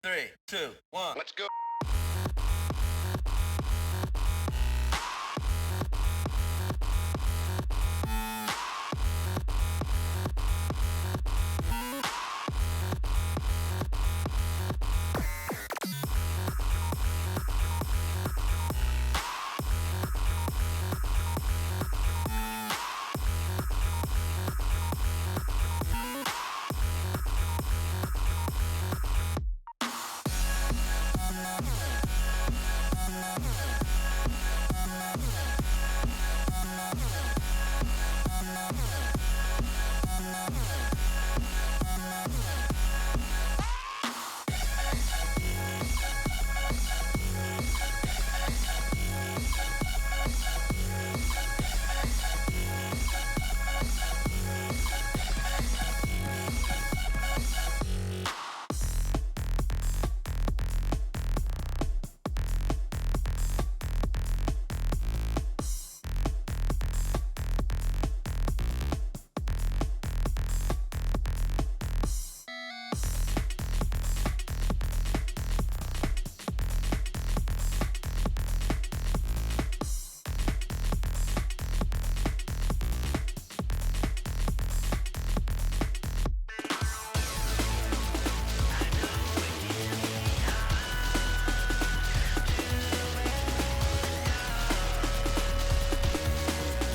3, 2, 1. Let's go.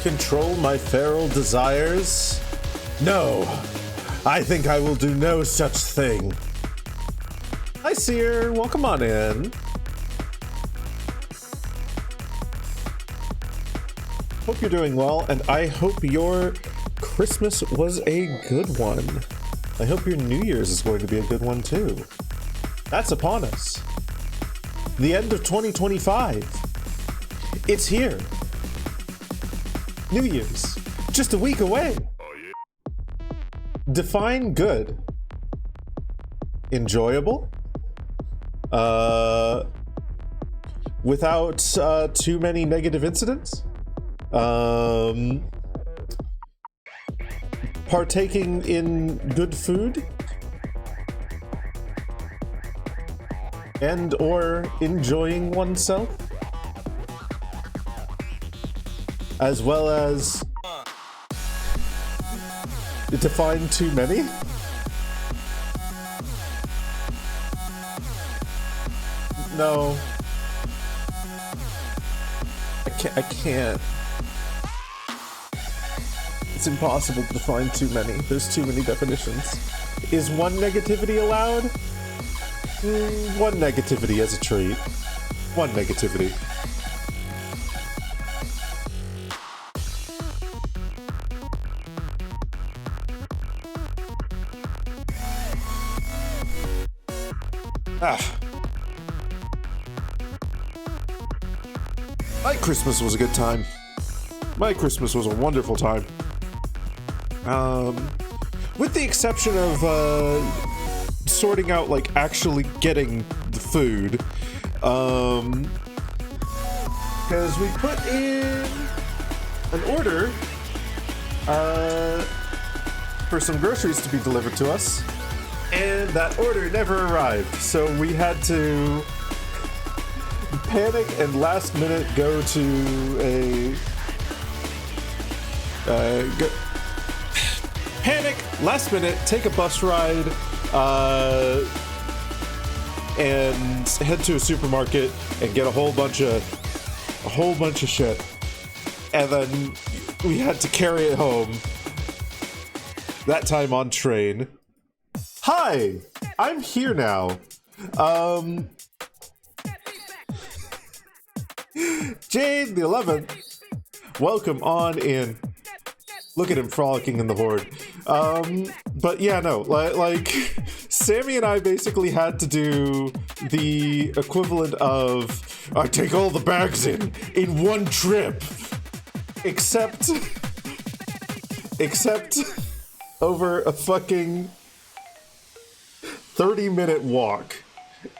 Control my feral desires? No, I think I will do no such thing. Hi, Seer. Welcome on in. Hope you're doing well, and I hope your Christmas was a good one. I hope your New Year's is going to be a good one, too. That's upon us. The end of 2025. It's here. New Year's, just a week away. Oh, yeah. Define good. Enjoyable. Without too many negative incidents. Partaking in good food. And or enjoying oneself. As well as define too many. No. I can't. It's impossible to define too many. There's too many definitions. Is one negativity allowed? One negativity as a treat. One negativity. My Christmas was a good time. My Christmas was a wonderful time. With the exception of sorting out, like, actually getting the food. Because we put in an order for some groceries to be delivered to us. And that order never arrived, so we had to panic and last minute go to a panic last minute take a bus ride and head to a supermarket and get a whole bunch of shit, and then we had to carry it home. That time on train. Hi, I'm here now. Jade the 11th, welcome on in. Look at him frolicking in the horde. But yeah, no, like Sammy and I basically had to do the equivalent of I take all the bags in one trip, except over a fucking 30-minute walk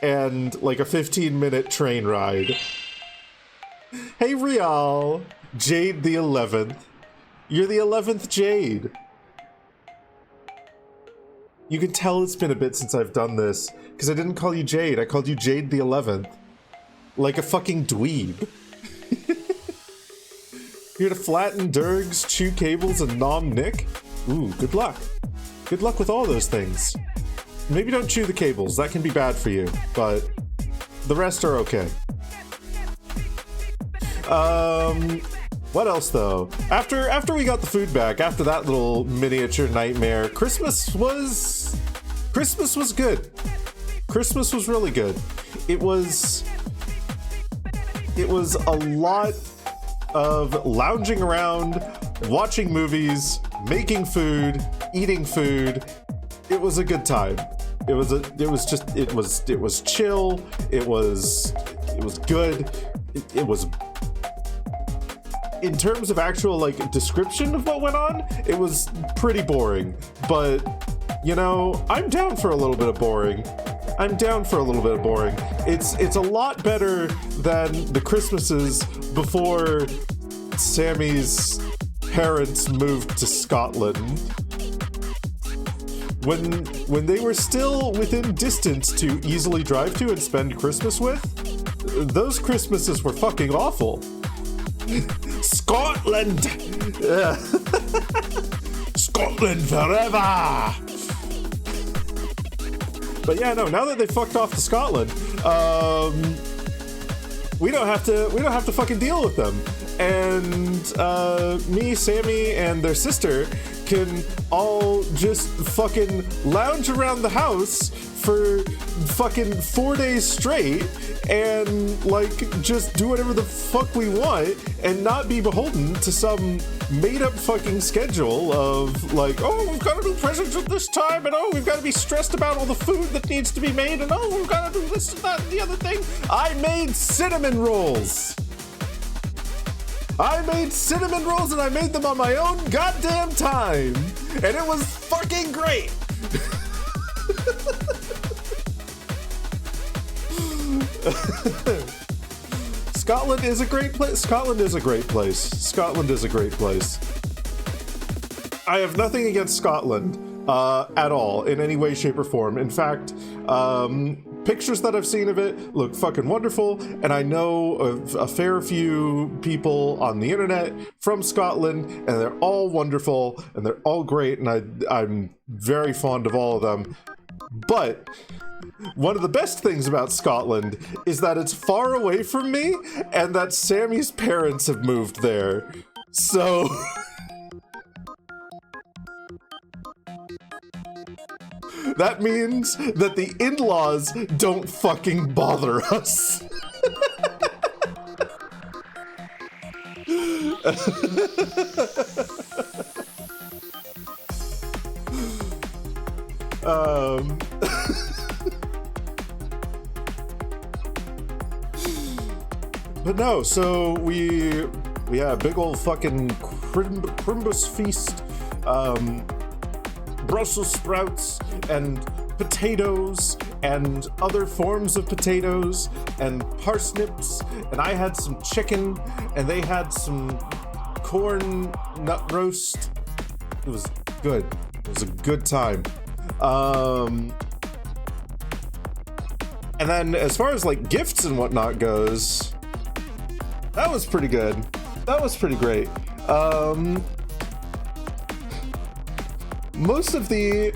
and like a 15-minute train ride. Hey Rial, Jade the 11th. You're the 11th Jade. You can tell it's been a bit since I've done this, because I didn't call you Jade, I called you Jade the 11th. Like a fucking dweeb. Here to flatten Durgs, chew cables, and nom Nick? Ooh, good luck. Good luck with all those things. Maybe don't chew the cables, that can be bad for you, but the rest are okay. What else though? After we got the food back, after that little miniature nightmare, Christmas was good. Christmas was really good. It was a lot of lounging around, watching movies, making food, eating food. It was a good time. It was chill. It was good. It was, in terms of actual like description of what went on, it was pretty boring, but you know, I'm down for a little bit of boring. It's a lot better than the Christmases before Sammy's parents moved to Scotland. When they were still within distance to easily drive to and spend Christmas with, those Christmases were fucking awful. Scotland! Scotland forever! But yeah, no, now that they fucked off to Scotland, we don't have to fucking deal with them. And me, Sammy, and their sister can all just fucking lounge around the house for fucking 4 days straight and like just do whatever the fuck we want and not be beholden to some made up fucking schedule of like, oh, we've got to do presents at this time, and oh, we've got to be stressed about all the food that needs to be made, and oh, we've got to do this and that and the other thing. I made cinnamon rolls and I made them on my own goddamn time, and it was fucking great. Scotland is a great place. I have nothing against Scotland at all in any way, shape, or form. In fact, pictures that I've seen of it look fucking wonderful, and I know of a fair few people on the internet from Scotland, and they're all wonderful, and they're all great, and I'm very fond of all of them. But one of the best things about Scotland is that it's far away from me, and that Sammy's parents have moved there. So that means that the in-laws don't fucking bother us. But no, so we had a big old fucking Crimbus feast, Brussels sprouts and potatoes and other forms of potatoes and parsnips, and I had some chicken and they had some corn nut roast. It was good. It was a good time. And then as far as like gifts and whatnot goes, that was pretty good. That was pretty great. Most of the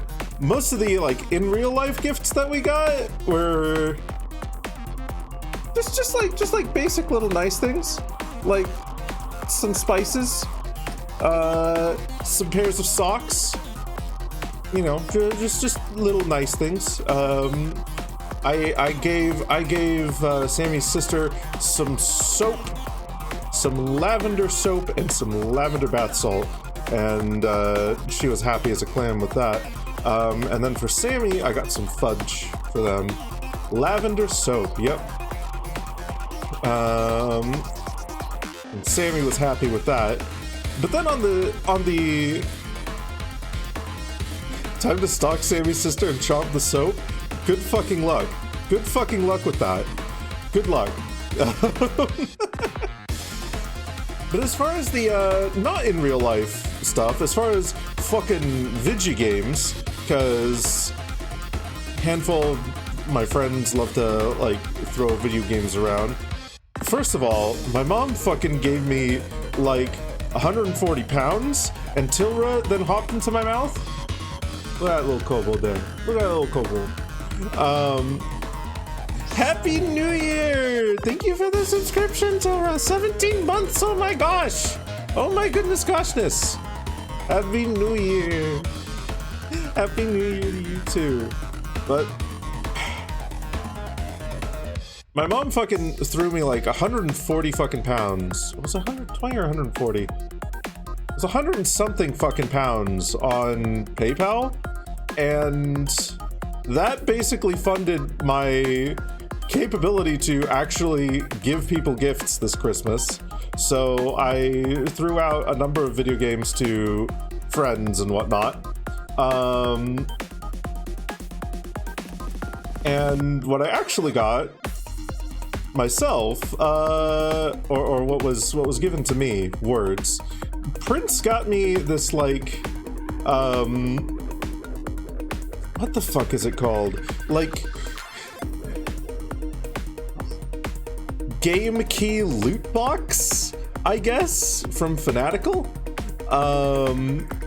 like in real life gifts that we got were just like basic little nice things, like some spices, some pairs of socks, you know, just little nice things. I gave Sammy's sister some soap, some lavender soap, and some lavender bath salt, and she was happy as a clam with that. And then for Sammy, I got some fudge for them. Lavender soap, yep. And Sammy was happy with that. But then on the time to stalk Sammy's sister and chomp the soap, good fucking luck. Good fucking luck with that. Good luck. But as far as the not in real life stuff, as far as fucking video games, because handful of my friends love to like throw video games around. First of all, my mom fucking gave me like 140 pounds, and Tilra then hopped into my mouth. Look at that little kobold there. Look at that little kobold. Happy New Year! Thank you for the subscription, Tilra. 17 months, oh my gosh! Oh my goodness goshness! Happy New Year! Happy New Year to you too. But my mom fucking threw me like 140 fucking pounds. Was it 120 or 140? It was 100 and something fucking pounds on PayPal, and that basically funded my capability to actually give people gifts this Christmas. So I threw out a number of video games to friends and whatnot. And what I actually got myself, or what was given to me, words. Prince got me this like, what the fuck is it called? Like, game key loot box, I guess, from Fanatical,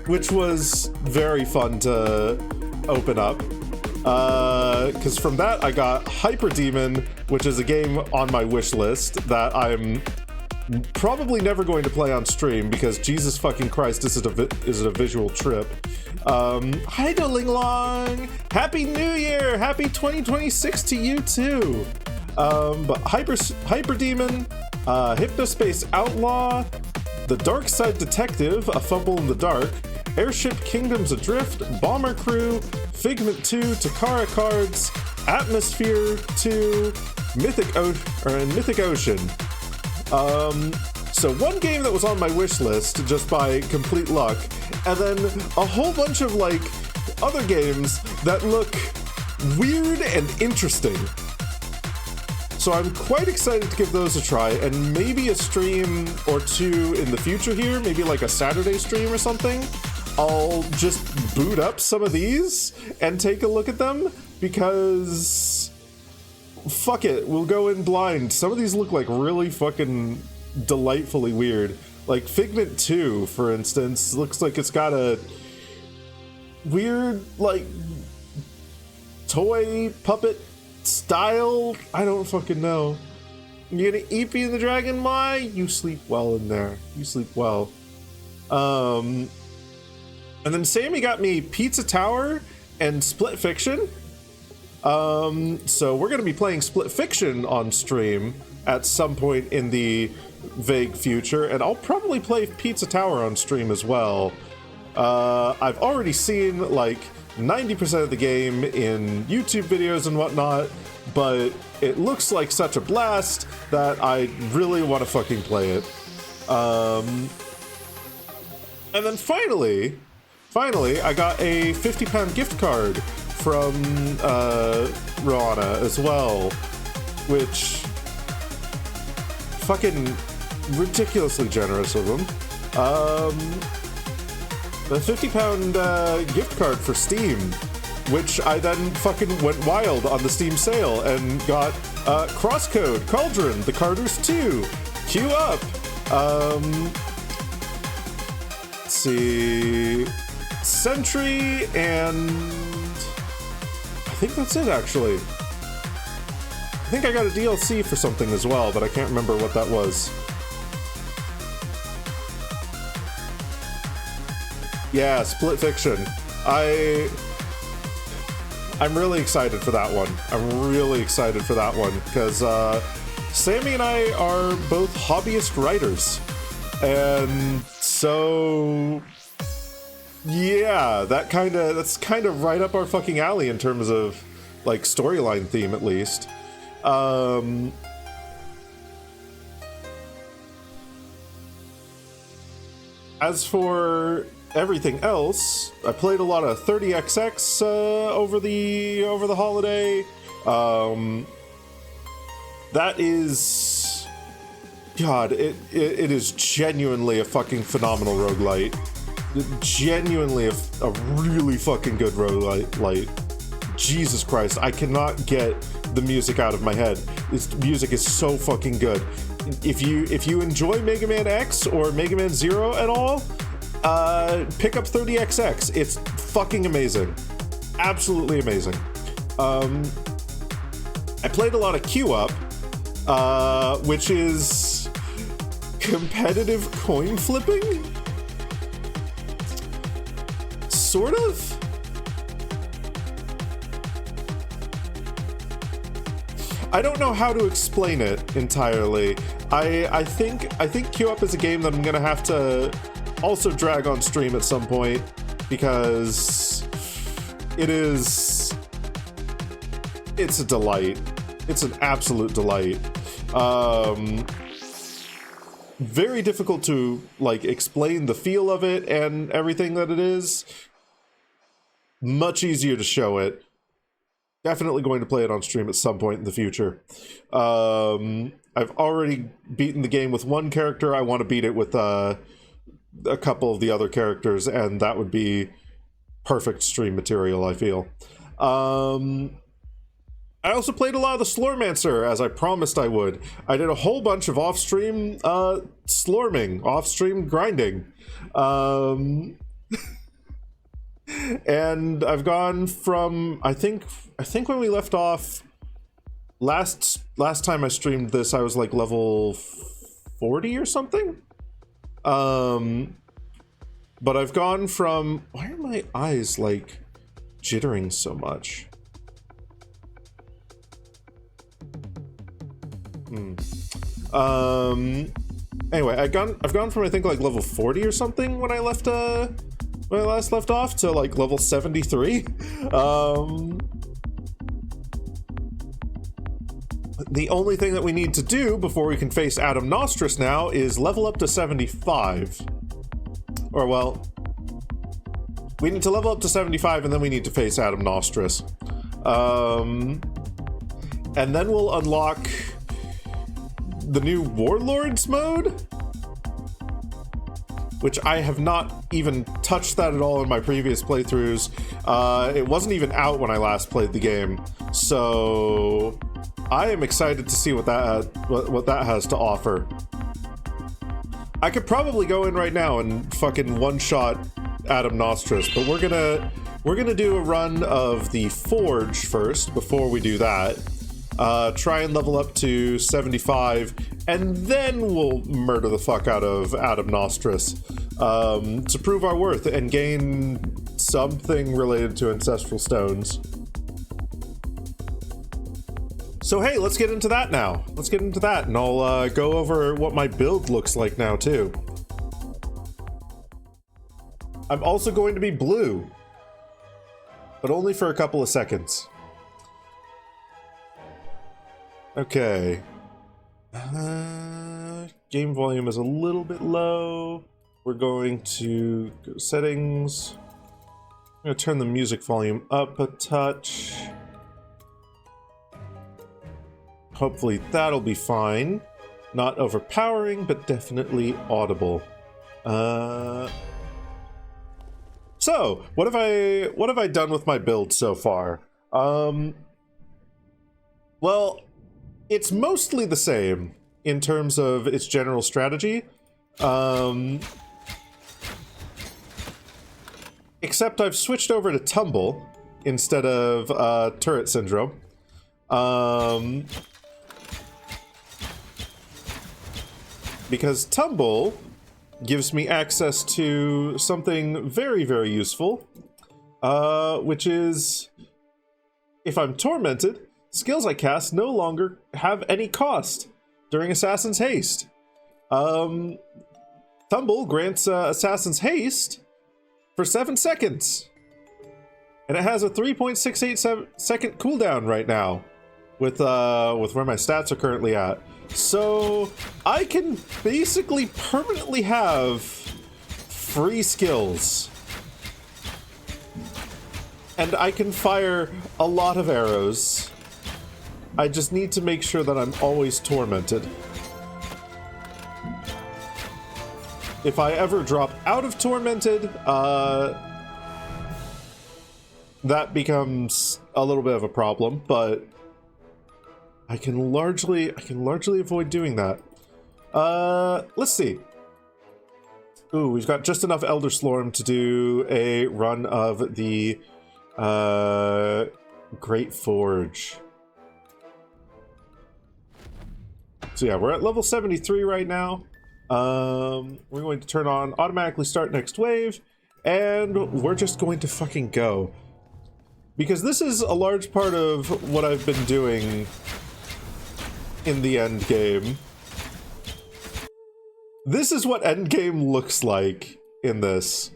which was very fun to open up. Because from that I got Hyper Demon, which is a game on my wish list that I'm probably never going to play on stream because Jesus fucking Christ, is it a visual trip. Hi Doling Long! Happy New Year! Happy 2026 to you too! But Hyper Demon, Hypnospace Outlaw, The Dark Side Detective, A Fumble in the Dark, Airship Kingdoms Adrift, Bomber Crew, Figment 2, Takara Cards, Atmosphere 2, Mythic Ocean. So one game that was on my wish list just by complete luck, and then a whole bunch of like other games that look weird and interesting. So I'm quite excited to give those a try, and maybe a stream or two in the future here, maybe like a Saturday stream or something. I'll just boot up some of these and take a look at them, because fuck it, we'll go in blind. Some of these look like really fucking delightfully weird. Like Figment 2, for instance, looks like it's got a weird, like, toy puppet style. I don't fucking know. You gonna eat me in the dragon? My, you sleep well in there. You sleep well. And then Sammy got me Pizza Tower and Split Fiction. So we're gonna be playing Split Fiction on stream at some point in the vague future, and I'll probably play Pizza Tower on stream as well. I've already seen like 90% of the game in YouTube videos and whatnot, but it looks like such a blast that I really want to fucking play it. And then finally, I got a 50-pound gift card from Roana as well, which fucking ridiculously generous of them. The 50-pound gift card for Steam, which I then fucking went wild on the Steam sale and got Crosscode, Cauldron, The Carters 2, Queue Up, let's see, Sentry, and I think that's it actually. I think I got a DLC for something as well, but I can't remember what that was. Yeah, Split Fiction. I'm really excited for that one. I'm really excited for that one because Sammy and I are both hobbyist writers, and so yeah, that's kind of right up our fucking alley in terms of like storyline theme, at least. As for everything else, I played a lot of 30XX over the holiday. That is, God, it is genuinely a fucking phenomenal roguelite. Genuinely a really fucking good roguelite. Jesus Christ, I cannot get the music out of my head. This music is so fucking good. If you enjoy Mega Man X or Mega Man Zero at all, pick up 30XX. It's fucking amazing. Absolutely amazing. I played a lot of Queue Up, which is competitive coin flipping? Sort of? I don't know how to explain it entirely. I think Queue Up is a game that I'm gonna have to also drag on stream at some point, because it's a delight. It's an absolute delight. Very difficult to like explain the feel of it and everything that it is. Much easier to show it. Definitely going to play it on stream at some point in the future. I've already beaten the game with one character. I want to beat it with a couple of the other characters, and that would be perfect stream material, I feel. I also played a lot of the Slormancer, as I promised I would. I did a whole bunch of off-stream slorming, off-stream grinding. And I've gone from, I think when we left off last time I streamed this, I was like level 40 or something. But I've gone from, why are my eyes like jittering so much? Anyway, I've gone from I think like level 40 or something when I left when I last left off to like level 73. The only thing that we need to do before we can face Adam Nostris now is level up to 75. Or well, we need to level up to 75 and then we need to face Adam Nostris. And then we'll unlock the new Warlords mode, which I have not even touched that at all in my previous playthroughs. It wasn't even out when I last played the game, so I am excited to see what that has to offer. I could probably go in right now and fucking one-shot Adam Nostris, but we're gonna do a run of the Forge first before we do that. Try and level up to 75, and then we'll murder the fuck out of Adam Nostris to prove our worth and gain something related to ancestral stones. So hey, let's get into that now. Let's get into that, and I'll go over what my build looks like now too. I'm also going to be blue, but only for a couple of seconds. Okay. Game volume is a little bit low. We're going to go settings. I'm going to turn the music volume up a touch. Hopefully that'll be fine. Not overpowering, but definitely audible. So, what have I done with my build so far? Well, it's mostly the same in terms of its general strategy. Except I've switched over to Tumble instead of Turret Syndrome. Because Tumble gives me access to something very, very useful, which is, if I'm tormented, skills I cast no longer have any cost during Assassin's Haste. Tumble grants Assassin's Haste for 7 seconds. And it has a 3.68 second cooldown right now with where my stats are currently at. So I can basically permanently have free skills. And I can fire a lot of arrows. I just need to make sure that I'm always tormented. if I ever drop out of Tormented, that becomes a little bit of a problem, but I can largely avoid doing that. Let's see. Ooh, we've got just enough Elder Slorm to do a run of the Great Forge. So yeah, we're at level 73 right now. We're going to turn on automatically start next wave, and we're just going to fucking go. Because this is a large part of what I've been doing in the end game. This is what endgame looks like in this.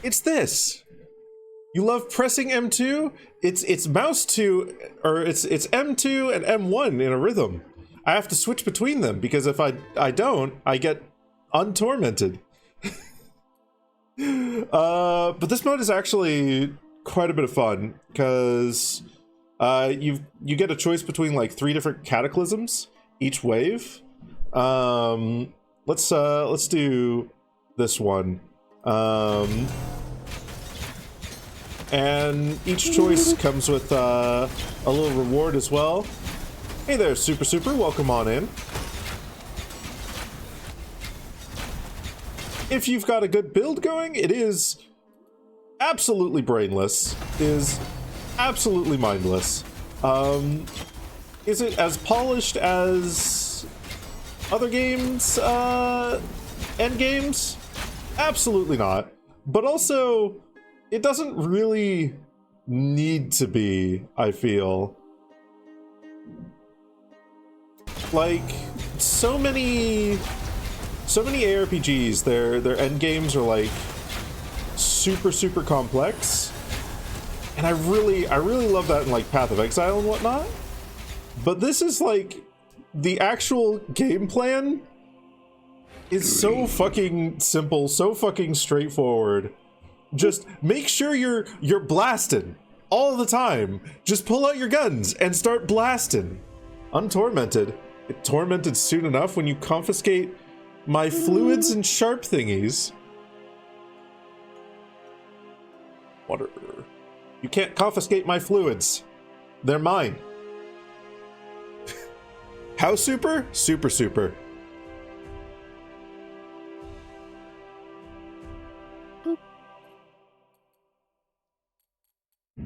It's this. You love pressing M2? It's mouse 2, or it's M2 and M1 in a rhythm. I have to switch between them because if I don't, I get untormented. But this mode is actually quite a bit of fun because you get a choice between like 3 different cataclysms each wave. Let's do this one. And each choice comes with a little reward as well. Hey there, Super, welcome on in. If you've got a good build going, it is absolutely brainless, is absolutely mindless. Is it as polished as other games, end games? Absolutely not. But also, it doesn't really need to be, I feel. Like, so many ARPGs, their end games are like super complex, and I really love that in like Path of Exile and whatnot. But this is like the actual game plan is so fucking simple, so fucking straightforward. Just make sure you're blasting all the time. Just pull out your guns and start blasting. Untormented. It tormented soon enough when you confiscate my fluids and sharp thingies. Water. You can't confiscate my fluids. They're mine. How super? Super.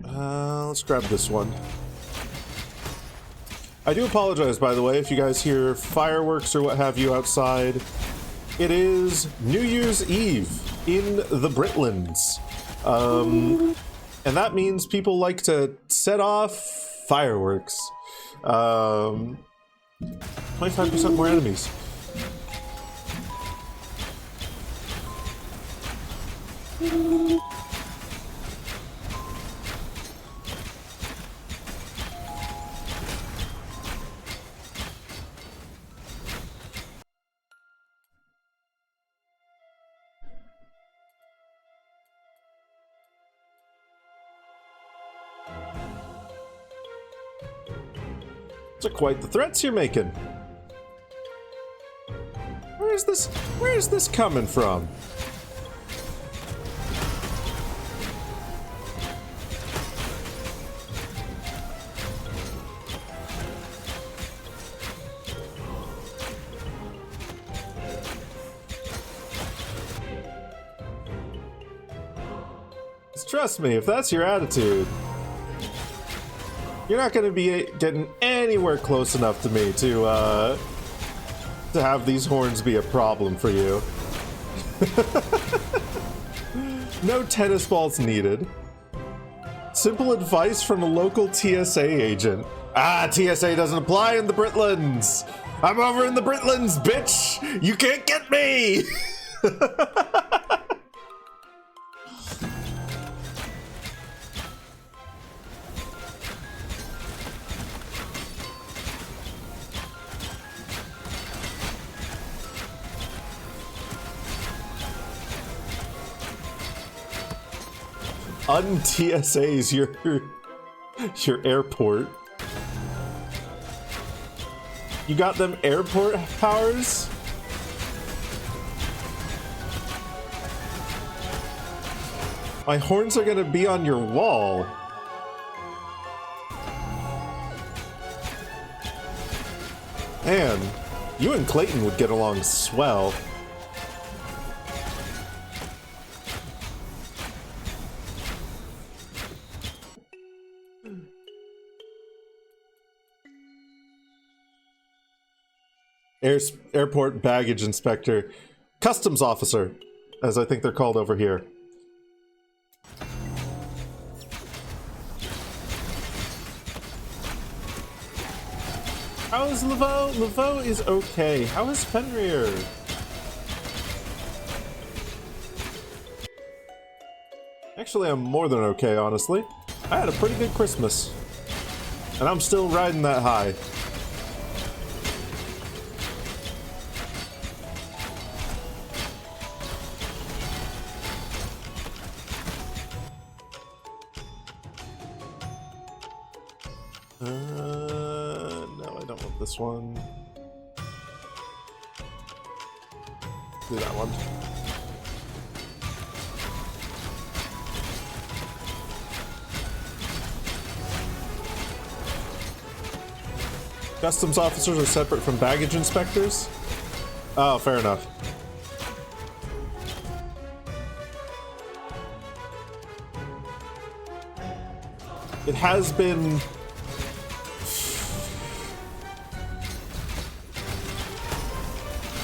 Let's grab this one. I do apologize, by the way, if you guys hear fireworks or what have you outside. It is New Year's Eve in the Britlands. And that means people like to set off fireworks. 25% more enemies. Those are quite the threats you're making. Where's this coming from? Trust me, if that's your attitude, you're not going to be getting anywhere close enough to me to have these horns be a problem for you. No tennis balls needed. Simple advice from a local TSA agent. Ah, TSA doesn't apply in the Britlands. I'm over in the Britlands, bitch. You can't get me. un-TSA's your airport. You got them airport powers? My horns are gonna be on your wall. Man, you and Clayton would get along swell. Airport baggage inspector. Customs officer, as I think they're called over here. How is Laveau? Laveau is okay. How is Fenrir? Actually, I'm more than okay, honestly. I had a pretty good Christmas. And I'm still riding that high. No, I don't want this one. Do that one. Customs officers are separate from baggage inspectors? Oh, fair enough. It has been...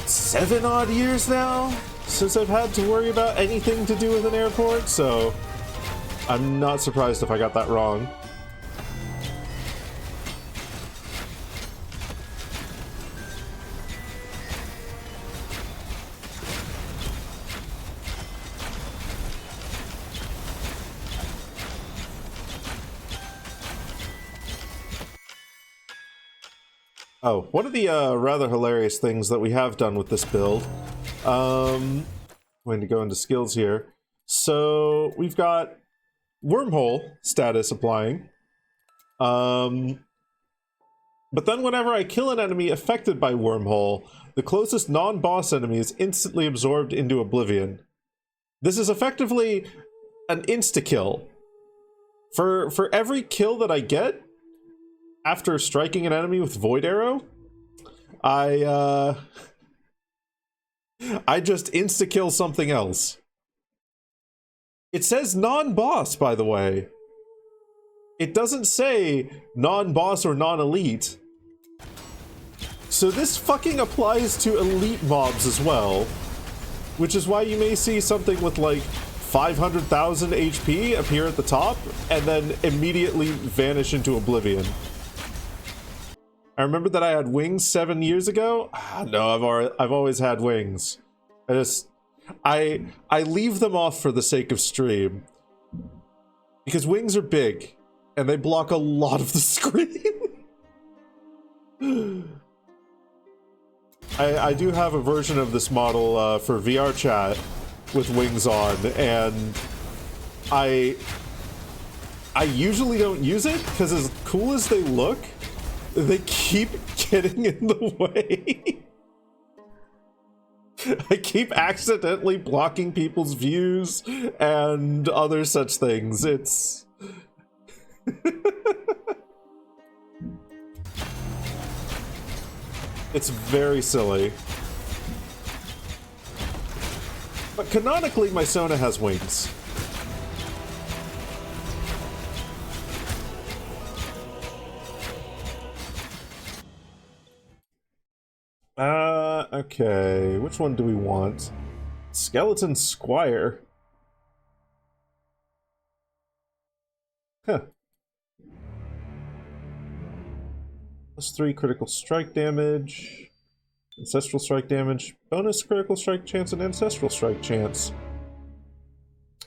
seven odd years now since I've had to worry about anything to do with an airport, so I'm not surprised if I got that wrong. Oh, one of the rather hilarious things that we have done with this build, I'm going to go into skills here. So we've got wormhole status applying, but then whenever I kill an enemy affected by wormhole, the closest non-boss enemy is instantly absorbed into oblivion. This is effectively an insta-kill. For every kill that I get, after striking an enemy with Void Arrow, I just insta-kill something else. It says non-boss, by the way. It doesn't say non-boss or non-elite. So this fucking applies to elite mobs as well, which is why you may see something with like 500,000 HP appear at the top and then immediately vanish into oblivion. I remember that I had wings 7 years ago. No, I've always had wings. I leave them off for the sake of stream. Because wings are big, and they block a lot of the screen. I do have a version of this model for VR chat with wings on, and I usually don't use it, because as cool as they look, they keep getting in the way. I keep accidentally blocking people's views and other such things. It's... it's very silly. But canonically, my Sona has wings. Okay, which one do we want? Skeleton Squire. Huh. +3 critical strike damage, ancestral strike damage, bonus critical strike chance, and ancestral strike chance.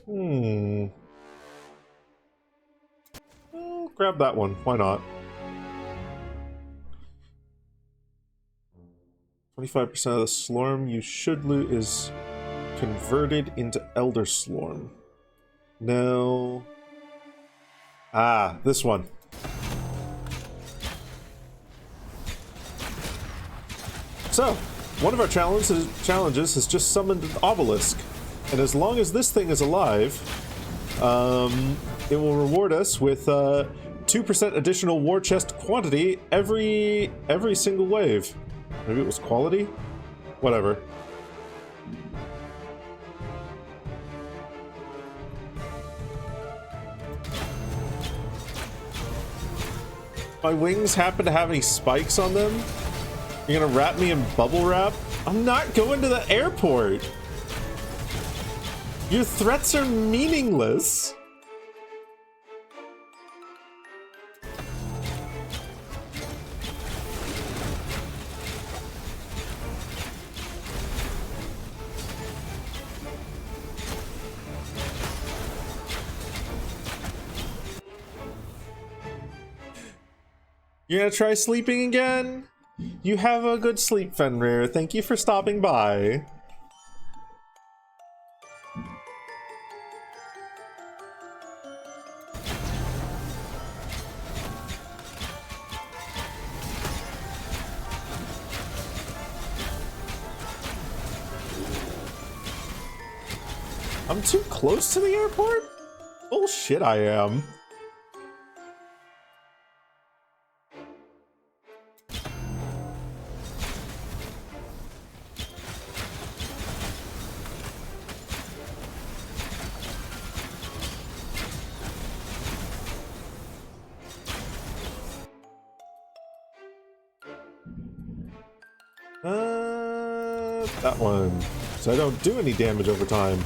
I'll grab that one, why not? 25% of the Slorm you should loot is converted into Elder Slorm. No. Ah, this one. So, one of our challenges has just summoned an obelisk. And as long as this thing is alive, it will reward us with 2% additional war chest quantity every single wave. Maybe it was quality? Whatever. My wings happen to have any spikes on them? You're gonna wrap me in bubble wrap? I'm not going to the airport! Your threats are meaningless! You're gonna try sleeping again? You have a good sleep, Fenrir. Thank you for stopping by. I'm too close to the airport? Bullshit, I am. That one. So I don't do any damage over time.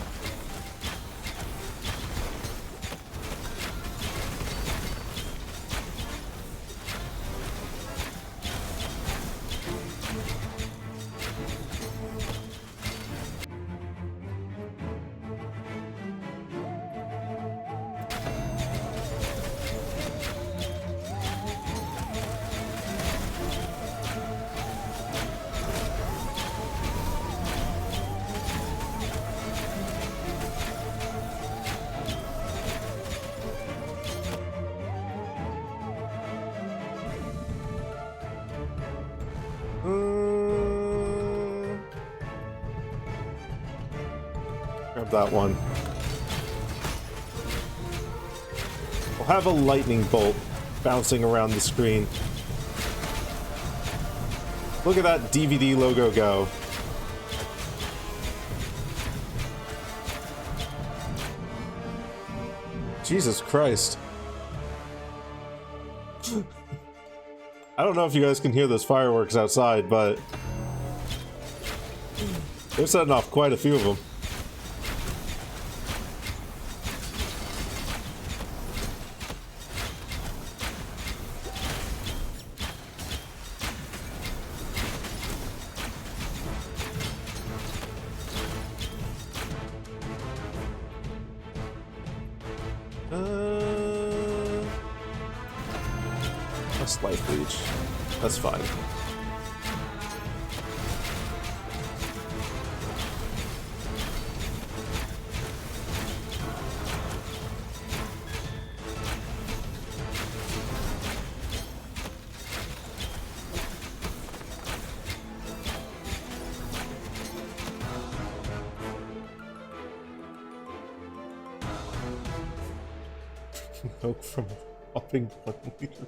Grab that one. We'll have a lightning bolt bouncing around the screen. Look at that DVD logo go. Jesus Christ. I don't know if you guys can hear those fireworks outside, but they're setting off quite a few of them. Less life leech. That's fine. Milk from a hopping 1 liter.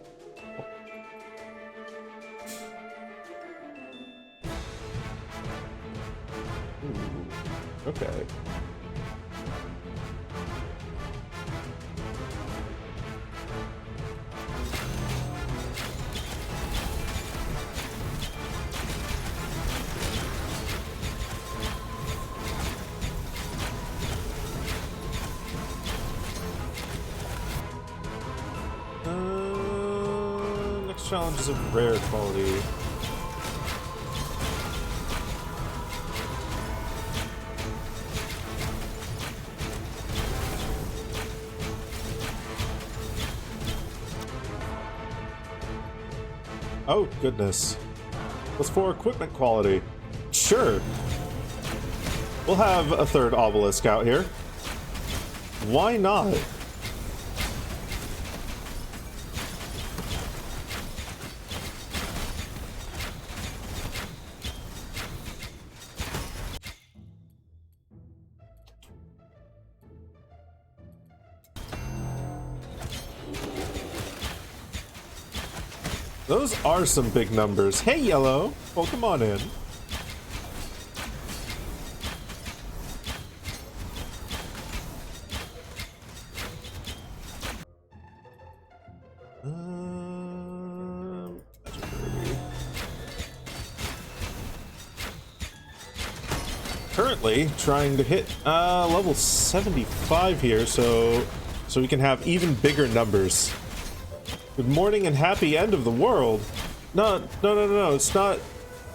Ooh, okay. Next challenge is of rare quality. Oh, goodness. What's for equipment quality? Sure. We'll have a third obelisk out here. Why not? Those are some big numbers. Hey, Yellow! Welcome on in. Currently trying to hit level 75 here, so we can have even bigger numbers. Good morning and happy end of the world. No, it's not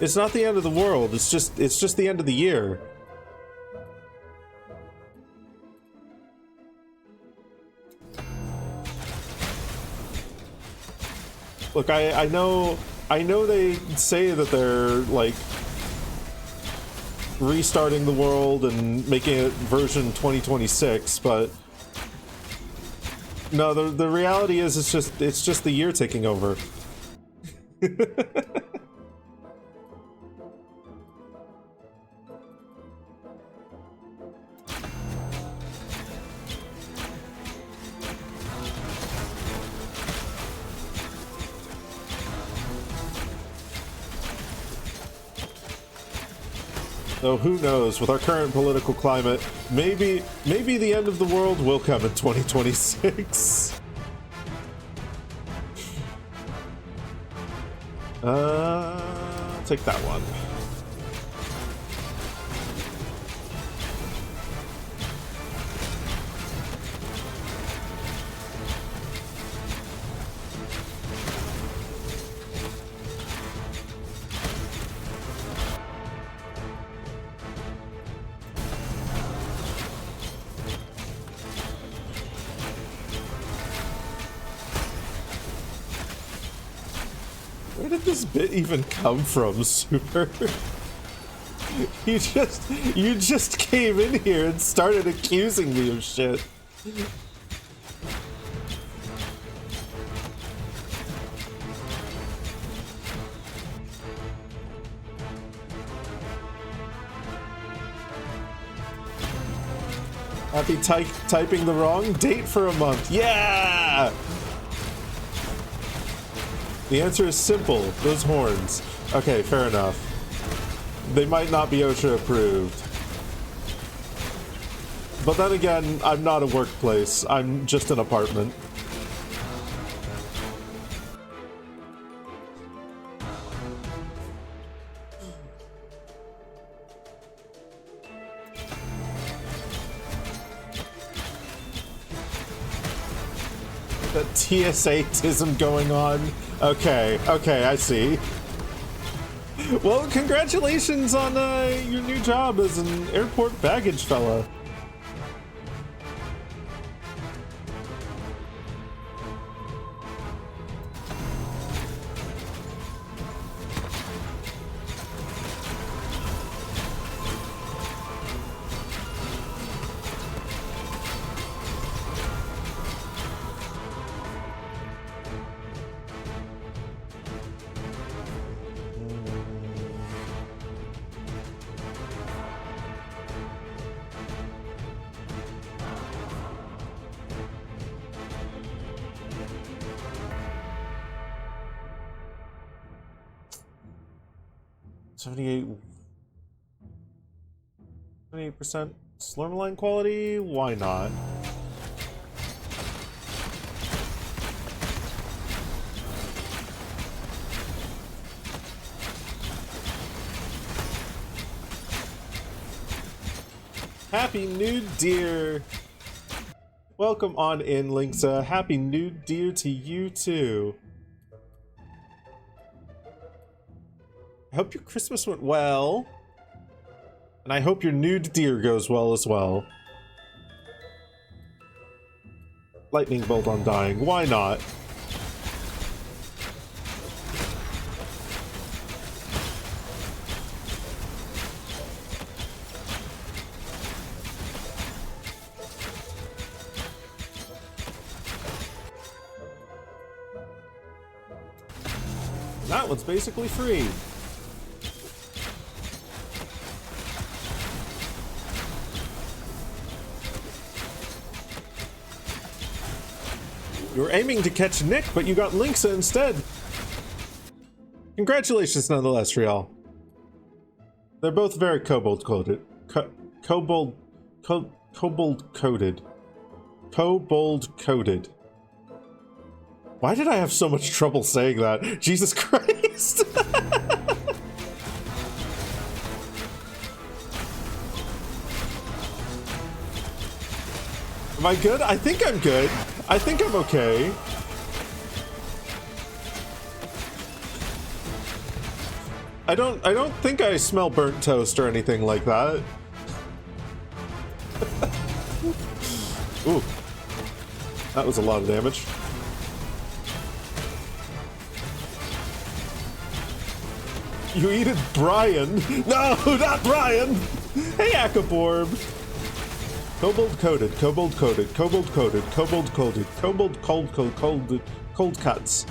the end of the world. It's just the end of the year. Look, I know they say that they're like restarting the world and making it version 2026, but no, the reality is it's just the year taking over. So who knows, with our current political climate, maybe the end of the world will come in 2026. Take that one. Where did this bit even come from, Super? You just came in here and started accusing me of shit. Happy typing the wrong date for a month. Yeah! The answer is simple. Those horns. Okay, fair enough. They might not be OSHA approved. But then again, I'm not a workplace. I'm just an apartment. That TSA-tism going on. Okay, I see. Well, congratulations on your new job as an airport baggage fella. $78% slorming quality? Why not? Happy New Deer! Welcome on in, Linksa. Happy New Deer to you too. I hope your Christmas went well. And I hope your nude deer goes well as well. Lightning bolt on dying. Why not? That one's basically free. You were aiming to catch Nick, but you got Linksa instead. Congratulations nonetheless, Rial. They're both very kobold coded. Kobold coded. Kobold coded. Why did I have so much trouble saying that? Jesus Christ! Am I good? I think I'm good. I think I'm okay. I don't think I smell burnt toast or anything like that. Ooh. That was a lot of damage. You eated Brian. No, not Brian! Hey, Akaborb! Kobold coded, kobold coded, kobold coded, kobold coded, kobold cold cuts.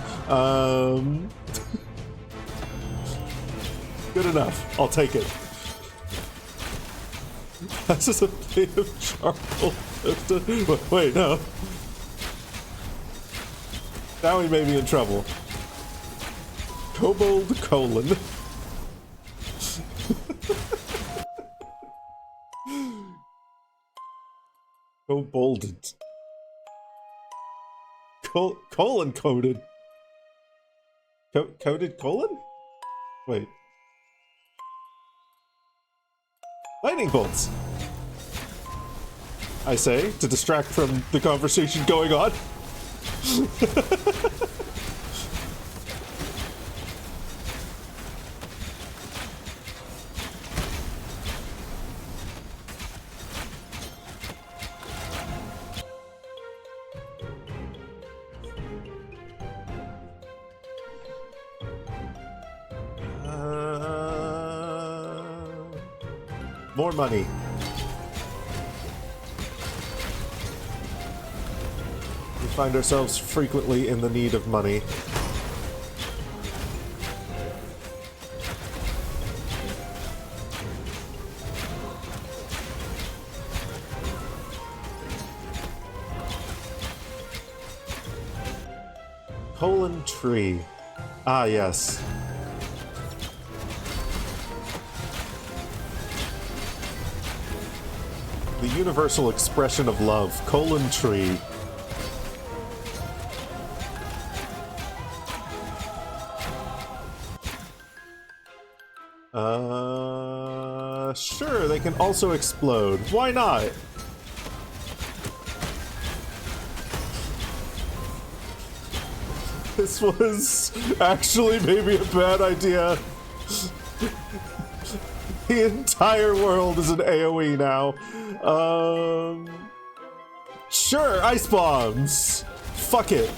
Good enough. I'll take it. This is a plate of charcoal. Wait, no. Now we may be in trouble. Kobold colon. Kobolded. Colon coded. Coded colon? Wait. Lightning bolts! I say, to distract from the conversation going on. More money. We find ourselves frequently in the need of money. Colon tree. Ah, yes. The universal expression of love, colon tree. Sure, they can also explode. Why not? This was actually maybe a bad idea. The entire world is an AoE now. Sure, ice bombs. Fuck it.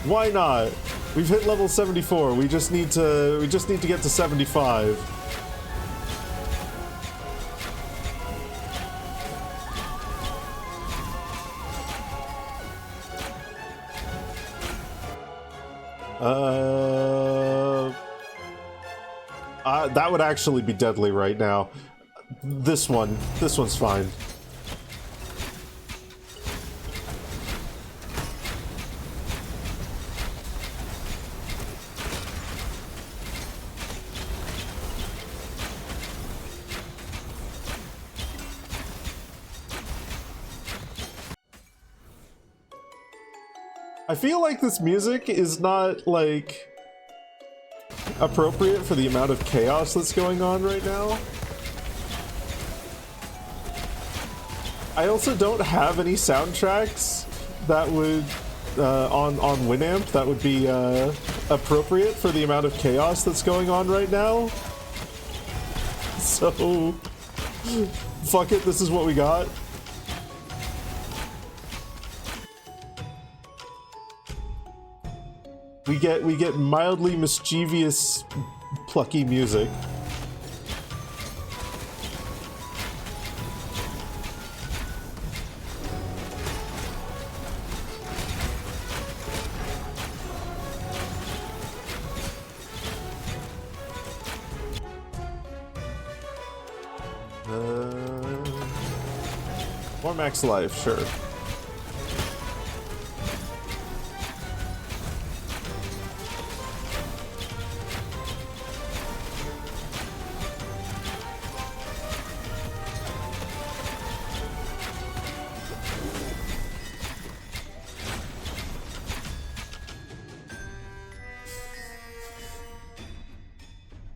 Why not? We've hit level 74. We just need to get to 75. That would actually be deadly right now. This one's fine. I feel like this music is not, like, appropriate for the amount of chaos that's going on right now. I also don't have any soundtracks that would, on Winamp, that would be, appropriate for the amount of chaos that's going on right now. So, fuck it, this is what we got. We get mildly mischievous, plucky music. More max life, sure.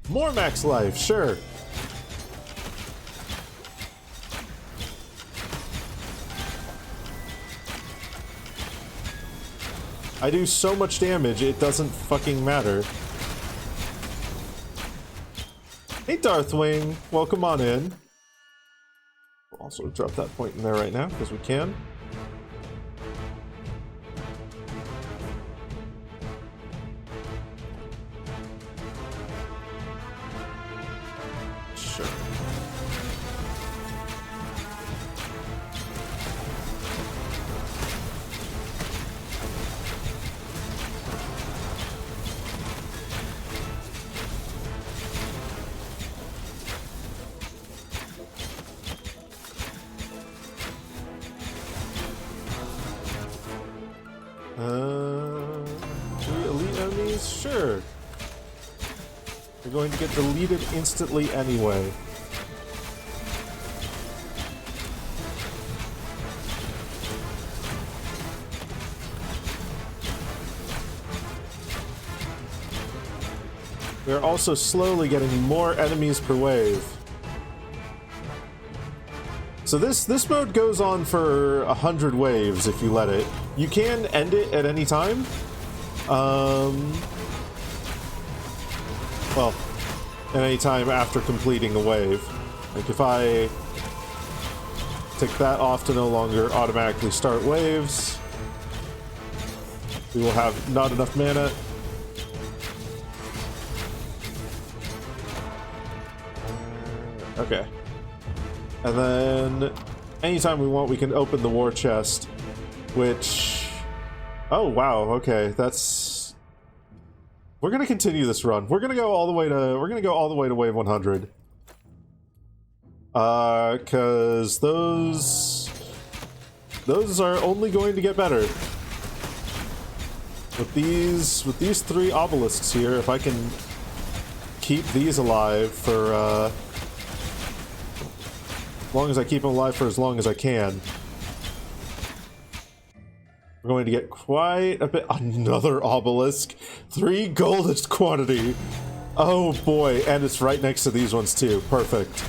More max life, sure. I do so much damage, it doesn't fucking matter. Hey Darthwing, welcome on in. We'll also drop that point in there right now, because we can. Sure. Three elite enemies? Sure. They're going to get deleted instantly anyway. We're also slowly getting more enemies per wave. So this mode goes on for 100 waves if you let it. You can end it at any time. Well, at any time after completing a wave. Like if I take that off to no longer automatically start waves, we will have not enough mana. Okay. And then, anytime we want, we can open the war chest, which... Oh, wow, okay, that's... We're gonna continue this run. We're gonna go all the way to... We're gonna go all the way to wave 100. Cause those are only going to get better. With these three obelisks here, if I can keep these alive for, as long as I keep them alive for as long as I can, we're going to get quite a bit. Another obelisk. 3 goldest quantity. Oh boy, and it's right next to these ones too. Perfect.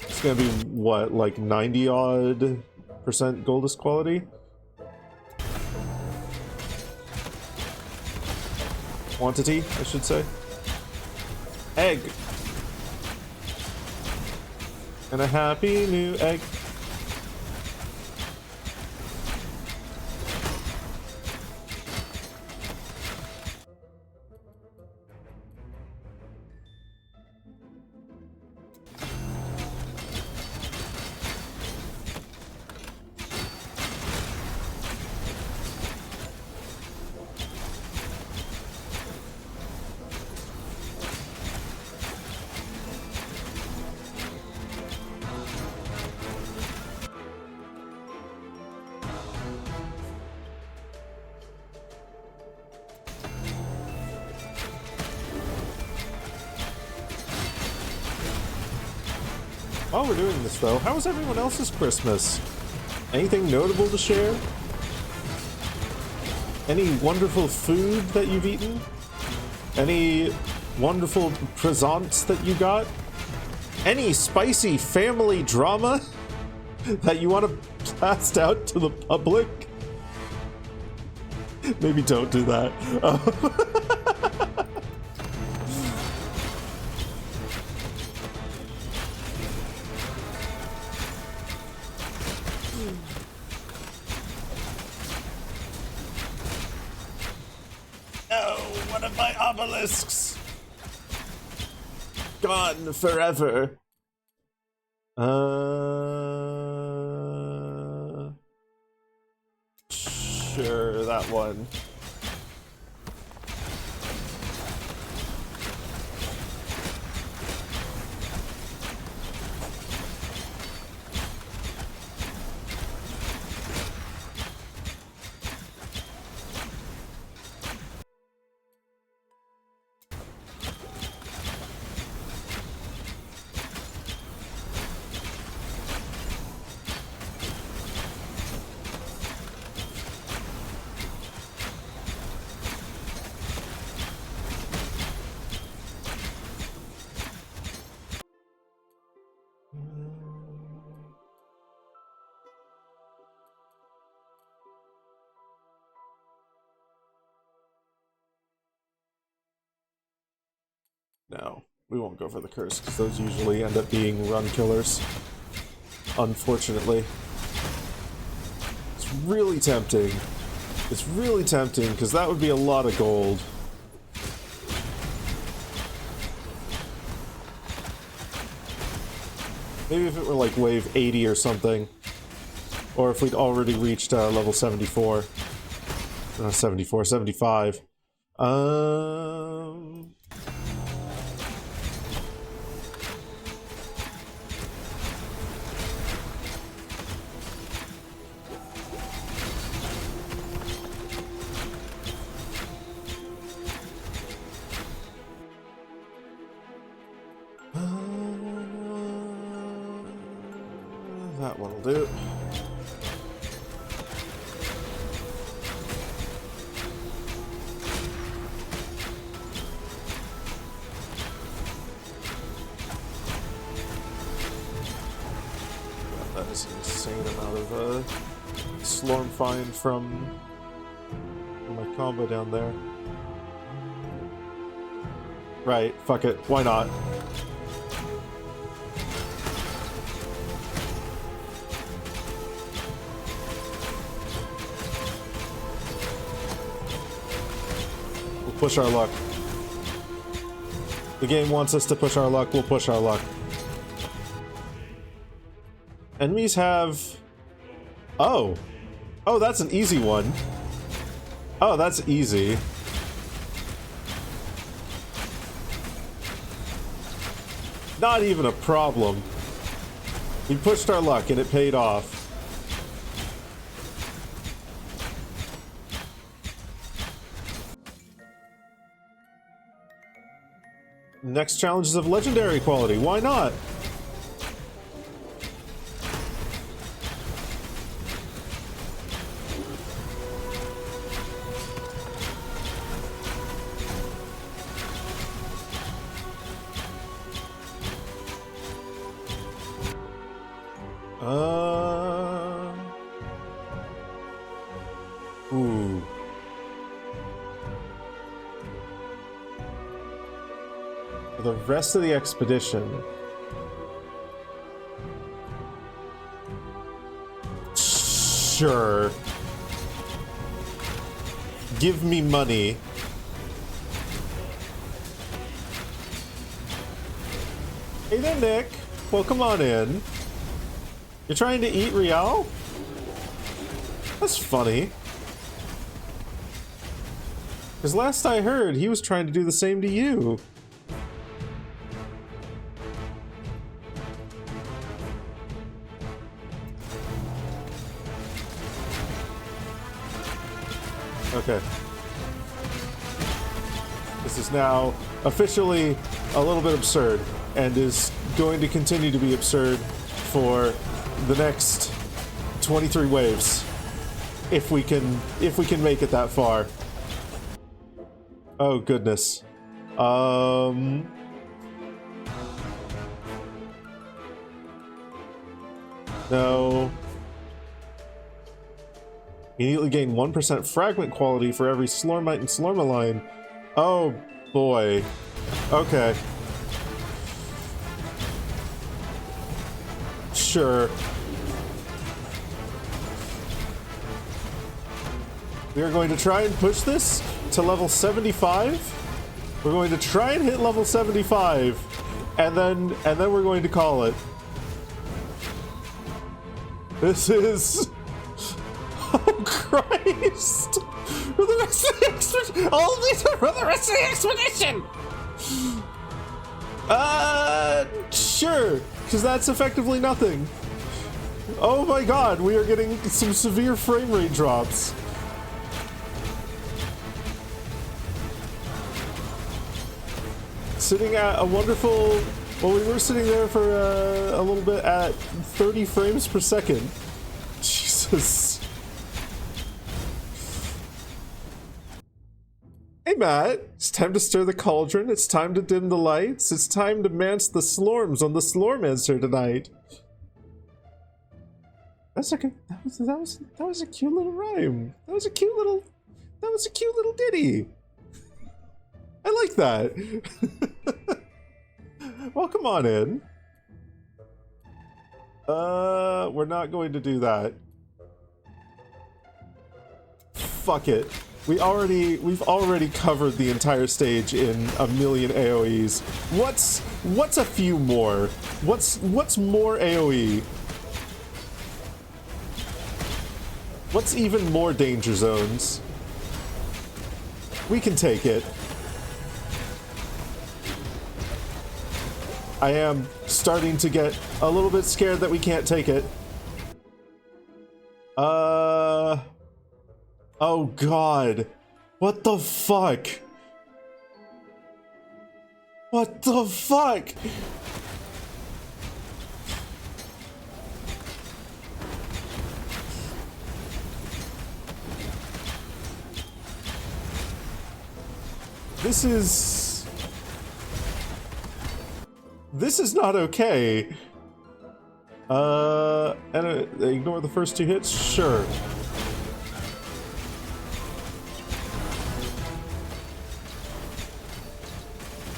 It's gonna be, what, like 90-odd% goldest quality? Quantity, I should say. Egg! And a happy new egg. While we're doing this though, how was everyone else's Christmas? Anything notable to share? Any wonderful food that you've eaten? Any wonderful presents that you got? Any spicy family drama that you want to blast out to the public? Maybe don't do that. One of my obelisks! Gone forever. Sure, that one. No, we won't go for the curse, because those usually end up being run killers. Unfortunately. It's really tempting. It's really tempting, because that would be a lot of gold. Maybe if it were like wave 80 or something. Or if we'd already reached level 74. 74, 75. That one'll do. That is an insane amount of slorm find from my combo down there. Right, fuck it, why not? Push our luck. The game wants us to push our luck, we'll push our luck. Enemies have... Oh! Oh, that's an easy one. Oh, that's easy. Not even a problem. We pushed our luck and it paid off. Next challenge is of legendary quality. Why not? Ooh. For the rest of the expedition. Sure. Give me money. Hey there, Nick. Well, come on in. You're trying to eat Rial? That's funny. Because last I heard, he was trying to do the same to you. Okay. This is now officially a little bit absurd, and is going to continue to be absurd for the next 23 waves. If we can make it that far. Oh goodness. No. Immediately gain 1% fragment quality for every Slormite and Slormaline. Oh boy. Okay. Sure. We are going to try and push this to level 75. We're going to try and hit level 75, and then we're going to call it. This is... Christ! For the rest of the expedition! Only for the rest of the expedition! Sure, because that's effectively nothing. Oh my god, we are getting some severe frame rate drops. Sitting at a wonderful... Well, we were sitting there for a little bit at 30 frames per second. Jesus. Hey, Matt. It's time to stir the cauldron. It's time to dim the lights. It's time to mance the slorms on the slormancer tonight. That's okay. That was a cute little rhyme. That was a cute little ditty. I like that. Welcome on in. We're not going to do that. Fuck it. We've already covered the entire stage in a million AoEs. What's a few more? What's more AoE? What's even more danger zones? We can take it. I am starting to get a little bit scared that we can't take it. Oh god. What the fuck? What the fuck? This is not okay. And ignore the first two hits? Sure.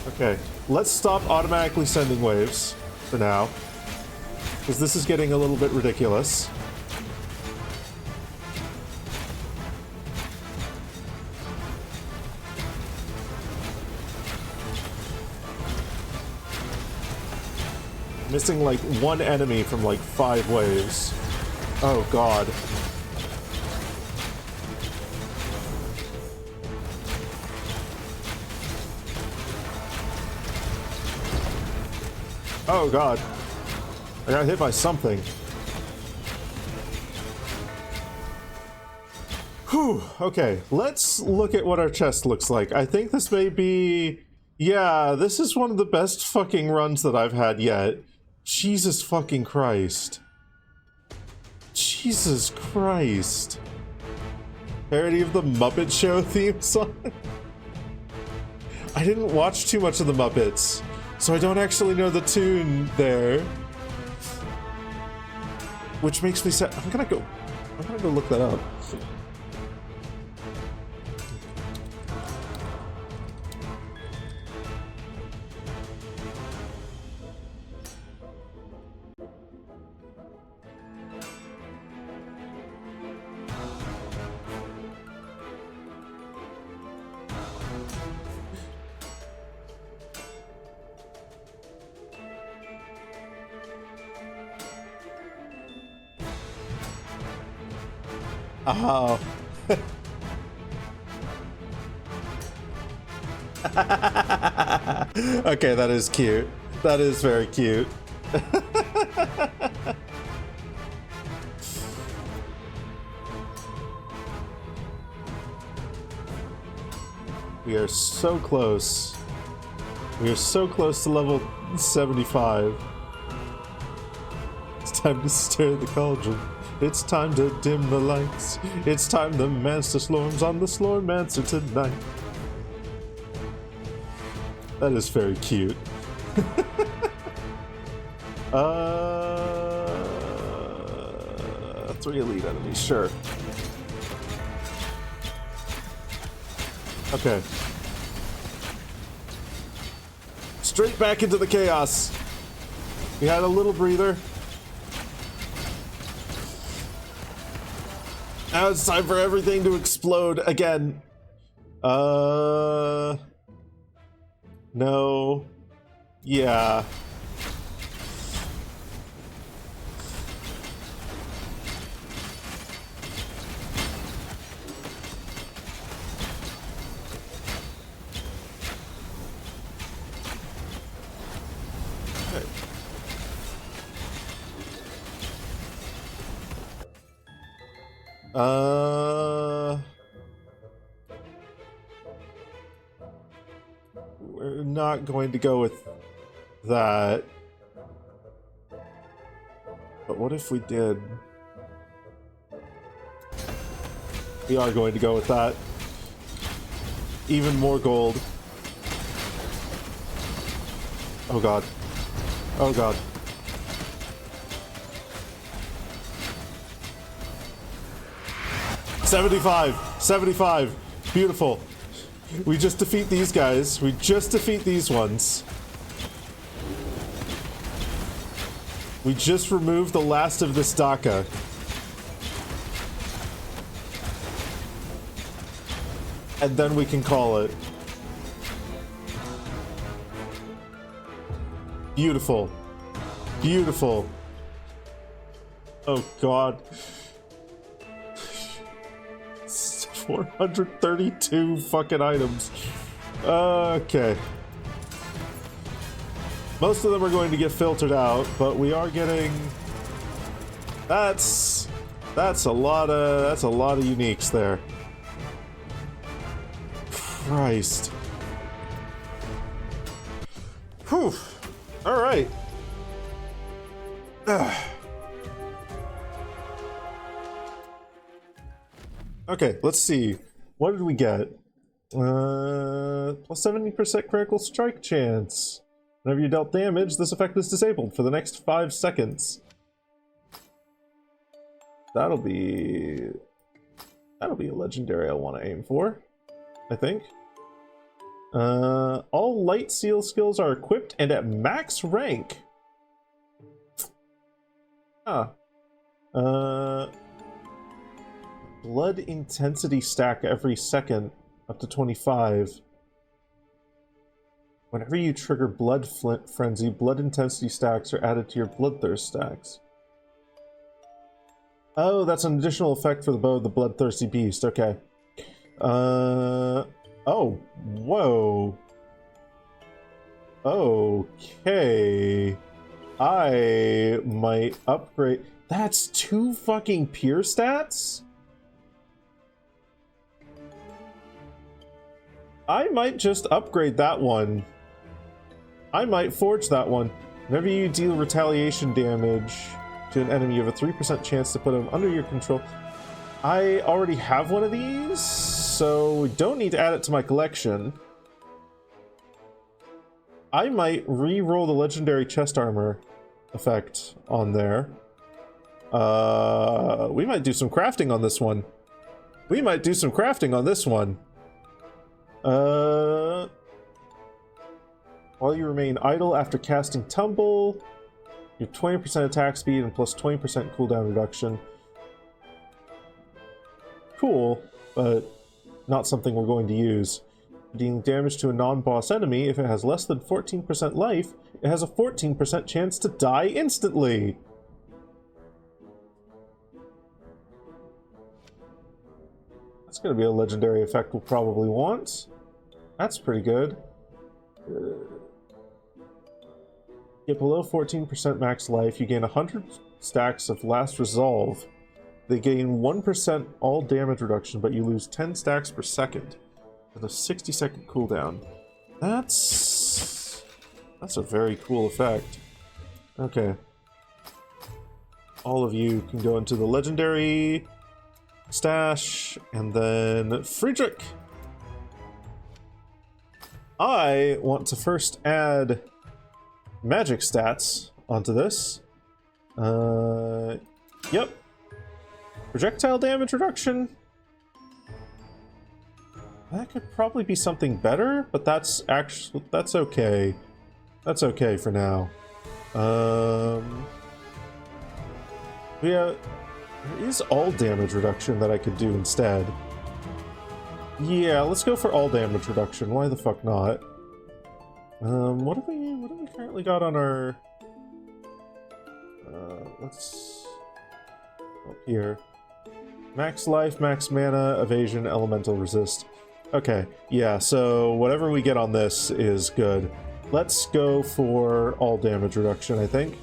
Okay, let's stop automatically sending waves for now, because this is getting a little bit ridiculous. Missing like one enemy from like 5 waves. Oh god. Oh god. I got hit by something. Whew. Okay, let's look at what our chest looks like. I think this may be... Yeah, this is one of the best fucking runs that I've had yet. Jesus fucking Christ. Jesus Christ. Parody of the Muppet Show theme song? I didn't watch too much of the Muppets, so I don't actually know the tune there. Which makes me sad. I'm gonna go look that up. Oh. Okay, that is cute. That is very cute. We are so close. We are so close to level 75. It's time to stir the cauldron. It's time to dim the lights. It's time to mance the slorms on the slormancer tonight. That is very cute. 3 elite enemies, sure. Okay. Straight back into the chaos. We had a little breather. Now it's time for everything to explode again. No. Yeah. We're not going to go with that. But what if we did? We are going to go with that. Even more gold. Oh god. Oh god. $75. Beautiful. We just defeat these guys. We just defeat these ones. We just removed the last of this Daka. And then we can call it. Beautiful. Beautiful. Oh god. 432 fucking items. Okay. Most of them are going to get filtered out, but we are getting... That's a lot of uniques there. Christ. Whew. All right. Okay, let's see. What did we get? Plus 70% critical strike chance. Whenever you dealt damage, this effect is disabled for the next 5 seconds. That'll be a legendary I want to aim for, I think. All light seal skills are equipped and at max rank. Huh. Blood intensity stack every second, up to 25. Whenever you trigger Blood Frenzy, blood intensity stacks are added to your Bloodthirst stacks. Oh, that's an additional effect for the bow of the Bloodthirsty Beast. Okay. Oh, whoa. Okay. I might upgrade. That's 2 fucking pure stats? I might just upgrade that one. I might forge that one. Whenever you deal retaliation damage to an enemy, you have a 3% chance to put them under your control. I already have one of these, so we don't need to add it to my collection. I might re-roll the legendary chest armor effect on there. We might do some crafting on this one. While you remain idle after casting Tumble, you have 20% attack speed and plus 20% cooldown reduction. Cool, but not something we're going to use. Dealing damage to a non-boss enemy, if it has less than 14% life, it has a 14% chance to die instantly. That's going to be a legendary effect we'll probably want. That's pretty good. Get below 14% max life, you gain 100 stacks of Last Resolve. They gain 1% all damage reduction, but you lose 10 stacks per second. With a 60-second cooldown. That's a very cool effect. Okay. All of you can go into the legendary stash, and then Friedrich! I want to first add magic stats onto this. Yep. Projectile damage reduction. That could probably be something better, but that's okay. That's okay for now. Yeah, there is all damage reduction that I could do instead. Yeah, let's go for all damage reduction. Why the fuck not? What have we currently got on our? Let's up here. Max life, max mana, evasion, elemental resist. Okay, yeah, so whatever we get on this is good. Let's go for all damage reduction, I think.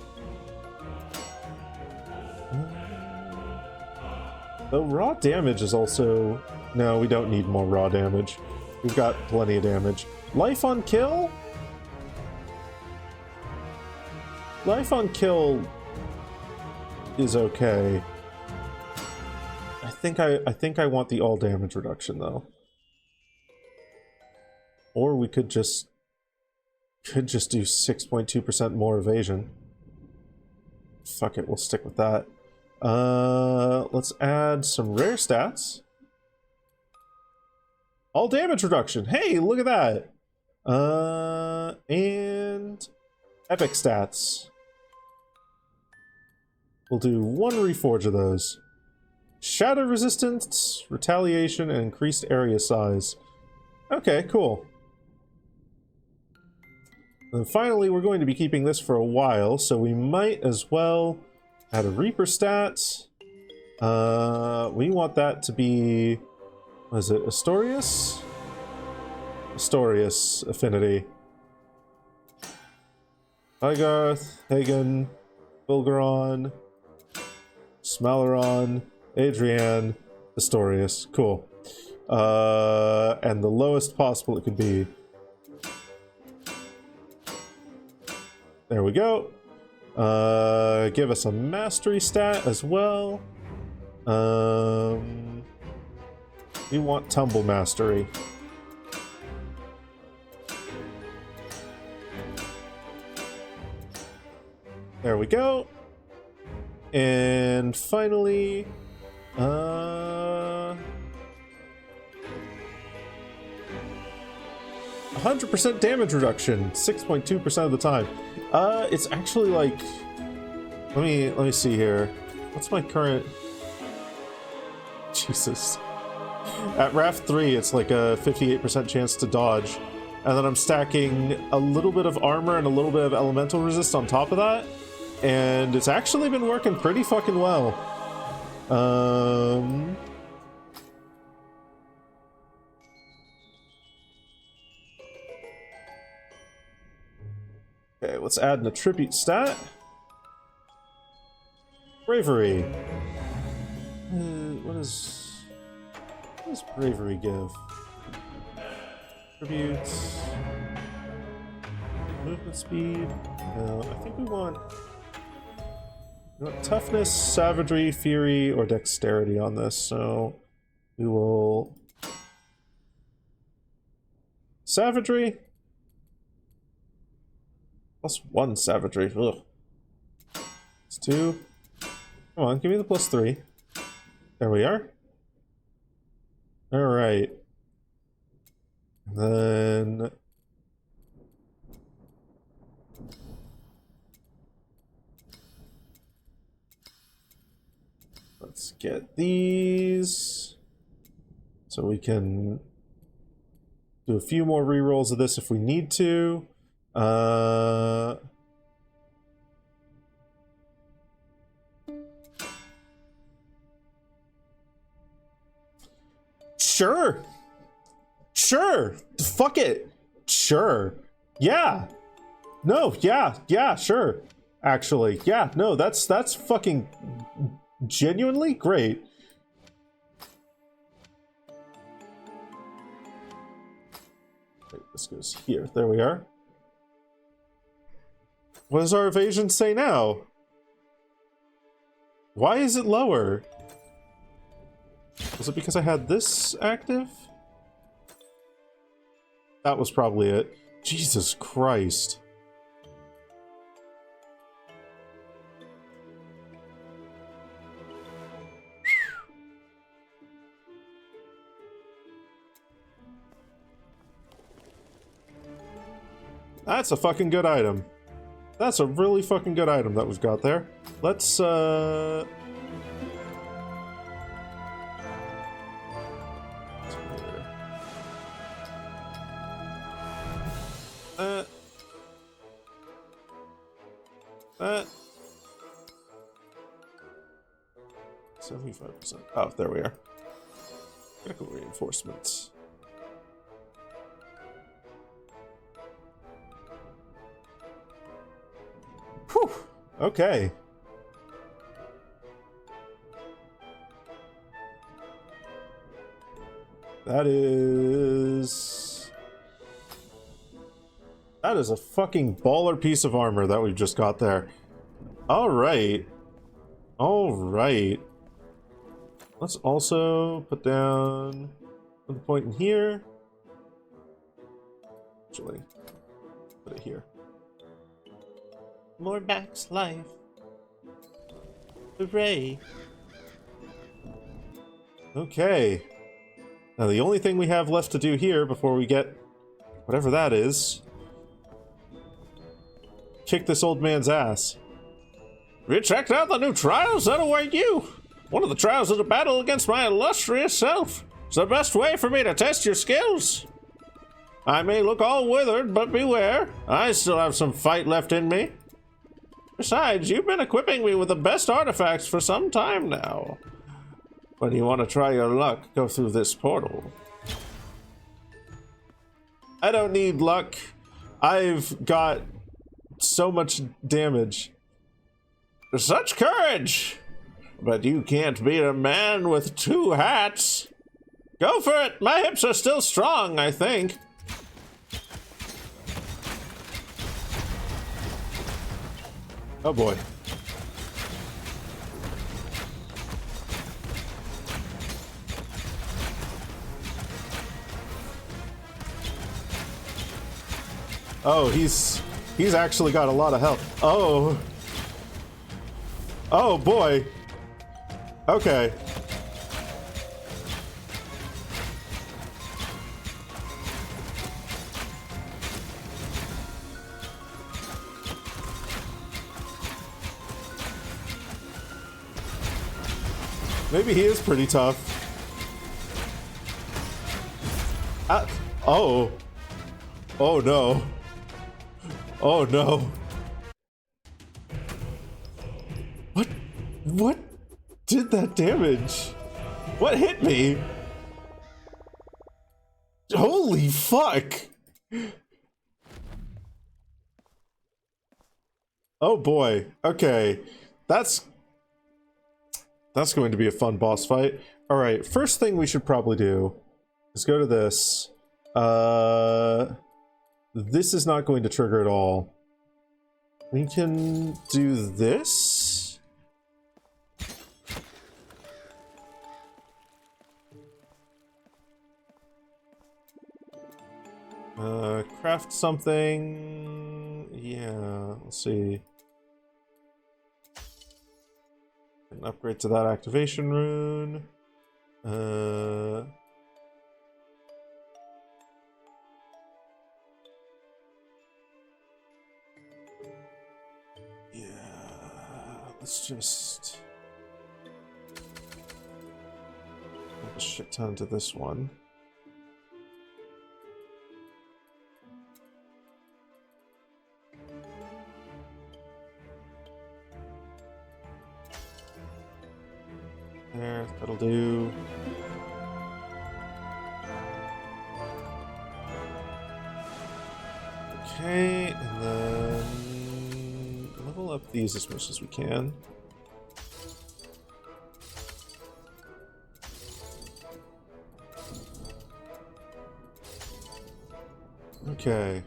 Though raw damage is also... No, we don't need more raw damage. We've got plenty of damage. Life on kill? Life on kill is okay. I think I want the all damage reduction though. Or we could just do 6.2% more evasion. Fuck it, we'll stick with that. Let's add some rare stats. All damage reduction. Hey, look at that. And epic stats. We'll do 1 reforge of those. Shadow resistance, retaliation, and increased area size. Okay, cool. And finally, we're going to be keeping this for a while, so we might as well add a Reaper stat. We want that to be... What is it? Astorius? Astorius affinity. Hygarth, Hagen, Bulgaron, Smalleron, Adrienne, Astorius. Cool. And the lowest possible it could be. There we go. Give us a mastery stat as well. We want tumble mastery. There we go. And finally, 100% damage reduction, 6.2% of the time. It's actually like, let me see here. What's my current? Jesus. At RAF 3, it's like a 58% chance to dodge. And then I'm stacking a little bit of armor and a little bit of elemental resist on top of that. And it's actually been working pretty fucking well. Okay, let's add an attribute stat. Bravery. What does bravery give? Attributes. Movement speed. No, I think we want toughness, savagery, fury, or dexterity on this, so we will... Savagery? +1 savagery. Ugh. It's 2. Come on, give me the +3. There we are. Alright. Then... let's get these. So we can do a few more rerolls of this if we need to. Sure. Sure. Fuck it. Sure. Yeah. No, yeah, sure. Actually, yeah, no, that's fucking genuinely great. Wait, this goes here. There we are. What does our evasion say now? Why is it lower? Was it because I had this active? That was probably it. Jesus Christ. That's a fucking good item. That's a really fucking good item that we've got there. Let's, that 75%. Oh, there we are. Critical reinforcements. Whew. Okay. That is a fucking baller piece of armor that we've just got there. Alright. Alright. Let's also put down the point in here. Actually, put it here. More Max life. Hooray. Okay. Now the only thing we have left to do here before we get whatever that is, kick this old man's ass. Have you checked out the new trials that await you? One of the trials is a battle against my illustrious self. It's the best way for me to test your skills. I may look all withered, but beware. I still have some fight left in me. Besides, you've been equipping me with the best artifacts for some time now. When you want to try your luck, go through this portal. I don't need luck. I've got so much damage. Such courage! But you can't beat a man with 2 hats. Go for it! My hips are still strong, I think. Oh boy. Oh, he's actually got a lot of health. Oh. Oh boy. Okay. Maybe he is pretty tough. Oh. Oh no. Oh no. What did that damage? What hit me? Holy fuck. Oh boy. Okay. That's going to be a fun boss fight. All right, first thing we should probably do is go to this. This is not going to trigger at all. We can do this. Craft something. Yeah, let's see. An upgrade to that activation rune. Yeah, let's just put a shit ton to this one. There, that'll do. Okay, and then level up these as much as we can. Okay.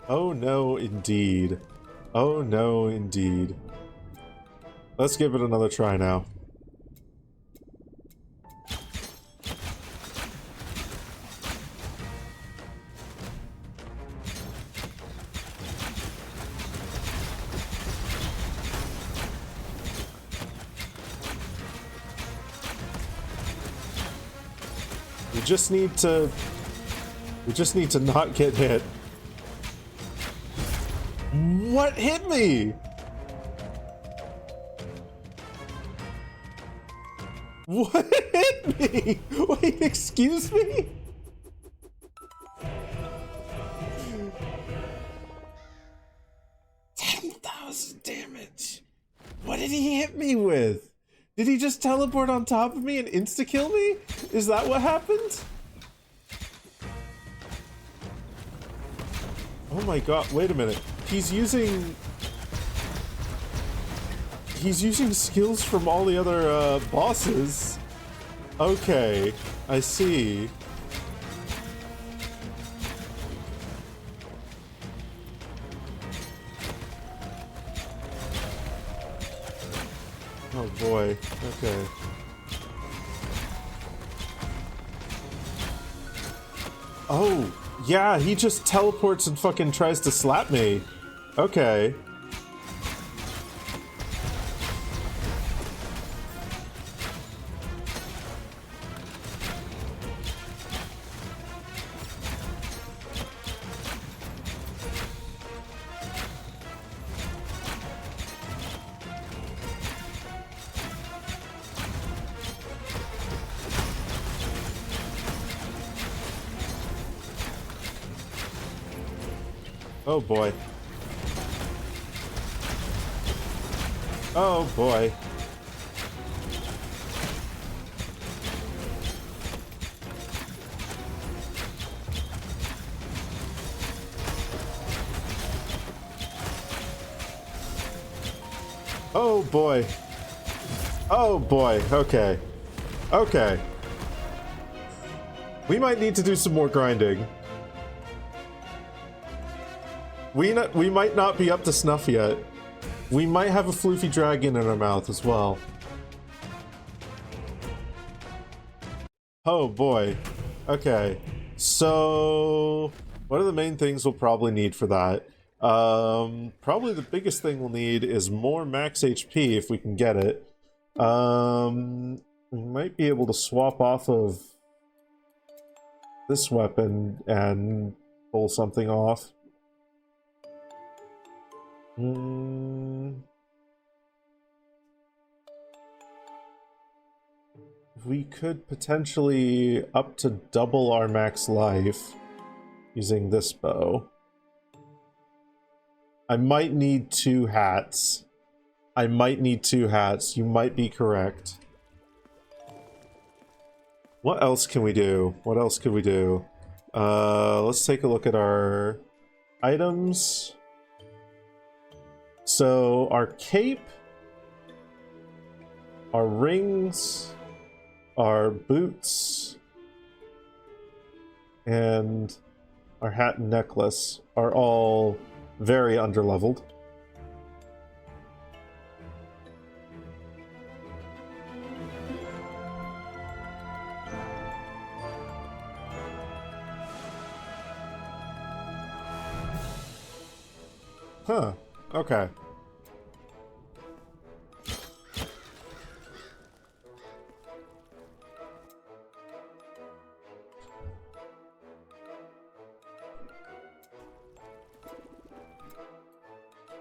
Oh no, indeed. Oh no, indeed. Let's give it another try now. We just need to not get hit. What hit me? What hit me? Wait, excuse me? $10,000 damage. What did he hit me with? Did he just teleport on top of me and insta-kill me? Is that what happened? Oh my god, wait a minute. He's using He's using skills from all the other bosses. Okay, I see. Oh boy, okay. Oh, yeah, he just teleports and fucking tries to slap me. Okay. Oh boy. Oh boy. Oh boy. Oh boy. Okay. Okay. We might need to do some more grinding. We might not be up to snuff yet. We might have a floofy dragon in our mouth as well. Oh boy. Okay. So what are the main things we'll probably need for that? Probably the biggest thing we'll need is more max HP if we can get it. We might be able to swap off of this weapon and pull something off. We could potentially up to double our max life using this bow. I might need 2 hats. I might need 2 hats. You might be correct. What else can we do? What else could we do? Let's take a look at our items. So, our cape, our rings, our boots, and our hat and necklace are all very underleveled. Huh. Okay.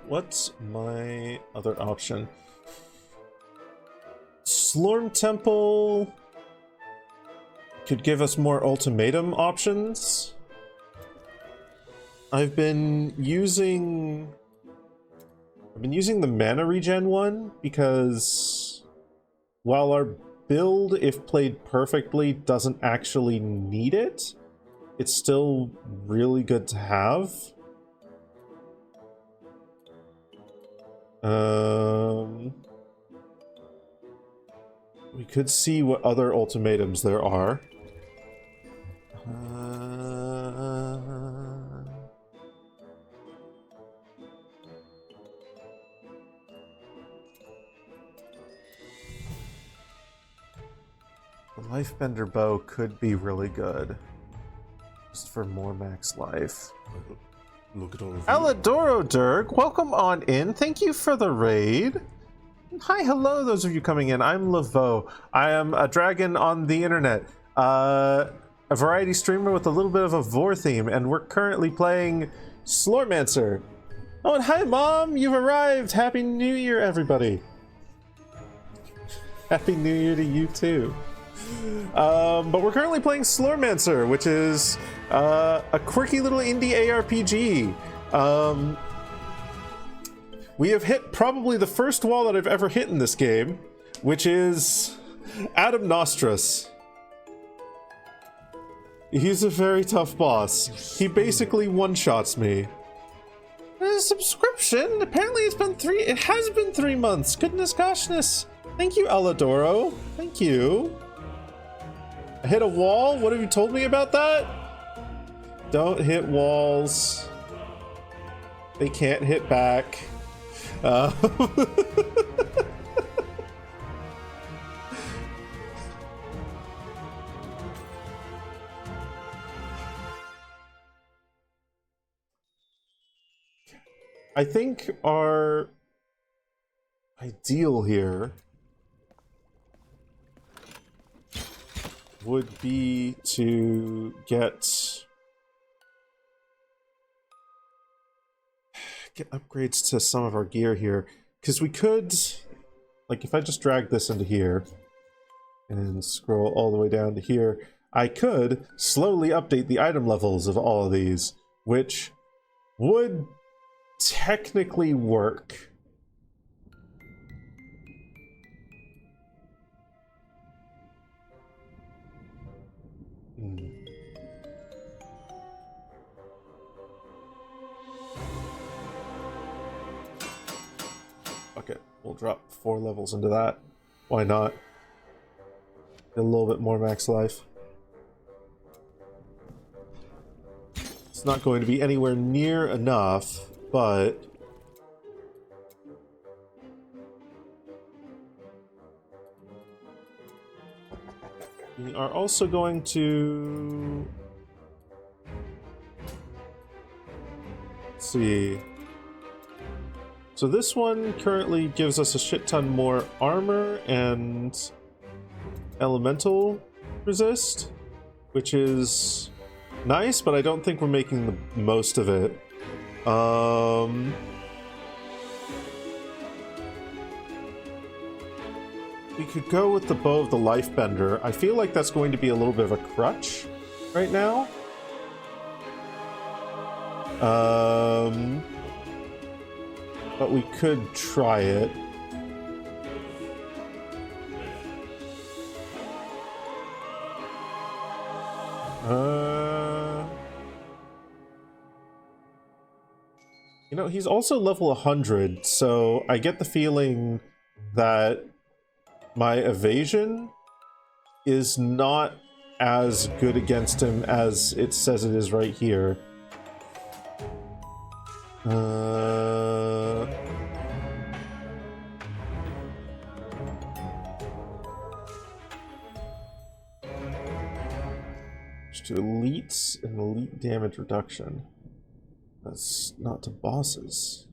What's my other option? Slorm Temple could give us more ultimatum options. I've been using the mana regen one because while our build, if played perfectly, doesn't actually need it, it's still really good to have. We could see what other ultimatums there are. The Lifebender bow could be really good. Just for more max life. Look at all of you. Aladoro Dirk, welcome on in. Thank you for the raid. Hi, hello, those of you coming in. I'm Laveau. I am a dragon on the internet. A variety streamer with a little bit of a vor theme, and we're currently playing Slormancer. Oh, and hi, Mom! You've arrived! Happy New Year, everybody! Happy New Year to you, too. But we're currently playing Slormancer, which is a quirky little indie ARPG. We have hit probably the first wall that I've ever hit in this game, which is Adam Nostras. He's a very tough boss. He basically one-shots me. a subscription. Apparently it's been it has been 3 months. Goodness goshness. Thank you, Eladoro. Thank you. I hit a wall? What have you told me about that? Don't hit walls. They can't hit back. I think our ideal here would be to get upgrades to some of our gear here, because we could, like, if I just drag this into here and scroll all the way down to here, I could slowly update the item levels of all of these, which would technically work. Okay, we'll drop 4 levels into that. Why not? Get a little bit more max life. It's not going to be anywhere near enough, but we are also going to, let's see. So this one currently gives us a shit ton more armor and elemental resist, which is nice, but I don't think we're making the most of it. We could go with the Bow of the Lifebender. I feel like that's going to be a little bit of a crutch right now. But we could try it. You know, he's also level 100, so I get the feeling that my evasion is not as good against him as it says it is right here. To elites and elite damage reduction. That's not to bosses.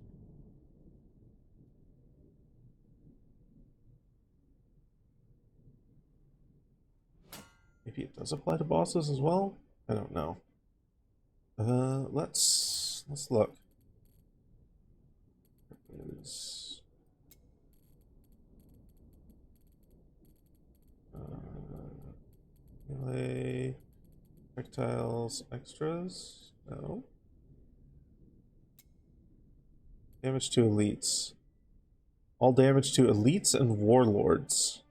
Maybe it does apply to bosses as well? I don't know. Let's look. Melee, projectiles, extras? No. Damage to elites. All damage to elites and warlords.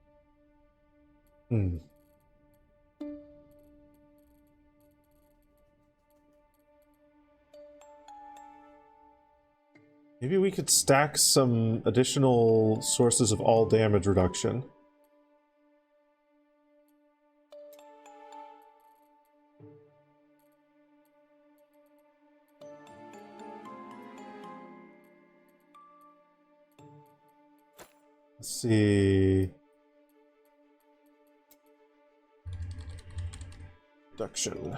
Maybe we could stack some additional sources of all damage reduction. Let's see. Reduction.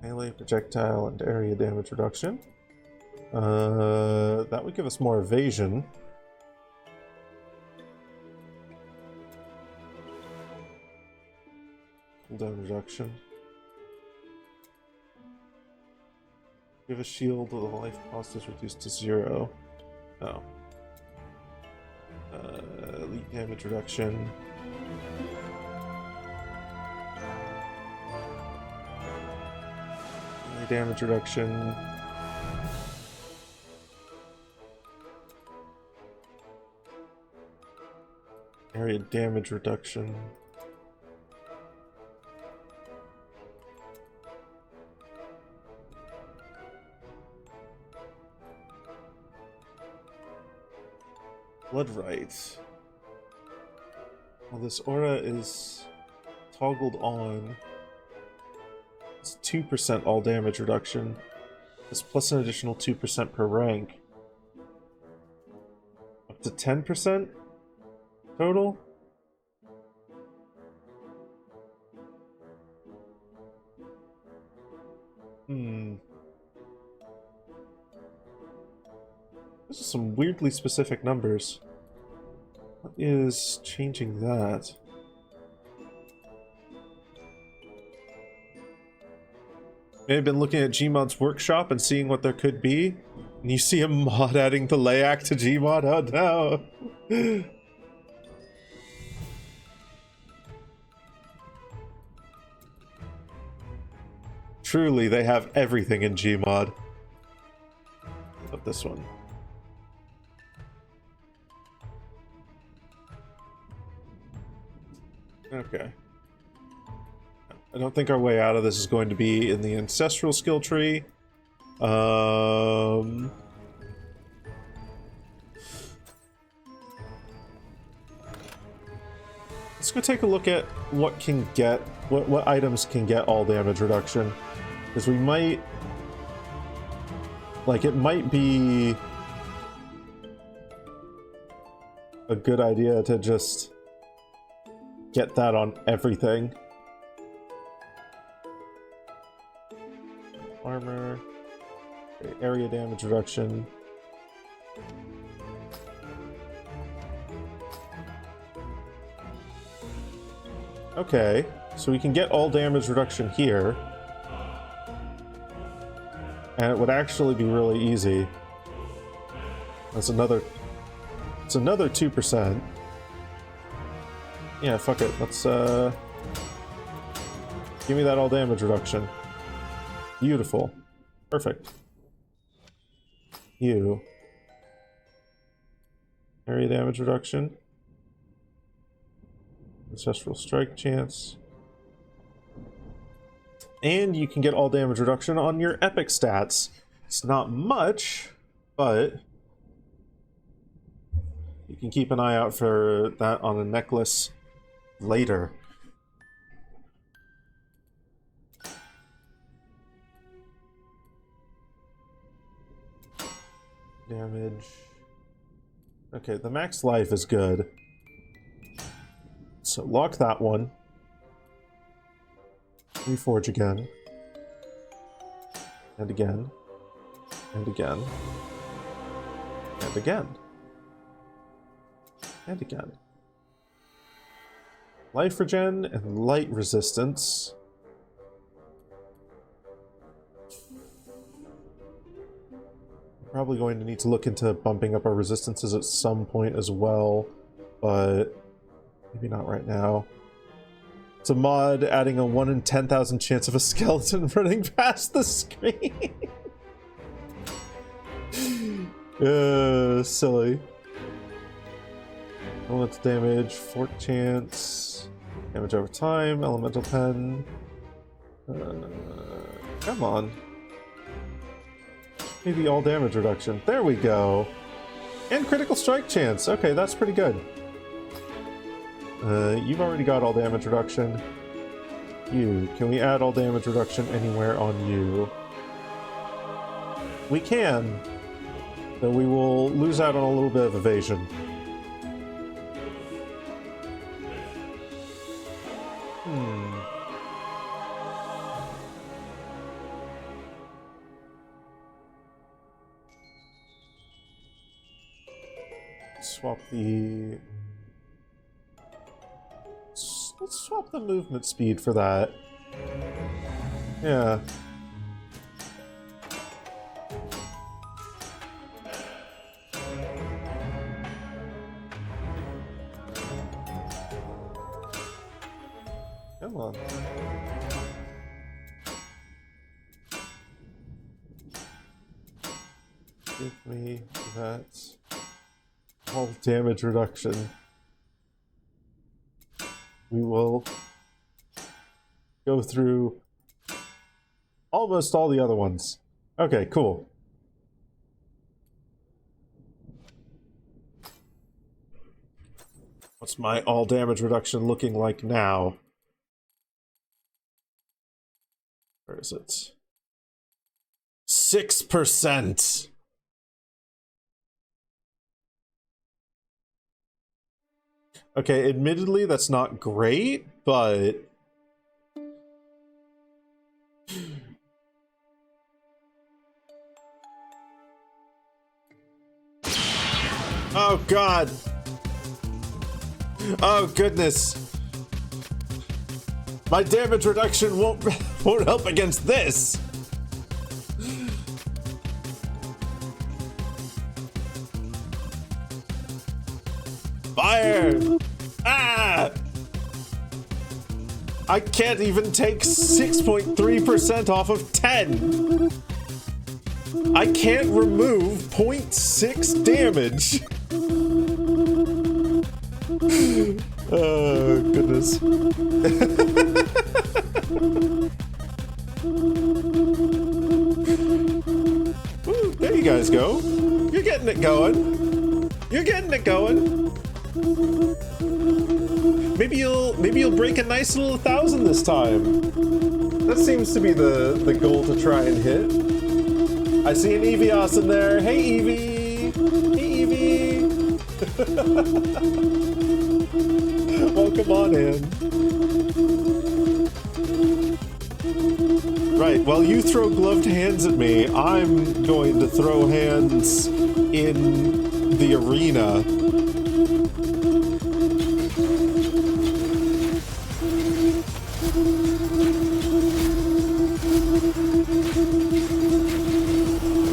Melee, projectile, and area damage reduction. That would give us more evasion. Cooldown reduction. Give a shield while the life cost is reduced to 0. Oh. Elite damage reduction. Damage reduction. Area damage reduction. Blood right. Well, this aura is toggled on. It's 2% all damage reduction. It's plus an additional 2% per rank. Up to 10% total? Those are some weirdly specific numbers. What is changing that? May have been looking at Gmod's workshop and seeing what there could be, and you see a mod adding the Layak to Gmod? Oh no! Truly, they have everything in Gmod. But this one. Okay. I don't think our way out of this is going to be in the ancestral skill tree. Let's go take a look at what can get what items can get all damage reduction, because we might, like, it might be a good idea to just get that on everything. Armor, okay, area damage reduction. Okay, so we can get all damage reduction here. And it would actually be really easy. That's another... It's another 2%. Yeah, fuck it. Let's, give me that all damage reduction. Beautiful. Perfect. You. Area damage reduction. Ancestral strike chance. And you can get all damage reduction on your epic stats. It's not much, but you can keep an eye out for that on a necklace later. Damage. Okay, the max life is good. So lock that one. Reforge again. And again. And again. And again. And again. Life regen and light resistance. Probably going to need to look into bumping up our resistances at some point as well, but maybe not right now. It's a mod adding a 1 in 10,000 chance of a skeleton running past the screen. Silly. Elemental damage, fork chance, damage over time, elemental pen. Come on. Maybe all damage reduction. There we go. And critical strike chance. Okay, that's pretty good. You've already got all damage reduction. You. Can we add all damage reduction anywhere on you? We can. Though we will lose out on a little bit of evasion. Swap the... Let's swap the movement speed for that. Yeah. Come on. Give me that. All damage reduction. We will go through almost all the other ones. Okay, cool. What's my all damage reduction looking like now? Where is it? 6%! Okay, admittedly, that's not great, but... Oh, God! Oh, goodness! My damage reduction won't help against this! Fire! Ah! I can't even take 6.3% off of 10! I can't remove 0.6 damage! Oh, goodness. Woo, there you guys go. You're getting it going. You're getting it going. Maybe you'll break a nice little 1,000 this time. That seems to be the goal to try and hit. I see an Evios in there. Hey, Evie. Hey, Evie. Welcome on in. Right, while you throw gloved hands at me, I'm going to throw hands in the arena.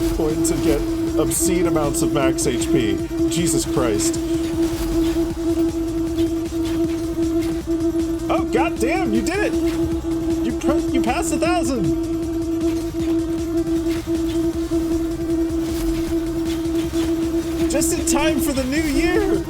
I'm going to get obscene amounts of max HP. Jesus Christ. Oh, goddamn, you did it! You passed 1,000! Just in time for the new year!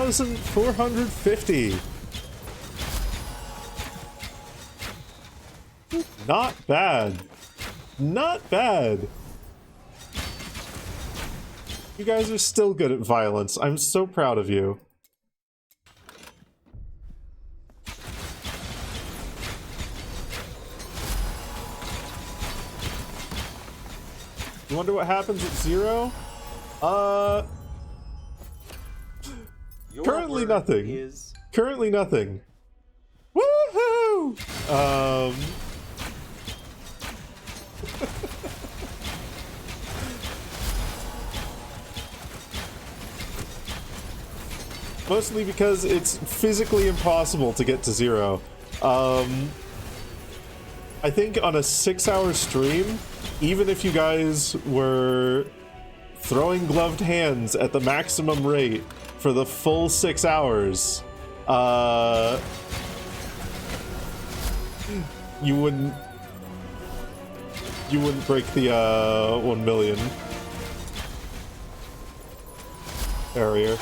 $1,450. Not bad. Not bad. You guys are still good at violence. I'm so proud of you. You wonder what happens at 0? Currently nothing. Currently nothing. Woohoo! Mostly because it's physically impossible to get to 0. I think on a 6-hour stream, even if you guys were throwing gloved hands at the maximum rate for the full 6 hours, you wouldn't break the 1 million barrier.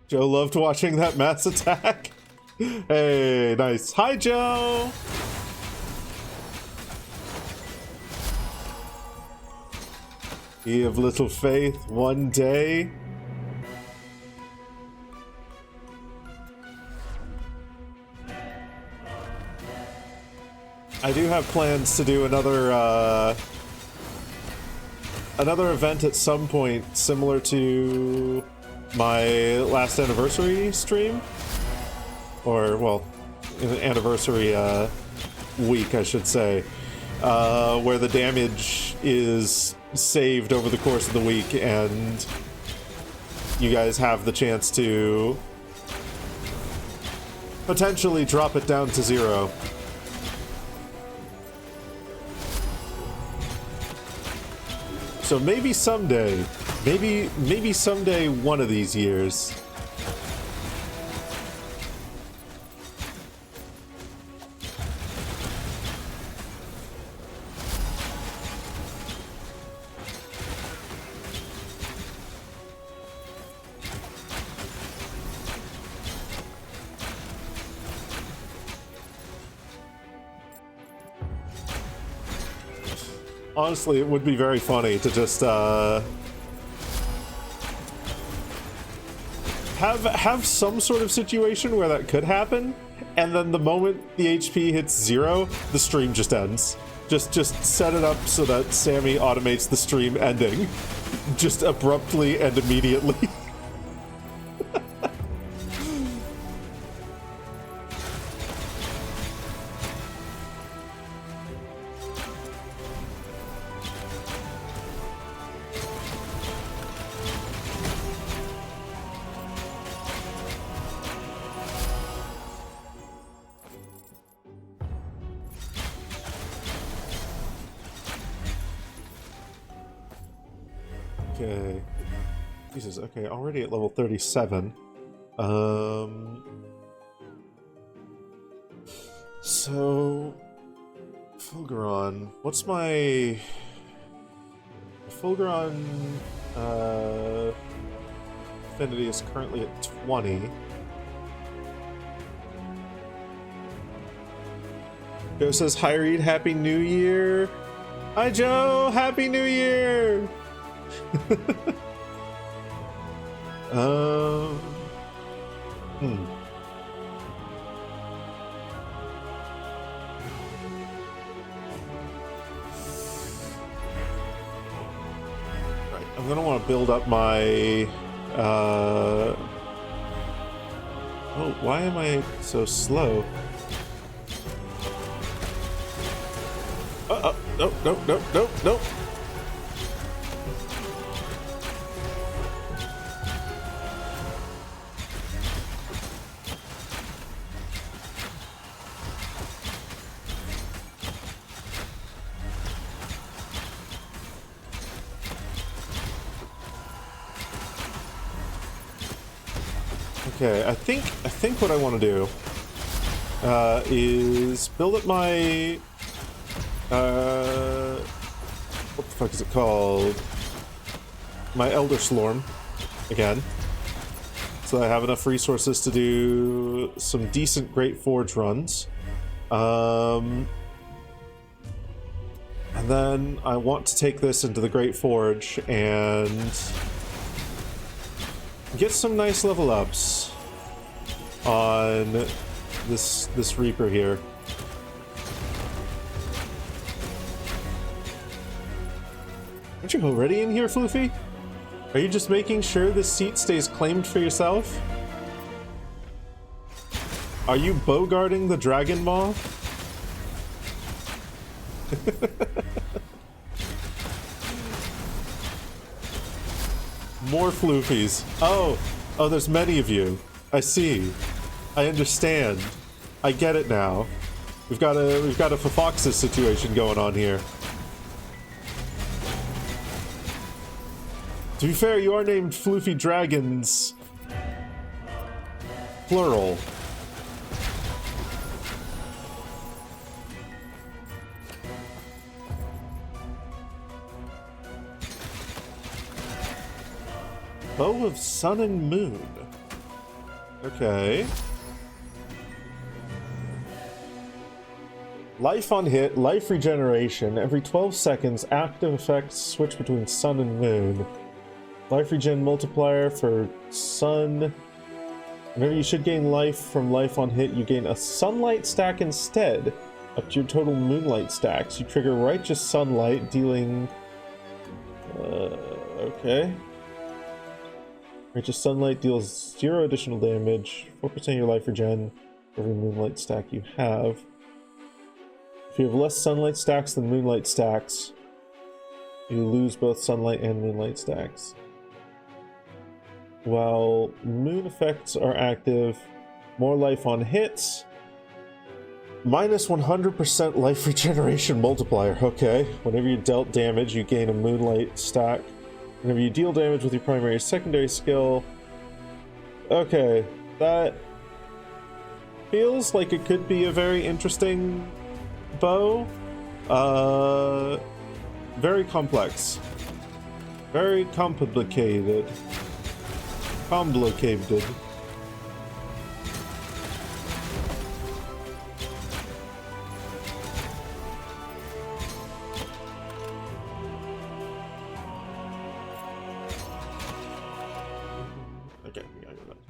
Joe loved watching that mass attack. Hey, nice. Hi, Joe! Ye of little faith, one day. I do have plans to do another event at some point, similar to my last anniversary stream, or well, anniversary week, I should say, where the damage is saved over the course of the week, and you guys have the chance to potentially drop it down to 0. So maybe someday, maybe someday one of these years. Honestly, it would be very funny to just have some sort of situation where that could happen, and then the moment the HP hits 0, the stream just ends. Just set it up so that Sammy automates the stream ending, just abruptly and immediately. Okay. Jesus, okay, already at level 37. So... Fulguron. What's my... Fulguron... Affinity is currently at 20. Joe says, hi Reed, Happy New Year! Hi Joe! Happy New Year! Right, I'm gonna want to build up my oh, why am I so slow? Nope. Okay, I think what I want to do is build up my what the fuck is it called? My Elder Slorm again, so I have enough resources to do some decent Great Forge runs. And then I want to take this into the Great Forge and get some nice level ups on this Reaper here. Aren't you already in here, Floofy? Are you just making sure this seat stays claimed for yourself? Are you bogarting the Dragon Maw? More Floofies. Oh, there's many of you. I see. I understand. I get it now. We've got a Fofoxus situation going on here. To be fair, you are named Floofy Dragons. Plural. Bow of Sun and Moon. Okay. Life on hit, life regeneration. Every 12 seconds, active effects switch between Sun and Moon. Life regen multiplier for Sun. Whenever you should gain life from life on hit, you gain a Sunlight stack instead, up to your total Moonlight stacks. You trigger Righteous Sunlight, dealing... okay. Righteous Sunlight deals 0 additional damage, 4% of your life regen for every Moonlight stack you have. If you have less Sunlight stacks than Moonlight stacks, you lose both Sunlight and Moonlight stacks. While Moon effects are active, more life on hits, minus 100% life regeneration multiplier. Okay, whenever you dealt damage, you gain a Moonlight stack. Whenever you deal damage with your primary or secondary skill. Okay, that feels like it could be a very interesting bow. Very complex. Very complicated. Complicated.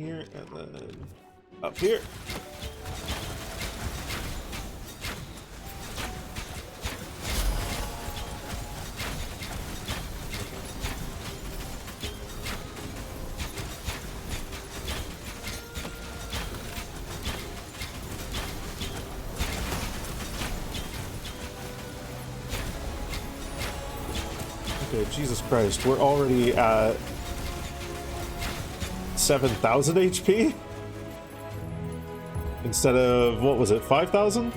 here, and then up here. Okay, Jesus Christ, we're already at 7,000 HP? Instead of, what was it, 5,000?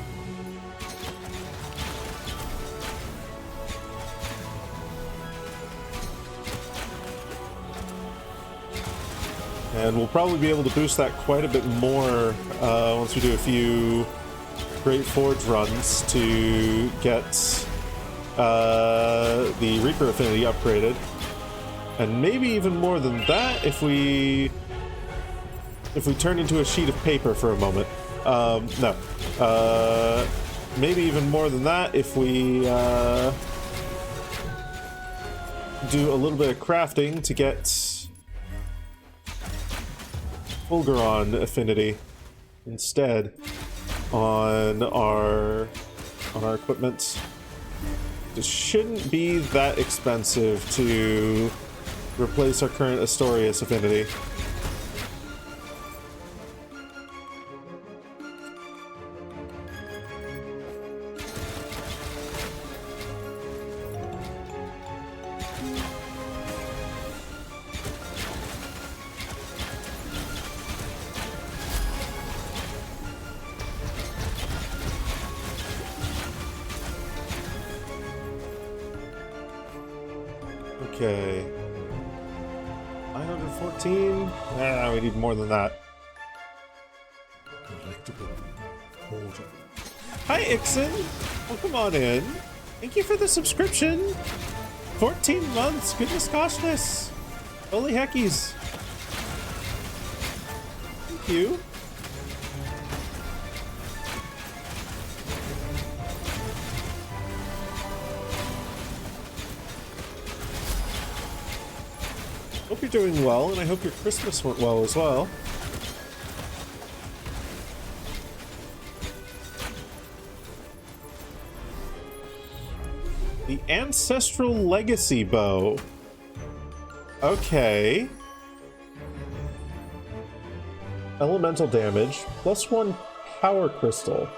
And we'll probably be able to boost that quite a bit more once we do a few Great Forge runs to get the Reaper Affinity upgraded. And maybe even more than that if we turn into a sheet of paper for a moment. No. Maybe even more than that if we do a little bit of crafting to get Fulguron Affinity instead on our equipment. It shouldn't be that expensive to replace our current Astorius Affinity. Okay. 914? Ah, we need more than that. Hi, Ixon! Welcome on in. Thank you for the subscription. 14 months, goodness goshness. Holy heckies. Thank you. Hope you're doing well, and I hope your Christmas went well as well. The Ancestral Legacy Bow. Okay. Elemental damage, +1 power crystal.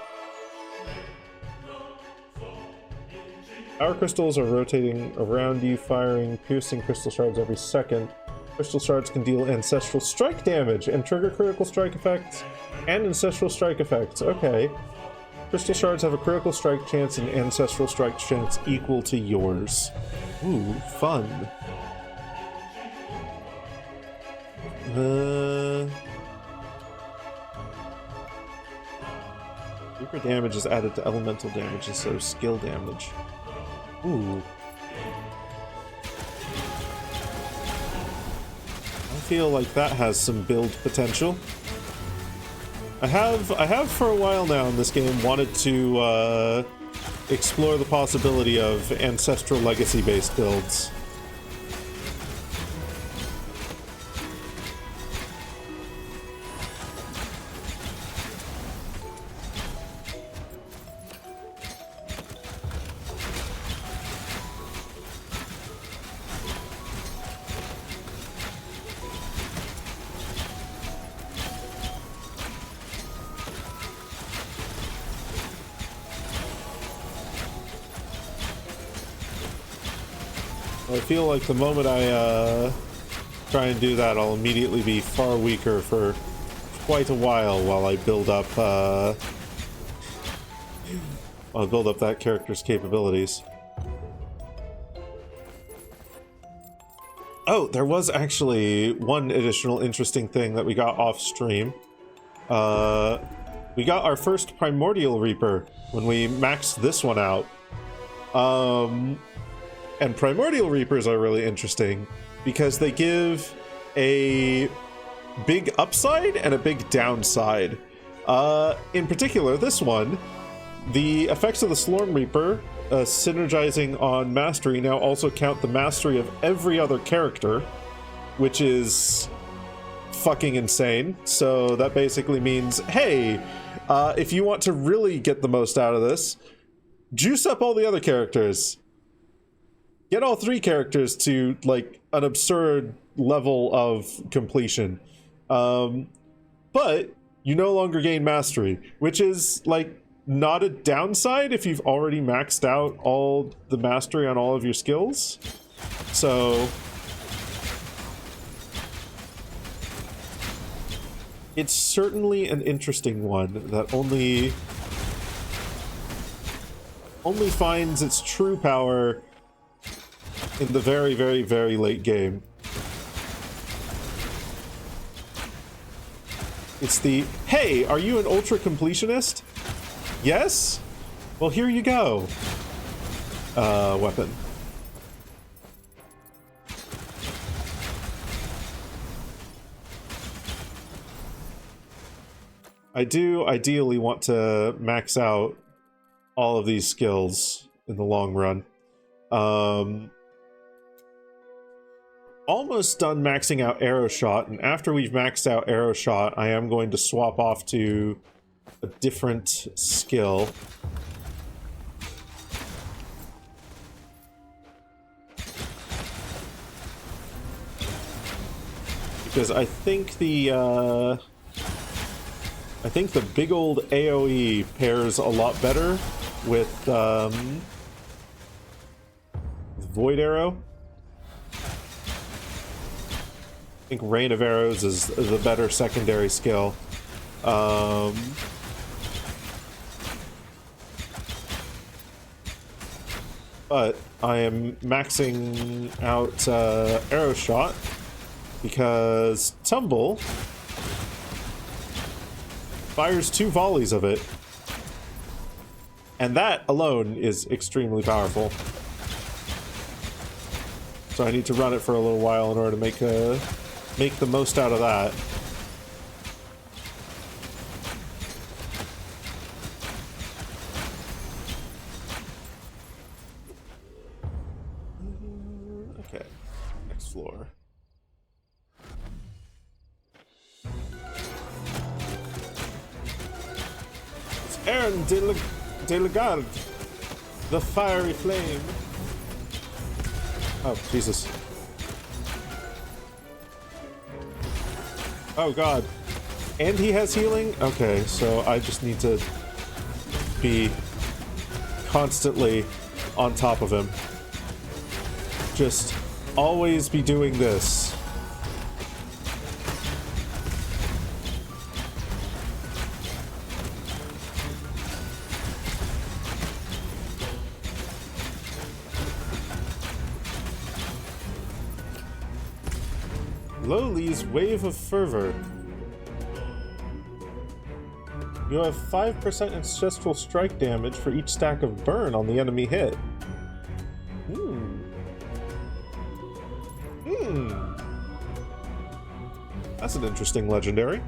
Power crystals are rotating around you, firing piercing crystal shards every second. Crystal shards can deal ancestral strike damage and trigger critical strike effects and ancestral strike effects. Okay. Crystal shards have a critical strike chance and ancestral strike chance equal to yours. Ooh, fun. Super damage is added to elemental damage instead of skill damage. Ooh. I feel like that has some build potential. I have for a while now in this game wanted to explore the possibility of Ancestral Legacy based builds. I feel like the moment I try and do that, I'll immediately be far weaker for quite a while I build up that character's capabilities. Oh, there was actually one additional interesting thing that we got off stream. We got our first Primordial Reaper when we maxed this one out. And Primordial Reapers are really interesting because they give a big upside and a big downside. In particular, this one, the effects of the Slorm Reaper synergizing on Mastery now also count the mastery of every other character, which is fucking insane. So that basically means, hey, if you want to really get the most out of this, juice up all the other characters. Get all 3 characters to, like, an absurd level of completion. But you no longer gain mastery, which is, like, not a downside if you've already maxed out all the mastery on all of your skills. So it's certainly an interesting one that only finds its true power in the very, very, very late game. It's the, hey, are you an ultra completionist? Yes? Well, here you go. Weapon. I do ideally want to max out all of these skills in the long run. Almost done maxing out arrow shot, and after we've maxed out arrow shot, I am going to swap off to a different skill. Because I think the big old AoE pairs a lot better with Void Arrow. I think Rain of Arrows is the better secondary skill. But I am maxing out arrow shot because Tumble fires 2 volleys of it, and that alone is extremely powerful. So I need to run it for a little while in order to make the most out of that. Okay, next floor. It's Aaron de la Garde, the fiery flame. Oh, Jesus. Oh, God. And he has healing? Okay, so I just need to be constantly on top of him. Just always be doing this. Lowly's Wave of Fervor. You have 5% ancestral strike damage for each stack of burn on the enemy hit. That's an interesting legendary.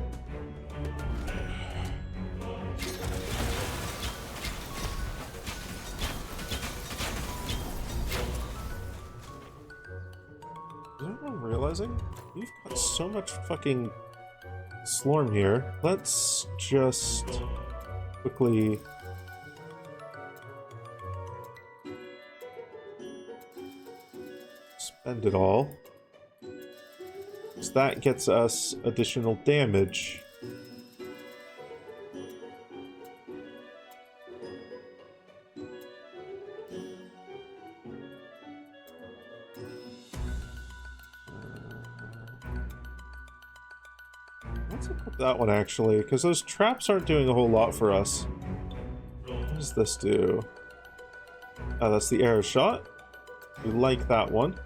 Is anyone realizing? We've got so much fucking slorm here. Let's just quickly spend it all. So that gets us additional damage. Let's equip that one actually, because those traps aren't doing a whole lot for us. What does this do? Oh, that's the arrow shot. We like that one.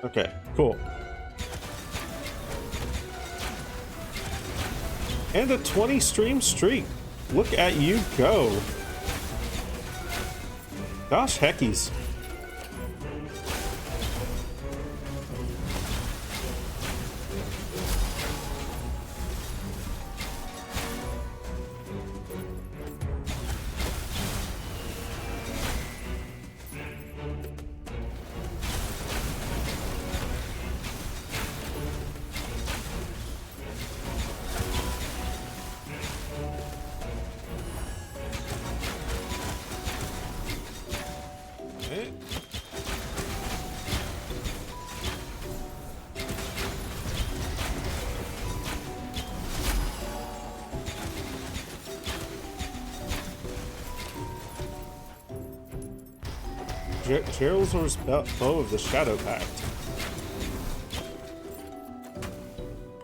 Okay, cool. And a 20 stream streak. Look at you go. Gosh heckies. Gerald's Bow of the Shadow Pact.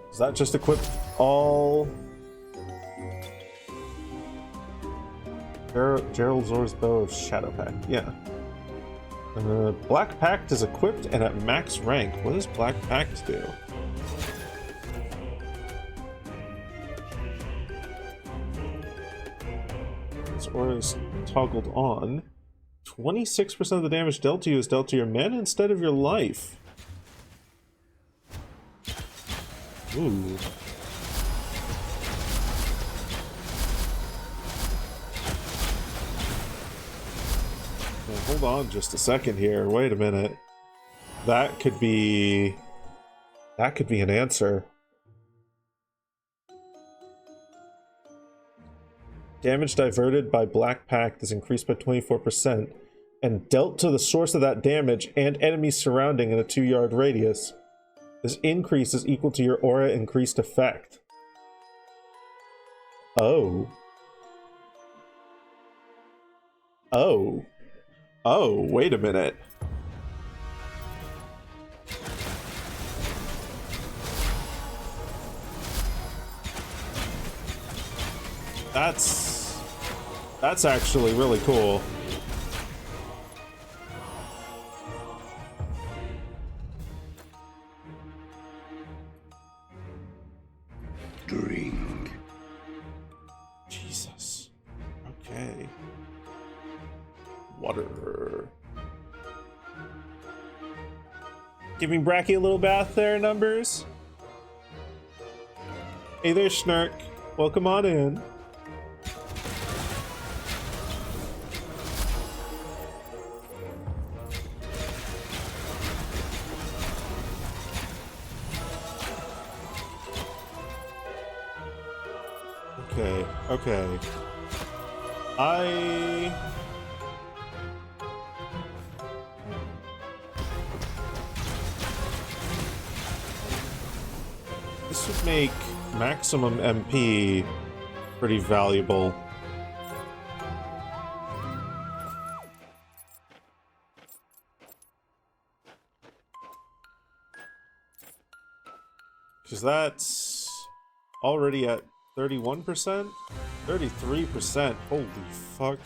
Does that just equip all... Gerald's Bow of Shadow Pact, yeah. Black Pact is equipped and at max rank. What does Black Pact do? This aura is toggled on. 26% of the damage dealt to you is dealt to your men instead of your life. Ooh. Now, hold on just a second here. Wait a minute. That could be an answer. Damage diverted by Black Pact is increased by 24% and dealt to the source of that damage and enemies surrounding in a 2-yard radius. This increase is equal to your aura increased effect. Oh. Oh. Oh, wait a minute. That's actually really cool. Drink. Jesus. Okay. Water. Giving Bracky a little bath there, Numbers. Hey there, Snark. Welcome on in. Okay. This would make maximum MP pretty valuable. Because that's already at 31%? 33%. Holy fuck.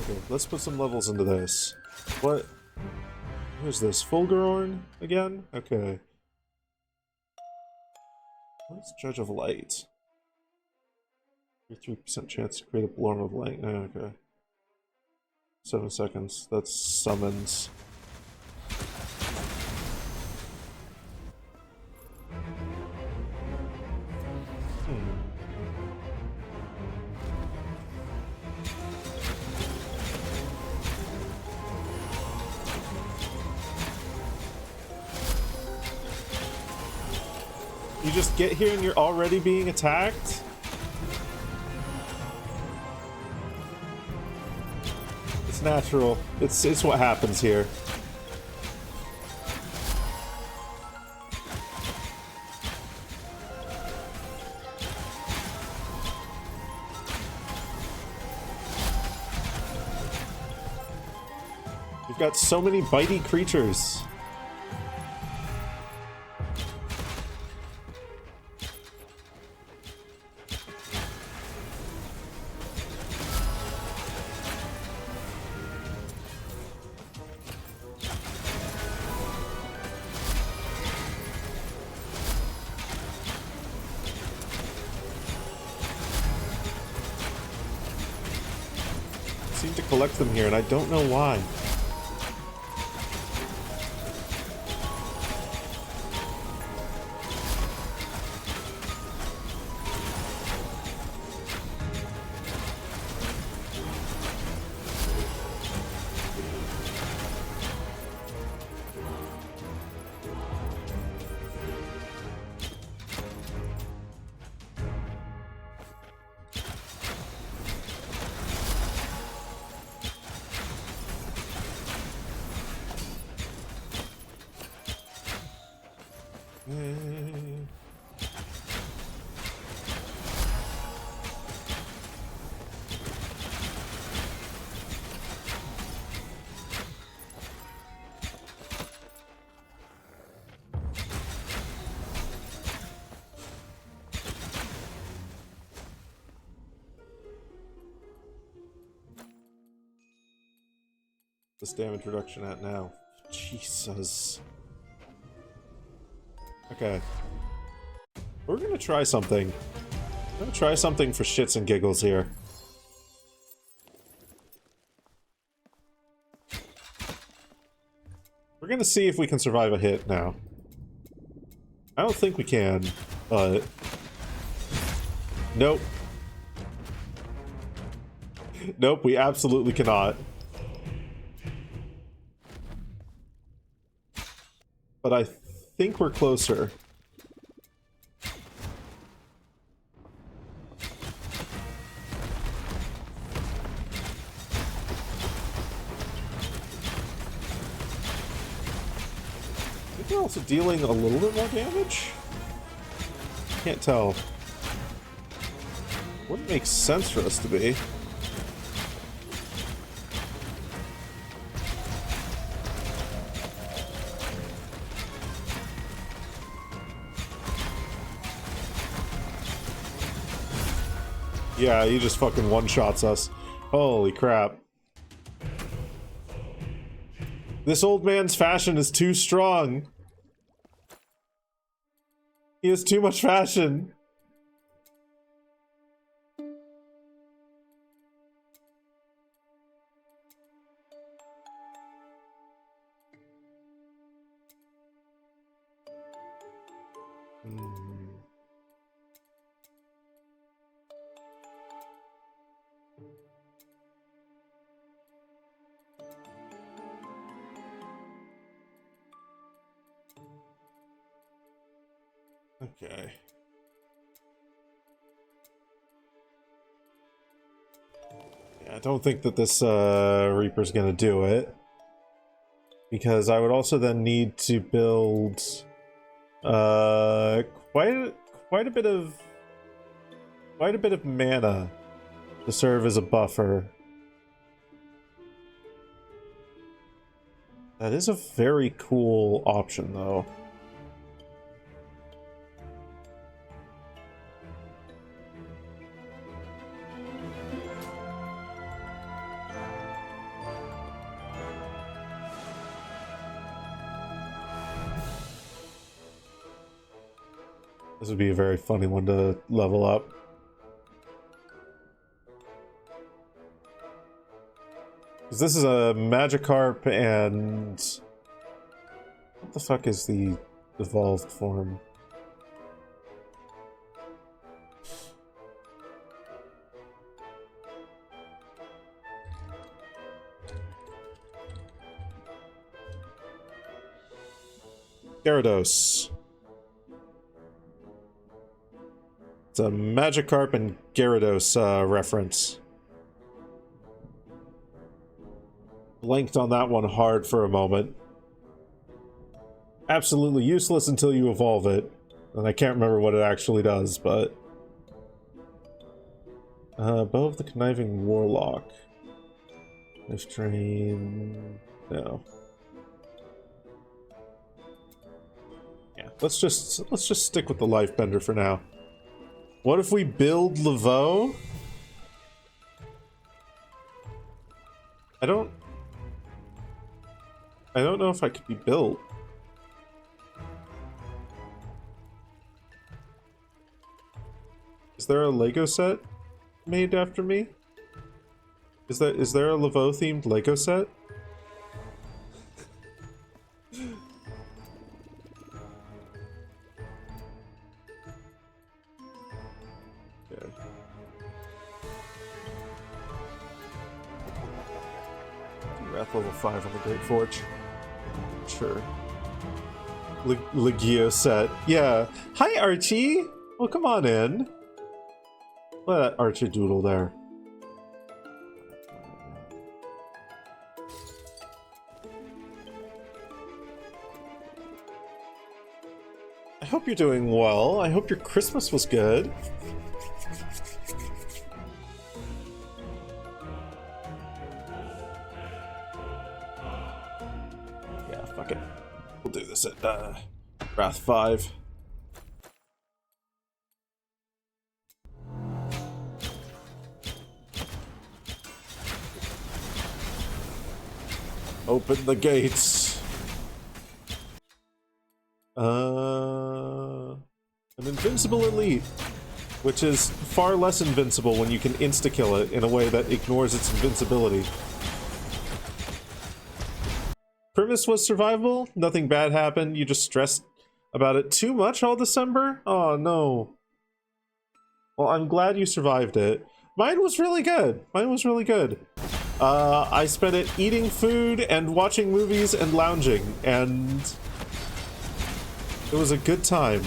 Okay, let's put some levels into this. What? Who's this? Fulgurorn again? Okay. What's Judge of Light? 33% chance to create a Blorm of Light. Oh, okay. 7 seconds. That's summons. You just get here and you're already being attacked? It's natural. It's what happens here. You've got so many bitey creatures. Seem to collect them here, and I don't know why. this damage reduction at now? Jesus. Okay. We're gonna try something. I'm gonna try something for shits and giggles here. We're gonna see if we can survive a hit now. I don't think we can, but... Nope. Nope, we absolutely cannot. But I think we're closer. I think we're also dealing a little bit more damage? Can't tell. Wouldn't make sense for us to be. Yeah, he just fucking one-shots us. Holy crap. This old man's fashion is too strong. He has too much fashion. Okay. Yeah, I don't think that this Reaper's gonna do it. Because I would also then need to build quite a bit of mana to serve as a buffer. That is a very cool option though. This would be a very funny one to level up. Because this is a Magikarp and... What the fuck is the evolved form? Gyarados. It's a Magikarp and Gyarados reference. Blanked on that one hard for a moment. Absolutely useless until you evolve it. And I can't remember what it actually does, but... Bow of the Conniving Warlock. Life Drain... No. Yeah, let's just stick with the Life Bender for now. What if we build Laveau? I don't know if I could be built. Is there a Lego set made after me? Is there a Laveau themed Lego set? Level 5 on the Great Forge. Sure. Legio set. Yeah. Hi, Archie! Well, come on in. Look at that Archie doodle there. I hope you're doing well. I hope your Christmas was good. We'll do this at Wrath 5. Open the gates. An invincible elite, which is far less invincible when you can insta-kill it in a way that ignores its invincibility. Premise was survivable. Nothing bad happened. You just stressed about it too much all December? Oh, no. Well, I'm glad you survived it. Mine was really good. Mine was really good. I spent it eating food and watching movies and lounging, and it was a good time.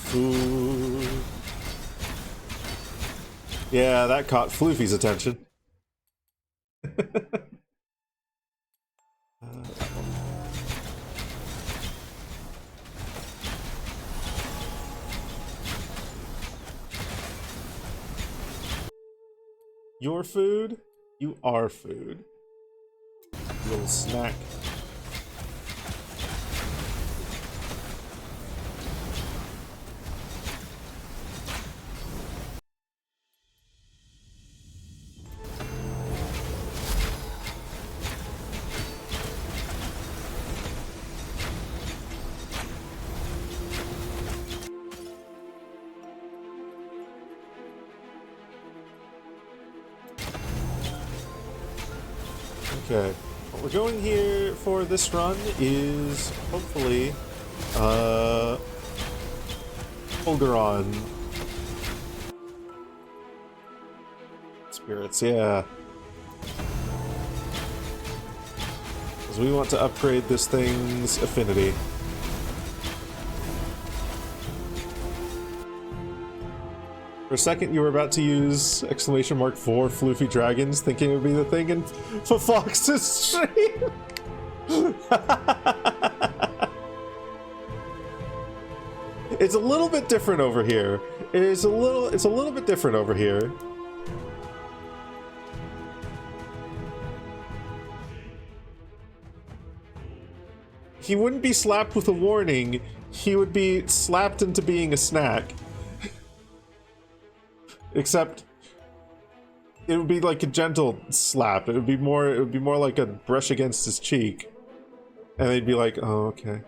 Food. Yeah, that caught Floofy's attention. Your food? You are food. Little snack. Okay. What we're going here for this run is hopefully Fulguron spirits, yeah. Because we want to upgrade this thing's affinity. For a second, you were about to use exclamation mark for Floofy Dragons, thinking it would be the thing in Fox's stream. It's a little bit different over here. It's a little bit different over here. He wouldn't be slapped with a warning. He would be slapped into being a snack. Except it would be like a gentle slap. It would be more like a brush against his cheek. And they'd be like, "Oh, okay."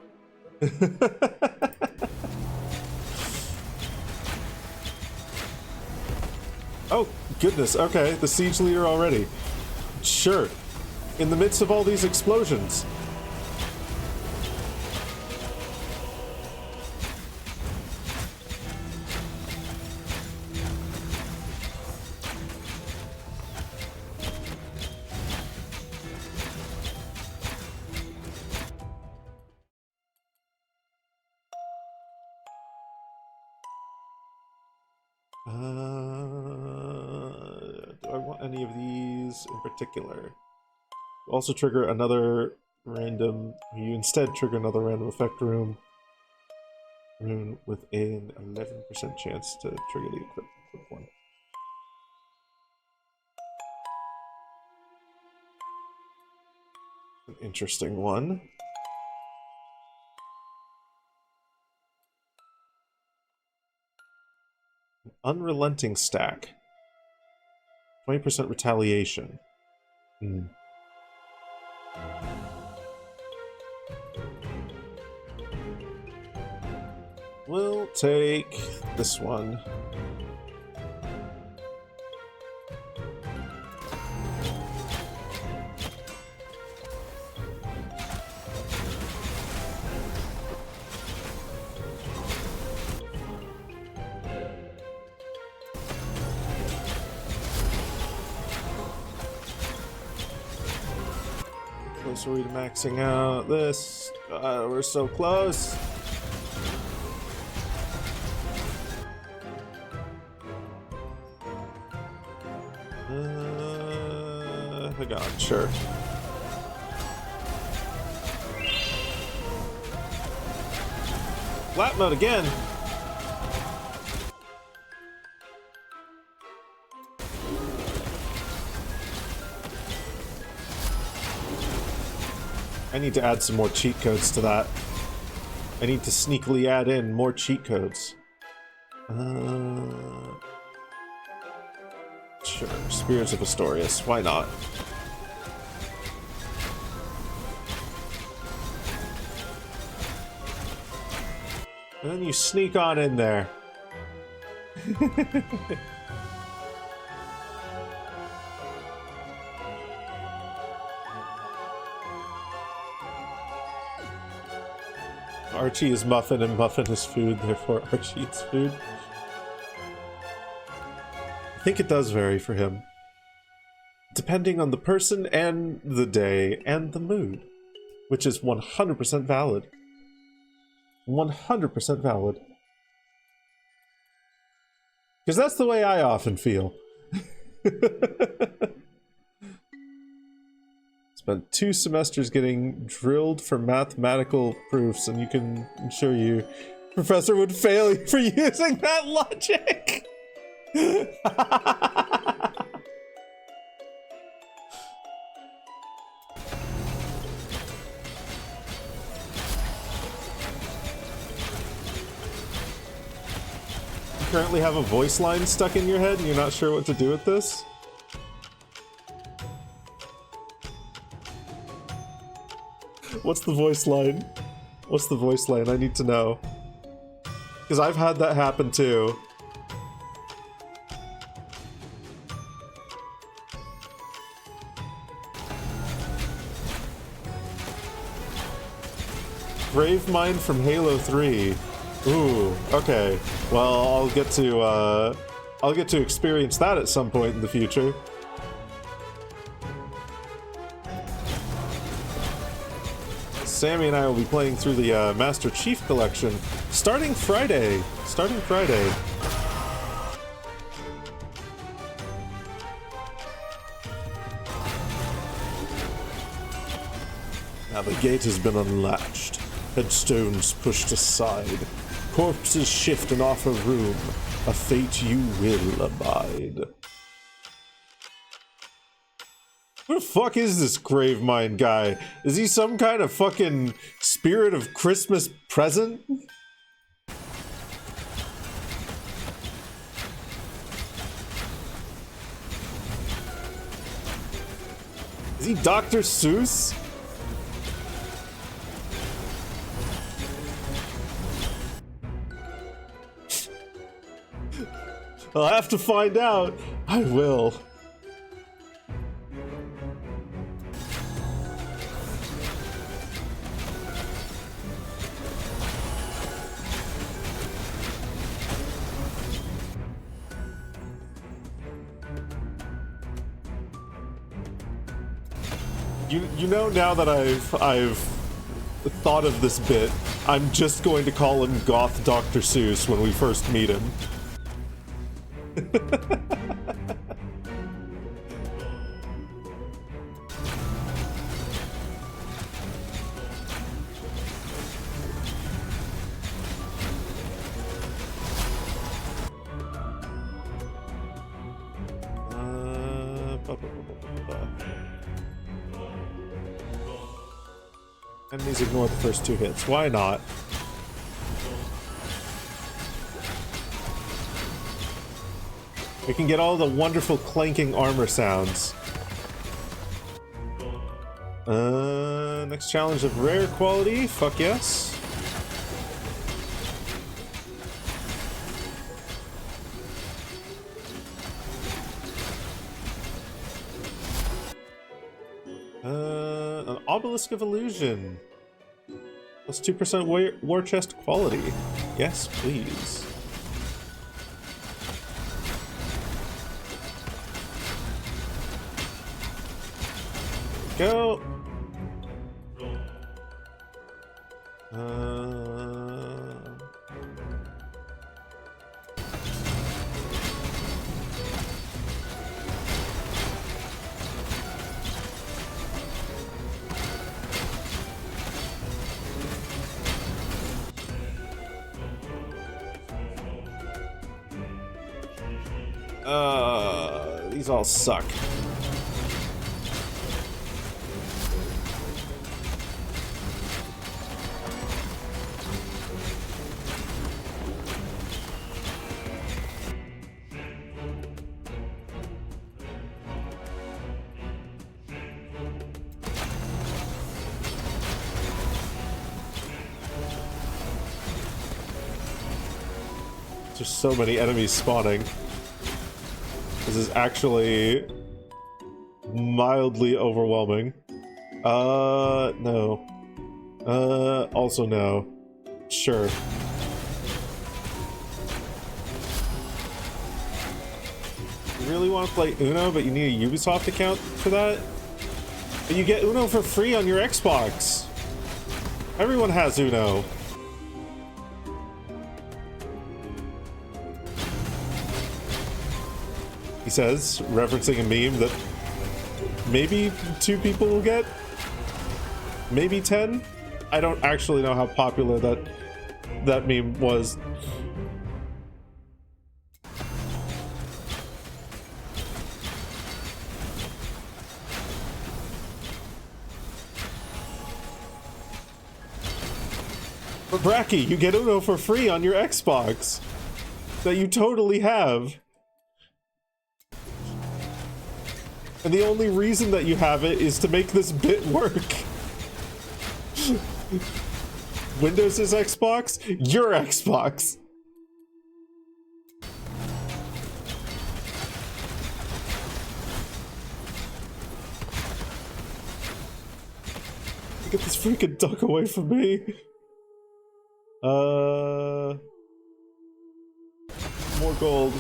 Oh, goodness. Okay, the siege leader already. Sure. In the midst of all these explosions. Do I want any of these in particular? Also trigger another random... You instead trigger another random effect room with an 11% chance to trigger the equip one. An interesting one. Unrelenting stack. 20% retaliation. We'll take this one. Close are we to maxing out this? We're so close. Hang on, sure. Flat mode again. I need to add some more cheat codes to that. I need to sneakily add in more cheat codes. Sure, Spirits of Astorius, why not? And then you sneak on in there. Archie is Muffin and Muffin is food, therefore Archie eats food. I think it does vary for him, depending on the person and the day and the mood, which is 100% valid. 100% valid. Because that's the way I often feel. Spent 2 semesters getting drilled for mathematical proofs, and you can assure you, Professor would fail you for using that logic. You currently have a voice line stuck in your head and you're not sure what to do with this? What's the voice line? What's the voice line? I need to know. Because I've had that happen too. Gravemind from Halo 3. Ooh, okay. Well, I'll get to experience that at some point in the future. Sammy and I will be playing through the Master Chief Collection starting Friday. Now the gate has been unlatched, headstones pushed aside, corpses shift and offer room, a fate you will abide. Who the fuck is this Gravemind guy? Is he some kind of fucking spirit of Christmas present? Is he Dr. Seuss? I'll have to find out. I will. You know, now that I've thought of this bit, I'm just going to call him Goth Dr. Seuss when we first meet him. Enemies ignore the first 2 hits. Why not? We can get all the wonderful clanking armor sounds. Next challenge of rare quality. Fuck yes. An Obelisk of Illusion. Plus 2% war chest quality. Yes, please. Go. These all suck. There's so many enemies spawning. This is actually mildly overwhelming. No. Also no. Sure. You really want to play Uno, but you need a Ubisoft account for that? But you get Uno for free on your Xbox. Everyone has Uno. He says, referencing a meme that maybe 2 people will get. Maybe 10? I don't actually know how popular that meme was. But Bracky, you get Uno for free on your Xbox. That you totally have. And the only reason that you have it is to make this bit work. Windows is Xbox, your Xbox. Get this freaking duck away from me. More gold.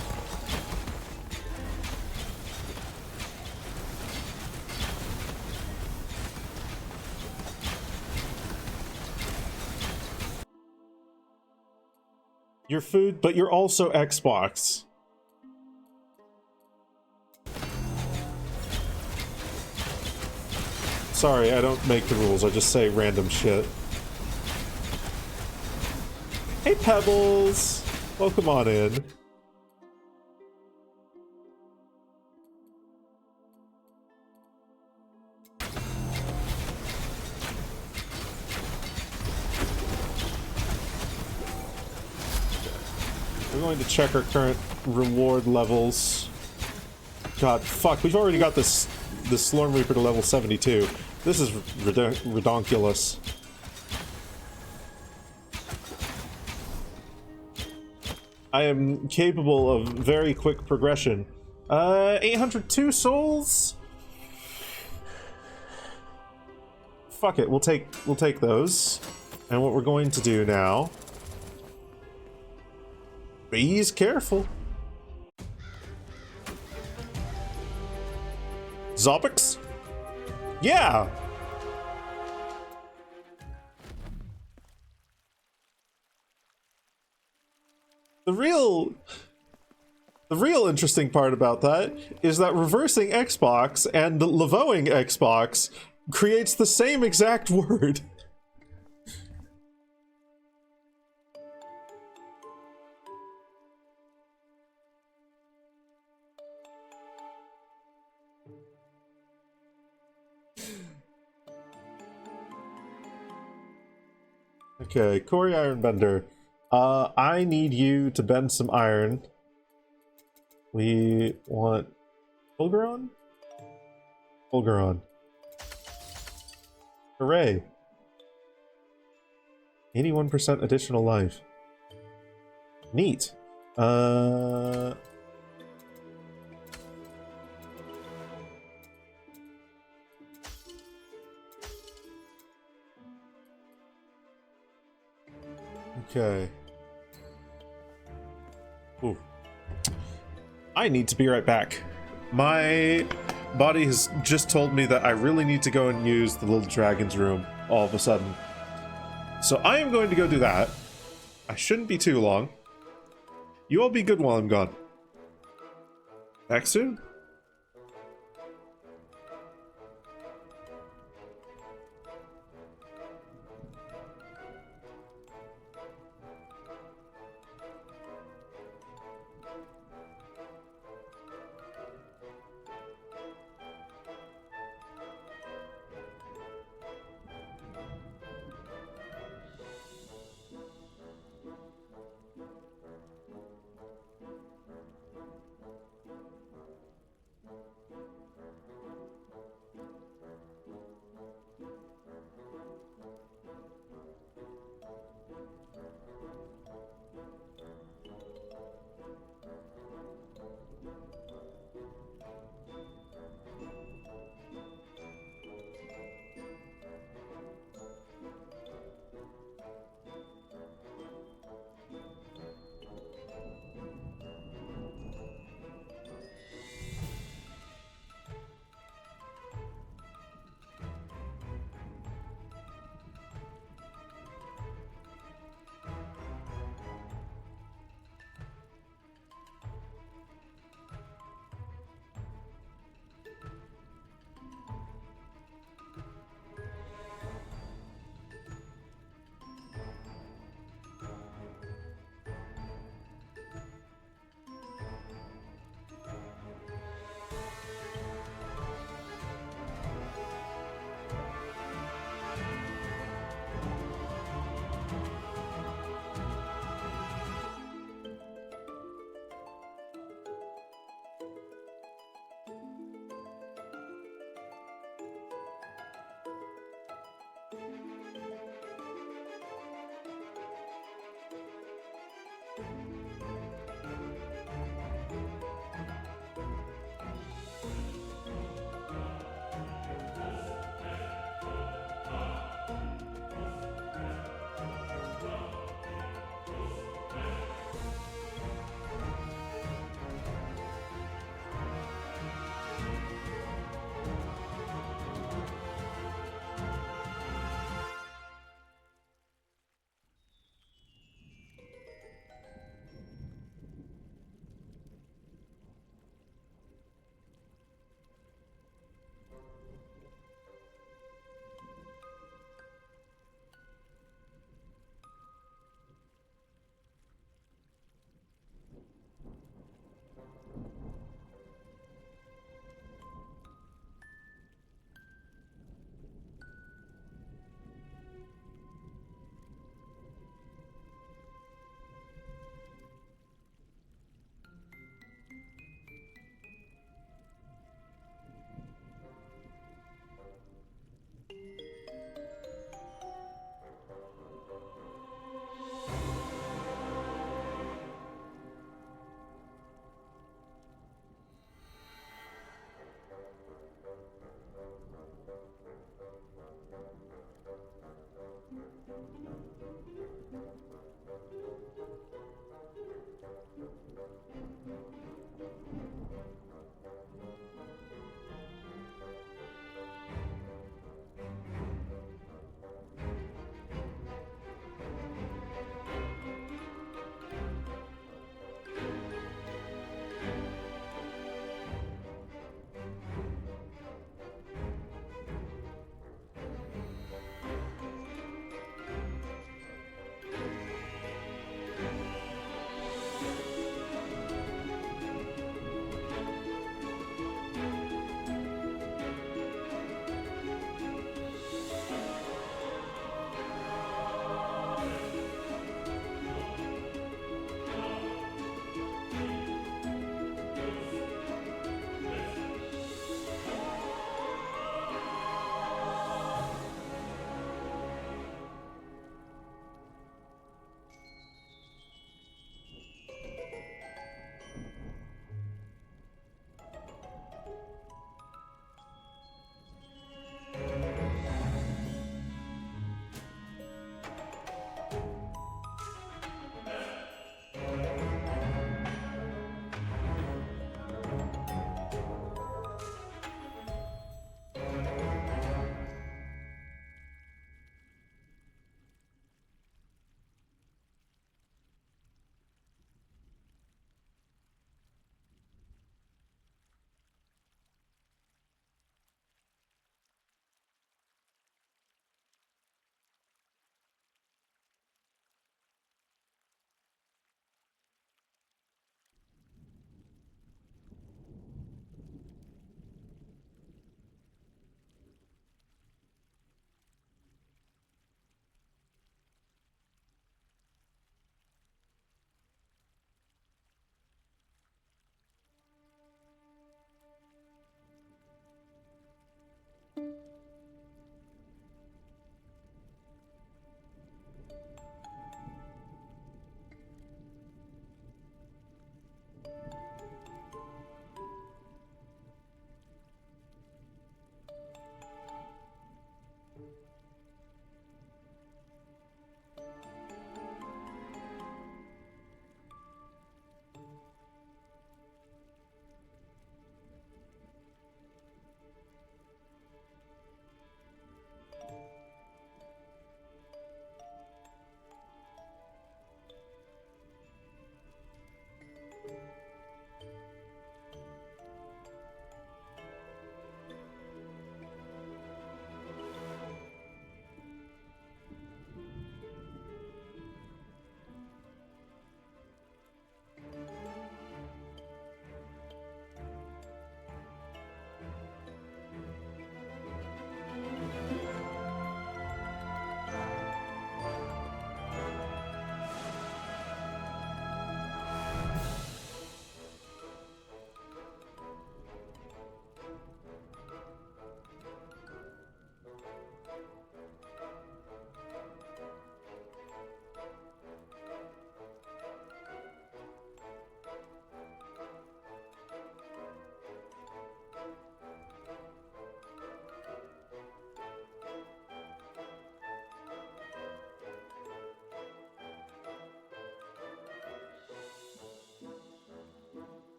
You're food, but you're also Xbox. Sorry, I don't make the rules, I just say random shit. Hey Pebbles! Welcome on in. We're going to check our current reward levels. God, fuck, we've already got this Slorm Reaper to level 72. This is redonkulous. I am capable of very quick progression. 802 souls? Fuck it, we'll take those. And what we're going to do now... Be careful. Zopix? Yeah! The real interesting part about that is that reversing Xbox and levoing Xbox creates the same exact word. Okay, Corey Ironbender. I need you to bend some iron. We want Fulguron? Fulguron. Hooray. 81% additional life. Neat. Okay. Ooh. I need to be right back. My body has just told me that I really need to go and use the little dragon's room all of a sudden. So I am going to go do that. I shouldn't be too long. You all be good while I'm gone. Back soon?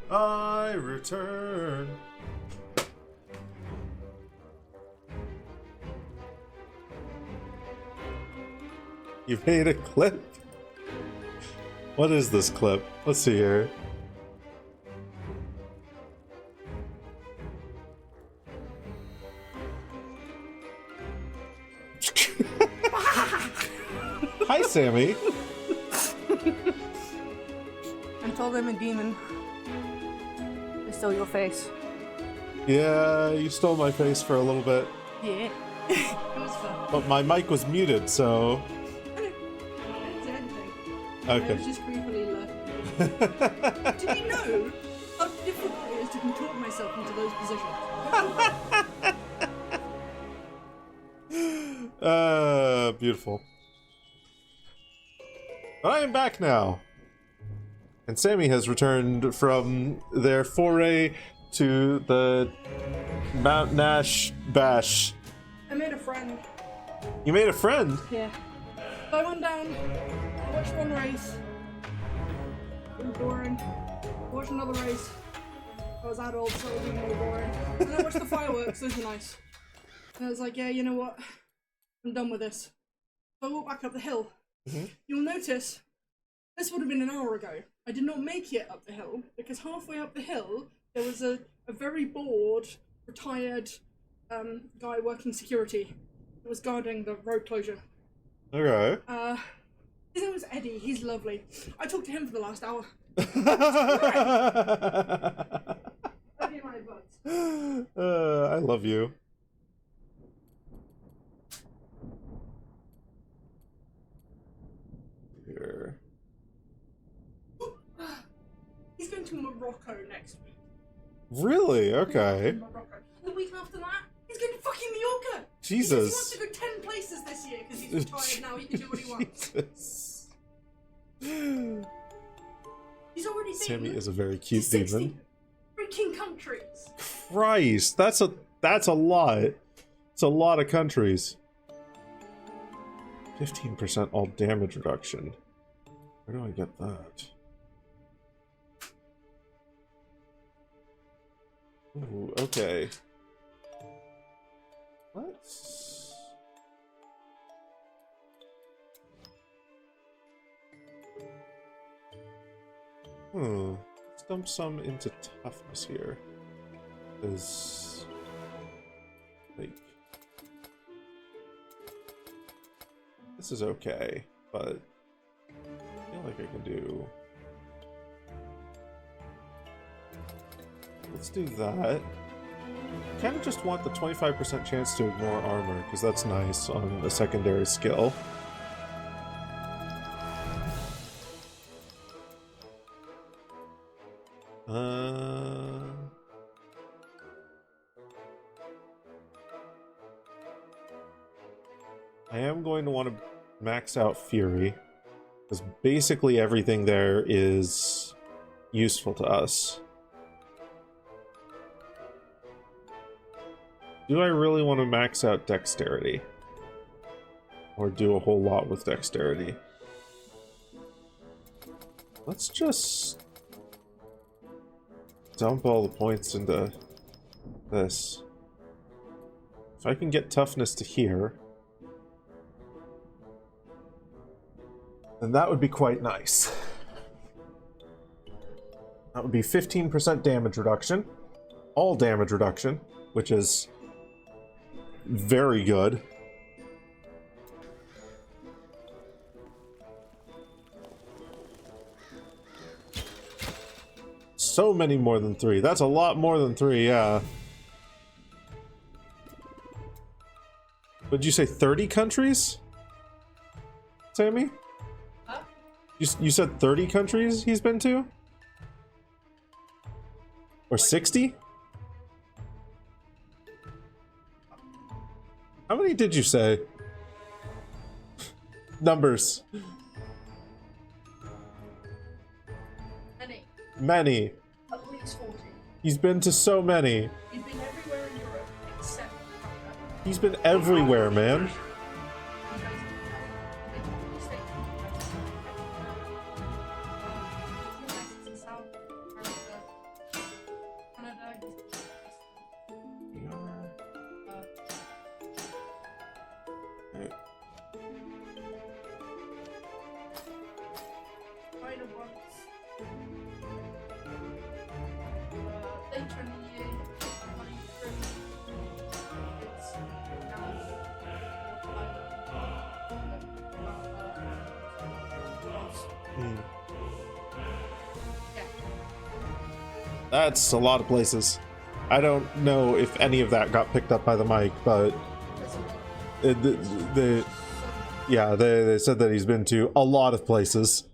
I return. You made a clip? What is this clip? Let's see here. Hi, Sammy. I told him a demon. I stole your face. Yeah, you stole my face for a little bit. Yeah. It was fun. But my mic was muted, so... I didn't say anything. Okay. I was just creepily laughing. Do you know how difficult it is to contort myself into those positions? Beautiful. I am back now. And Sammy has returned from their foray to the Mount Nash Bash. I made a friend. You made a friend? Yeah. So I went down, I watched one race. It was boring. I watched another race. I was adult, so it was even more boring. And I watched the fireworks, those were nice. And I was like, yeah, you know what? I'm done with this. So I walked back up the hill. Mm-hmm. You'll notice, this would have been an hour ago. I did not make it up the hill, because halfway up the hill, there was a very bored, retired guy working security that was guarding the road closure. Okay. His name was Eddie, he's lovely. I talked to him for the last hour. Eddie and I buds. I love you. Here. He's going to Morocco next week. Really? Okay. Morocco. The week after that, he's going to fucking Mallorca. Jesus. He wants to go 10 places this year because he's retired now. He can do what he wants. Jesus. He's already been Sammy is a very to cute 60 demon. freaking countries. Christ, that's a lot. It's a lot of countries. 15% all damage reduction. Where do I get that? Ooh, okay. Let's... Let's dump some into toughness here. Because... like... this is okay, but... I feel like I can do... let's do that. Kind of just want the 25% chance to ignore armor, because that's nice on a secondary skill. I am going to want to max out Fury, because basically everything there is useful to us. Do I really want to max out Dexterity? Or do a whole lot with Dexterity? Let's just dump all the points into this. If I can get Toughness to here, then that would be quite nice. That would be 15% damage reduction. All damage reduction, which is very good. So many more than 3. That's a lot more than 3, yeah. Would you say 30 countries? Sammy? Huh? You said 30 countries he's been to? Or 60? How many did you say? Numbers. Many. Many. At least 40. He's been to so many. He's been everywhere in Europe except Canada. He's been everywhere, man. Right. Spider bugs. Later in the year, money it's yeah. That's a lot of places. I don't know if any of that got picked up by the mic, but they said that he's been to a lot of places.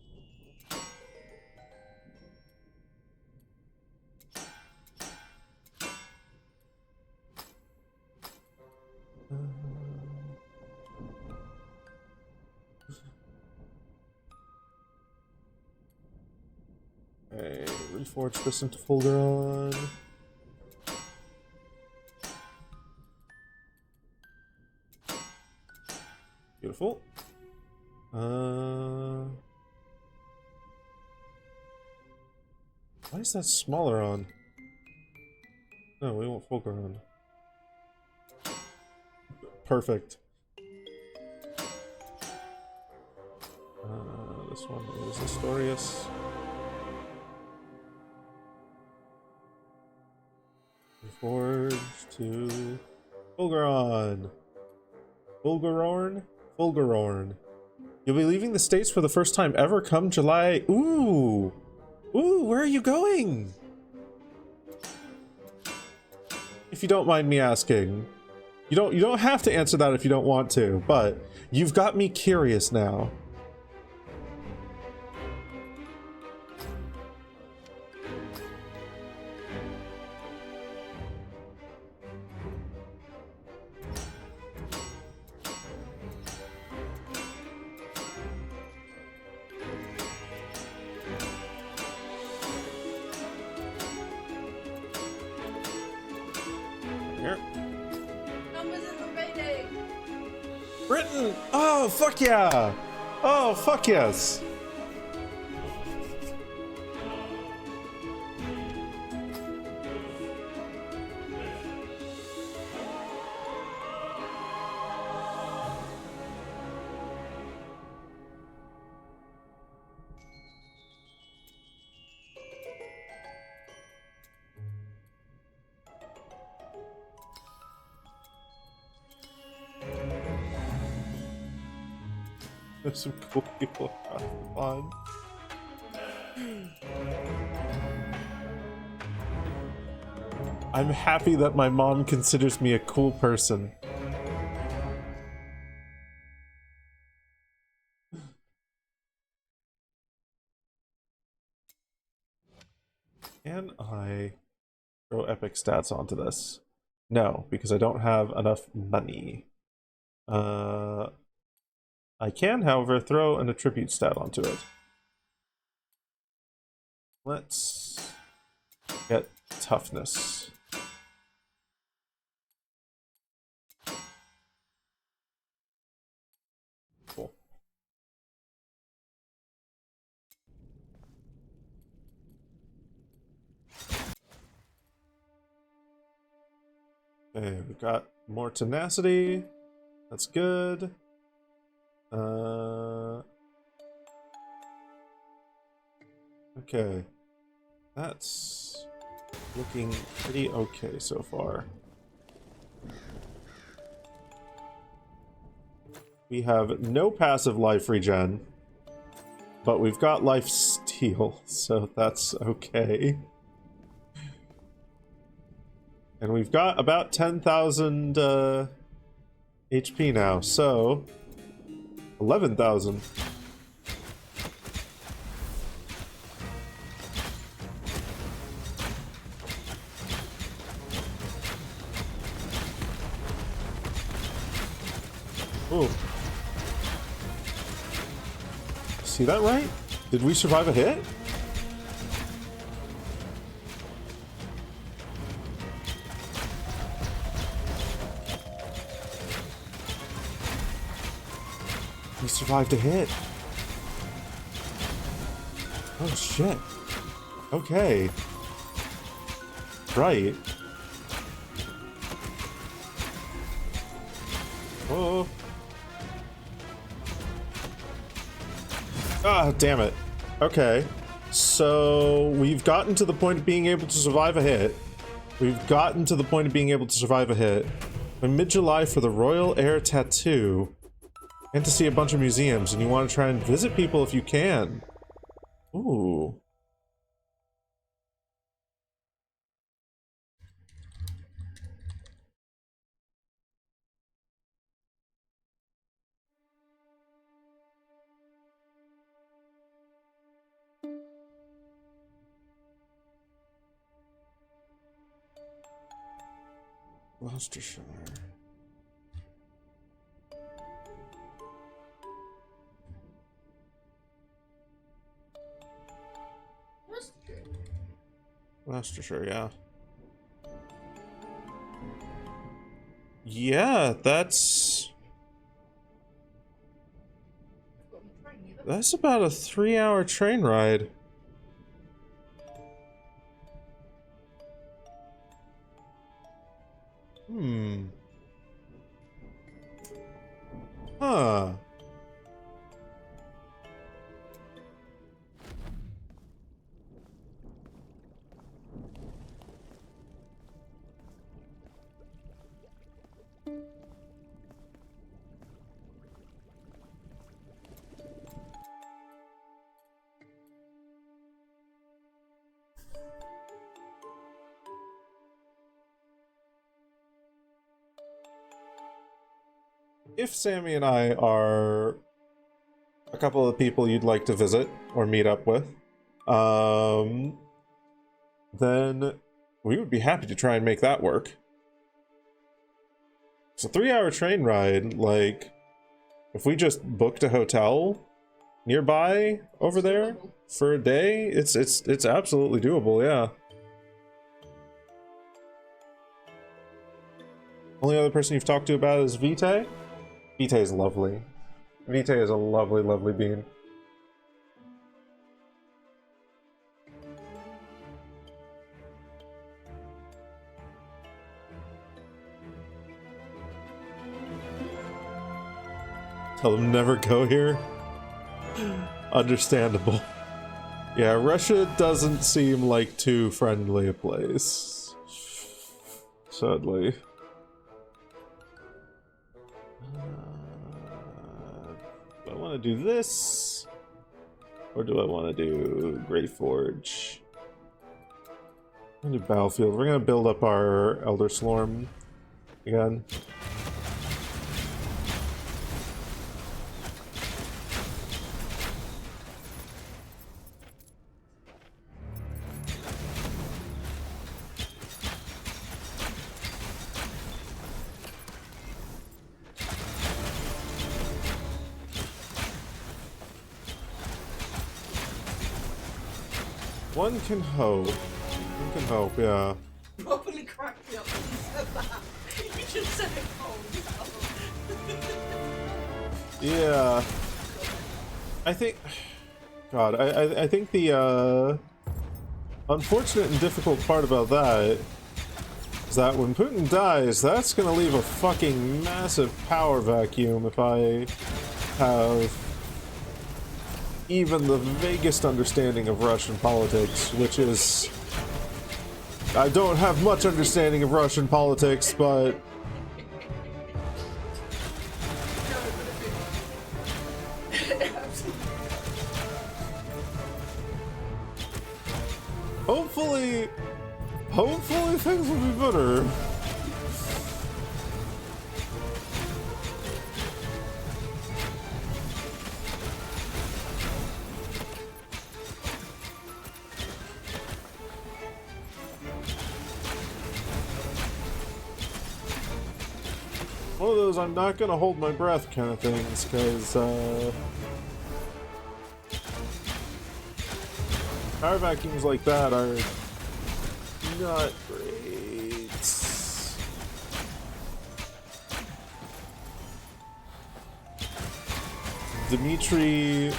Okay, reforge this into Fulguron. Beautiful. Why is that smaller on? No, we want Fulguron. Perfect. This one is Astorius. Forge to Fulguron. Fulgurorn. You'll be leaving the States for the first time ever come July. Ooh, where are you going? If you don't mind me asking. You don't have to answer that if you don't want to, but you've got me curious now. Britain! Oh, fuck yeah! Oh, fuck yes! There's some cool people across the pond. I'm happy that my mom considers me a cool person. Can I throw epic stats onto this? No, because I don't have enough money. I can, however, throw an attribute stat onto it. Let's get toughness. Cool. Okay, we've got more tenacity. That's good. Okay. That's looking pretty okay so far. We have no passive life regen, but we've got life steal, so that's okay. And we've got about 10,000 HP now, so 11,000. Ooh. See that right? Did we survive a hit? We survived a hit. Oh shit. Okay. Right. Oh. Ah, damn it. Okay. So, we've gotten to the point of being able to survive a hit. We've gotten to the point of being able to survive a hit. In mid-July for the Royal Air Tattoo. And to see a bunch of museums, and you want to try and visit people if you can. Ooh. Gloucestershire. Gloucestershire, yeah. Yeah, that's about a 3-hour train ride. Huh. If Sammy and I are a couple of people you'd like to visit or meet up with, then we would be happy to try and make that work. It's a 3-hour train ride. Like, if we just booked a hotel nearby over there for a day, it's absolutely doable, yeah. Only other person you've talked to about is Vitae? Vitae is lovely. Vitae is a lovely, lovely bean. Tell them never go here. Understandable. Yeah, Russia doesn't seem like too friendly a place. Sadly. Do I want to do this? Or do I want to do Great Forge? I'm going to do Battlefield. We're going to build up our Elder Slorm again. One can hope. One can hope, yeah. Properly cracked me up when you said that. You just said it cold. Yeah. I think... God, I think the, unfortunate and difficult part about that is that when Putin dies, that's gonna leave a fucking massive power vacuum if I have even the vaguest understanding of Russian politics, which is... I don't have much understanding of Russian politics, but... Hopefully things will be better. One of those I'm not gonna hold my breath kind of things, because, power vacuums like that are not great. Dmitry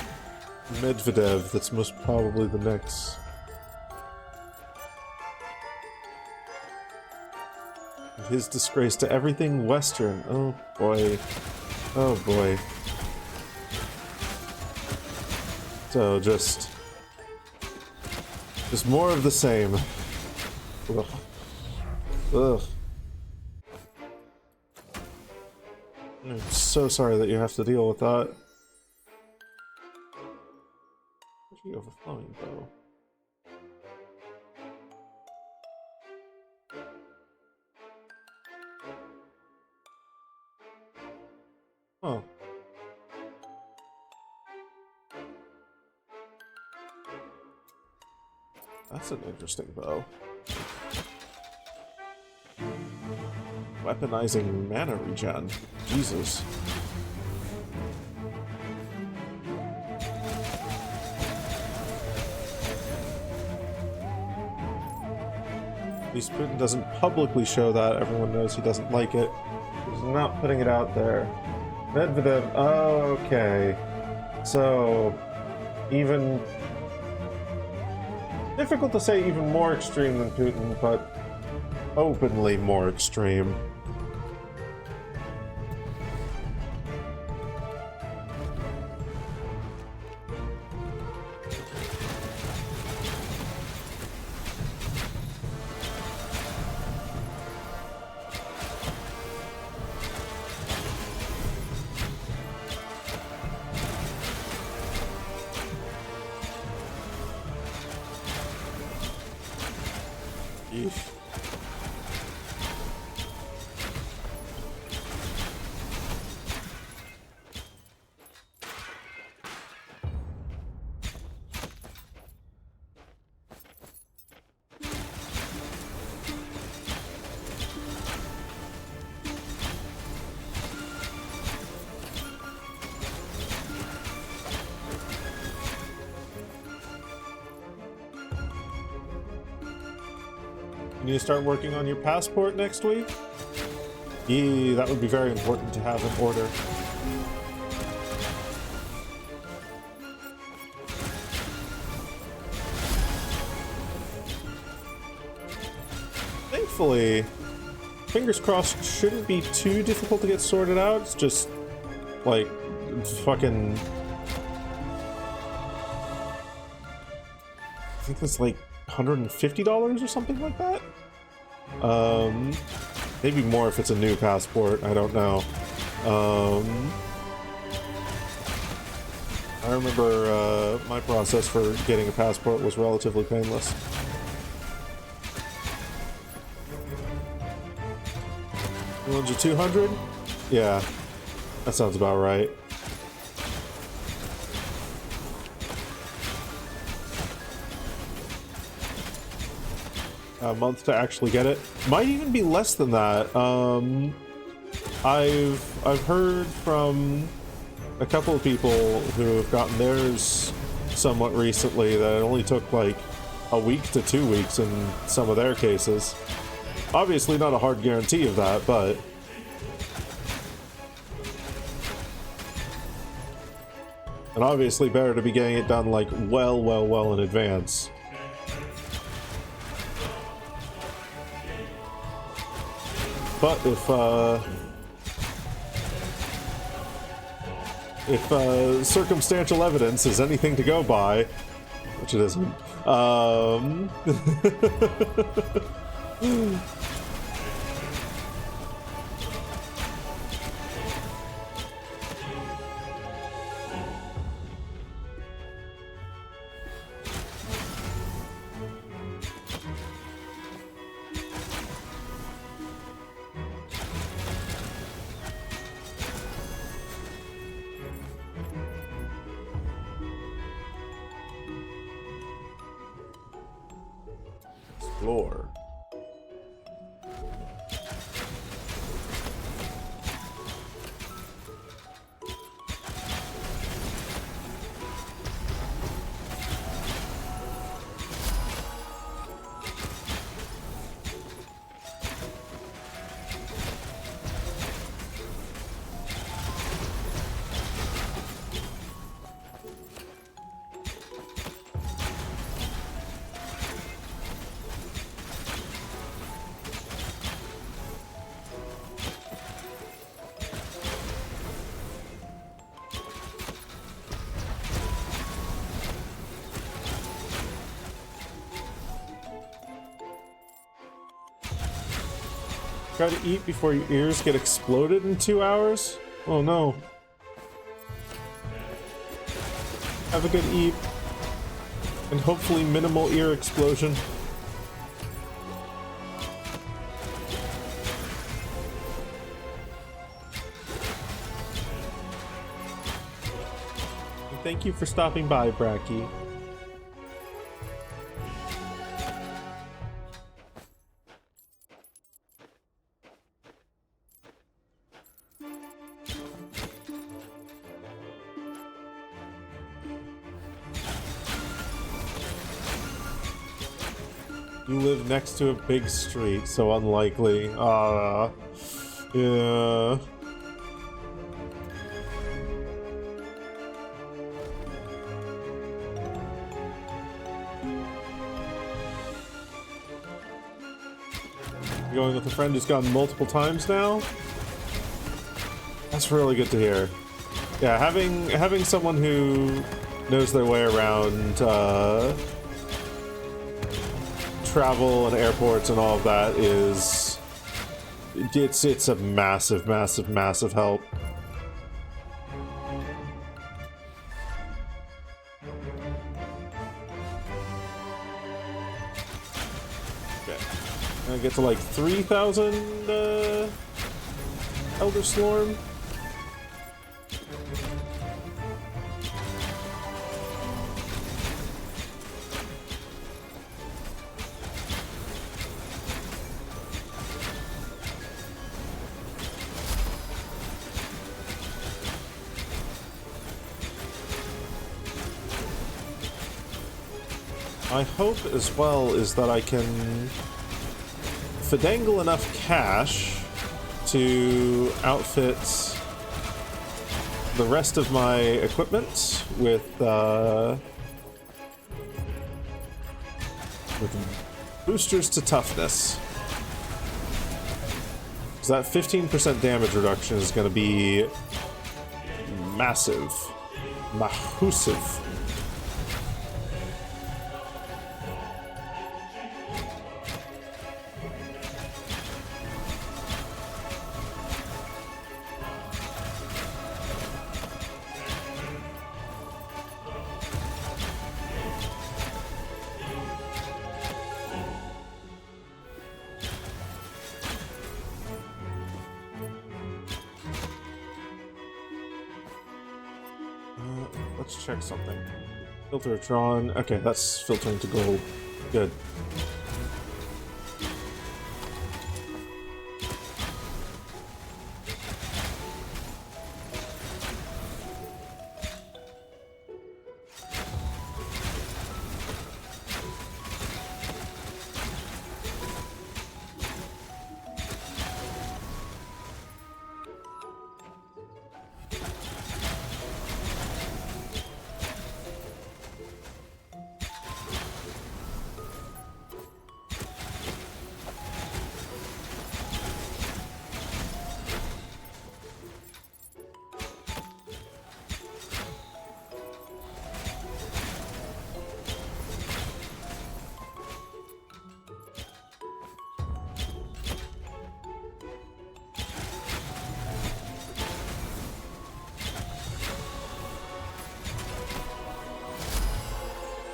Medvedev, that's most probably the next. His disgrace to everything Western. Oh boy. Oh boy. So just more of the same. Ugh. Ugh. I'm so sorry that you have to deal with that. Actually, overflowing though. Oh. That's an interesting bow. Weaponizing mana regen. Jesus. At least Putin doesn't publicly show that. Everyone knows he doesn't like it. He's not putting it out there. Medvedev, oh, okay. So, even... difficult to say even more extreme than Putin, but openly more extreme. Yeesh. You need to start working on your passport next week? Yeah, that would be very important to have in order. Thankfully, fingers crossed, shouldn't be too difficult to get sorted out. It's just, like, fucking... I think it's like $150 or something like that? Maybe more if it's a new passport, I don't know. I remember my process for getting a passport was relatively painless. You want your 200? Yeah, that sounds about right. A month to actually get it. Might even be less than that. I've heard from a couple of people who have gotten theirs somewhat recently that it only took like a week to 2 weeks in some of their cases. Obviously not a hard guarantee of that, but and obviously better to be getting it done like well in advance. But if circumstantial evidence is anything to go by, which it isn't, explore. Try to eat before your ears get exploded in 2 hours? Oh no. Have a good eat. And hopefully minimal ear explosion. And thank you for stopping by, Bracky. You live next to a big street, so unlikely. Yeah. You're going with a friend who's gone multiple times now? That's really good to hear. Yeah, having someone who knows their way around, travel and airports and all of that is it's a massive help. Okay, I get to like 3,000 Elder Slorm. My hope as well is that I can finagle enough cash to outfit the rest of my equipment with boosters to toughness. Because that 15% damage reduction is going to be massive. Mahusive. Let's check something. Filteratron. Okay, that's filtering to gold. Good.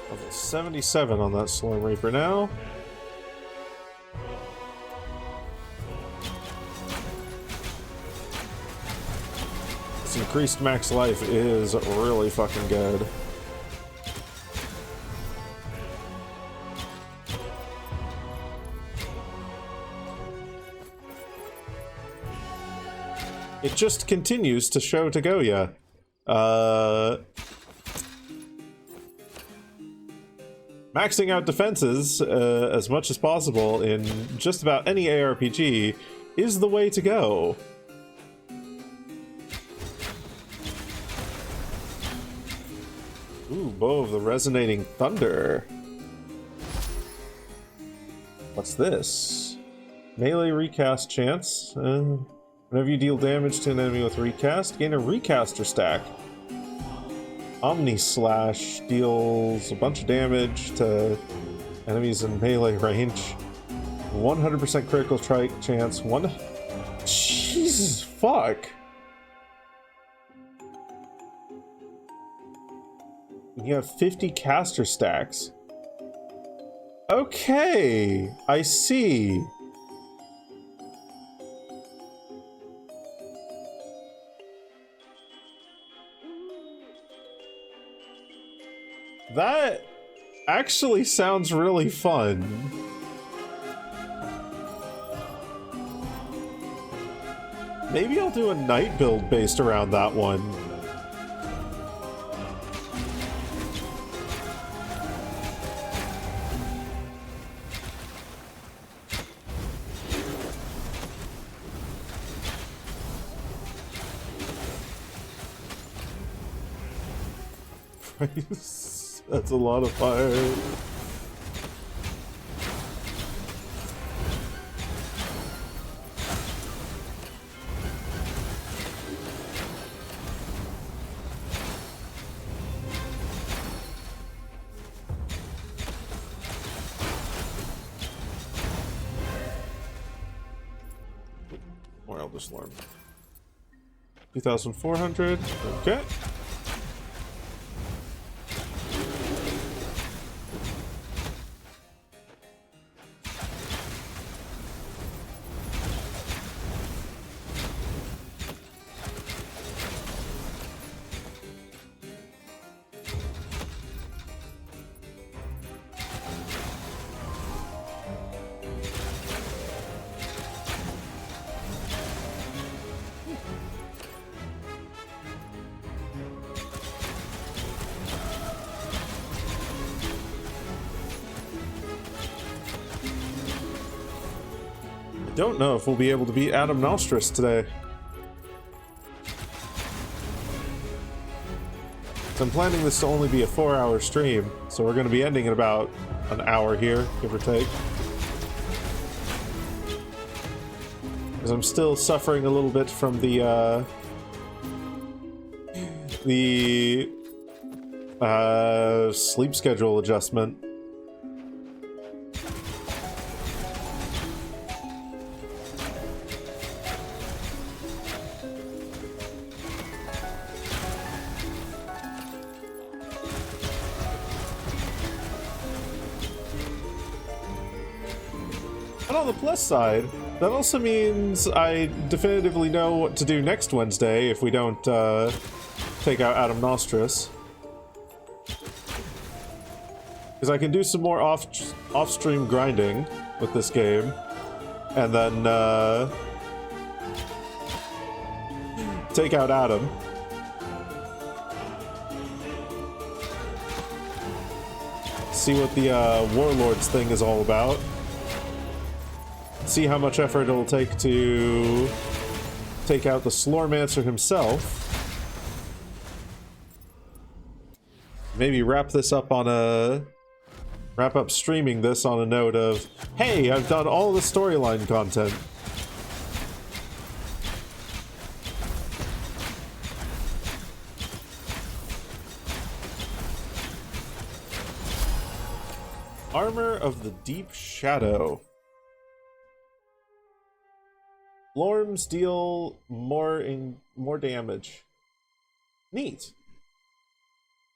Level 77 on that Slorm Reaper now. This increased max life is really fucking good. It just continues to show to go, yeah. Maxing out defenses as much as possible in just about any ARPG is the way to go. Ooh, Bow of the Resonating Thunder. What's this? Melee recast chance. Whenever you deal damage to an enemy with recast, gain a recaster stack. Omni Slash deals a bunch of damage to enemies in melee range 100% critical strike chance. Jesus, fuck. You have 50 caster stacks. Okay, I see. That actually sounds really fun. Maybe I'll do a night build based around that one. That's a lot of fire. More Elder Slorm. 2,400. Okay. Don't know if we'll be able to beat Adam Nostris today. So I'm planning this to only be a 4-hour stream, so we're going to be ending in about an hour here, give or take. Because I'm still suffering a little bit from the sleep schedule adjustment. On the plus side, that also means I definitively know what to do next Wednesday if we don't take out Adam Nostris. Because I can do some more off-stream grinding with this game, and then take out Adam. See what the Warlords thing is all about. See how much effort it'll take to take out the Slormancer himself. Maybe wrap up streaming this on a note of, hey, I've done all the storyline content. Armor of the Deep Shadow. Slorms deal more damage. Neat.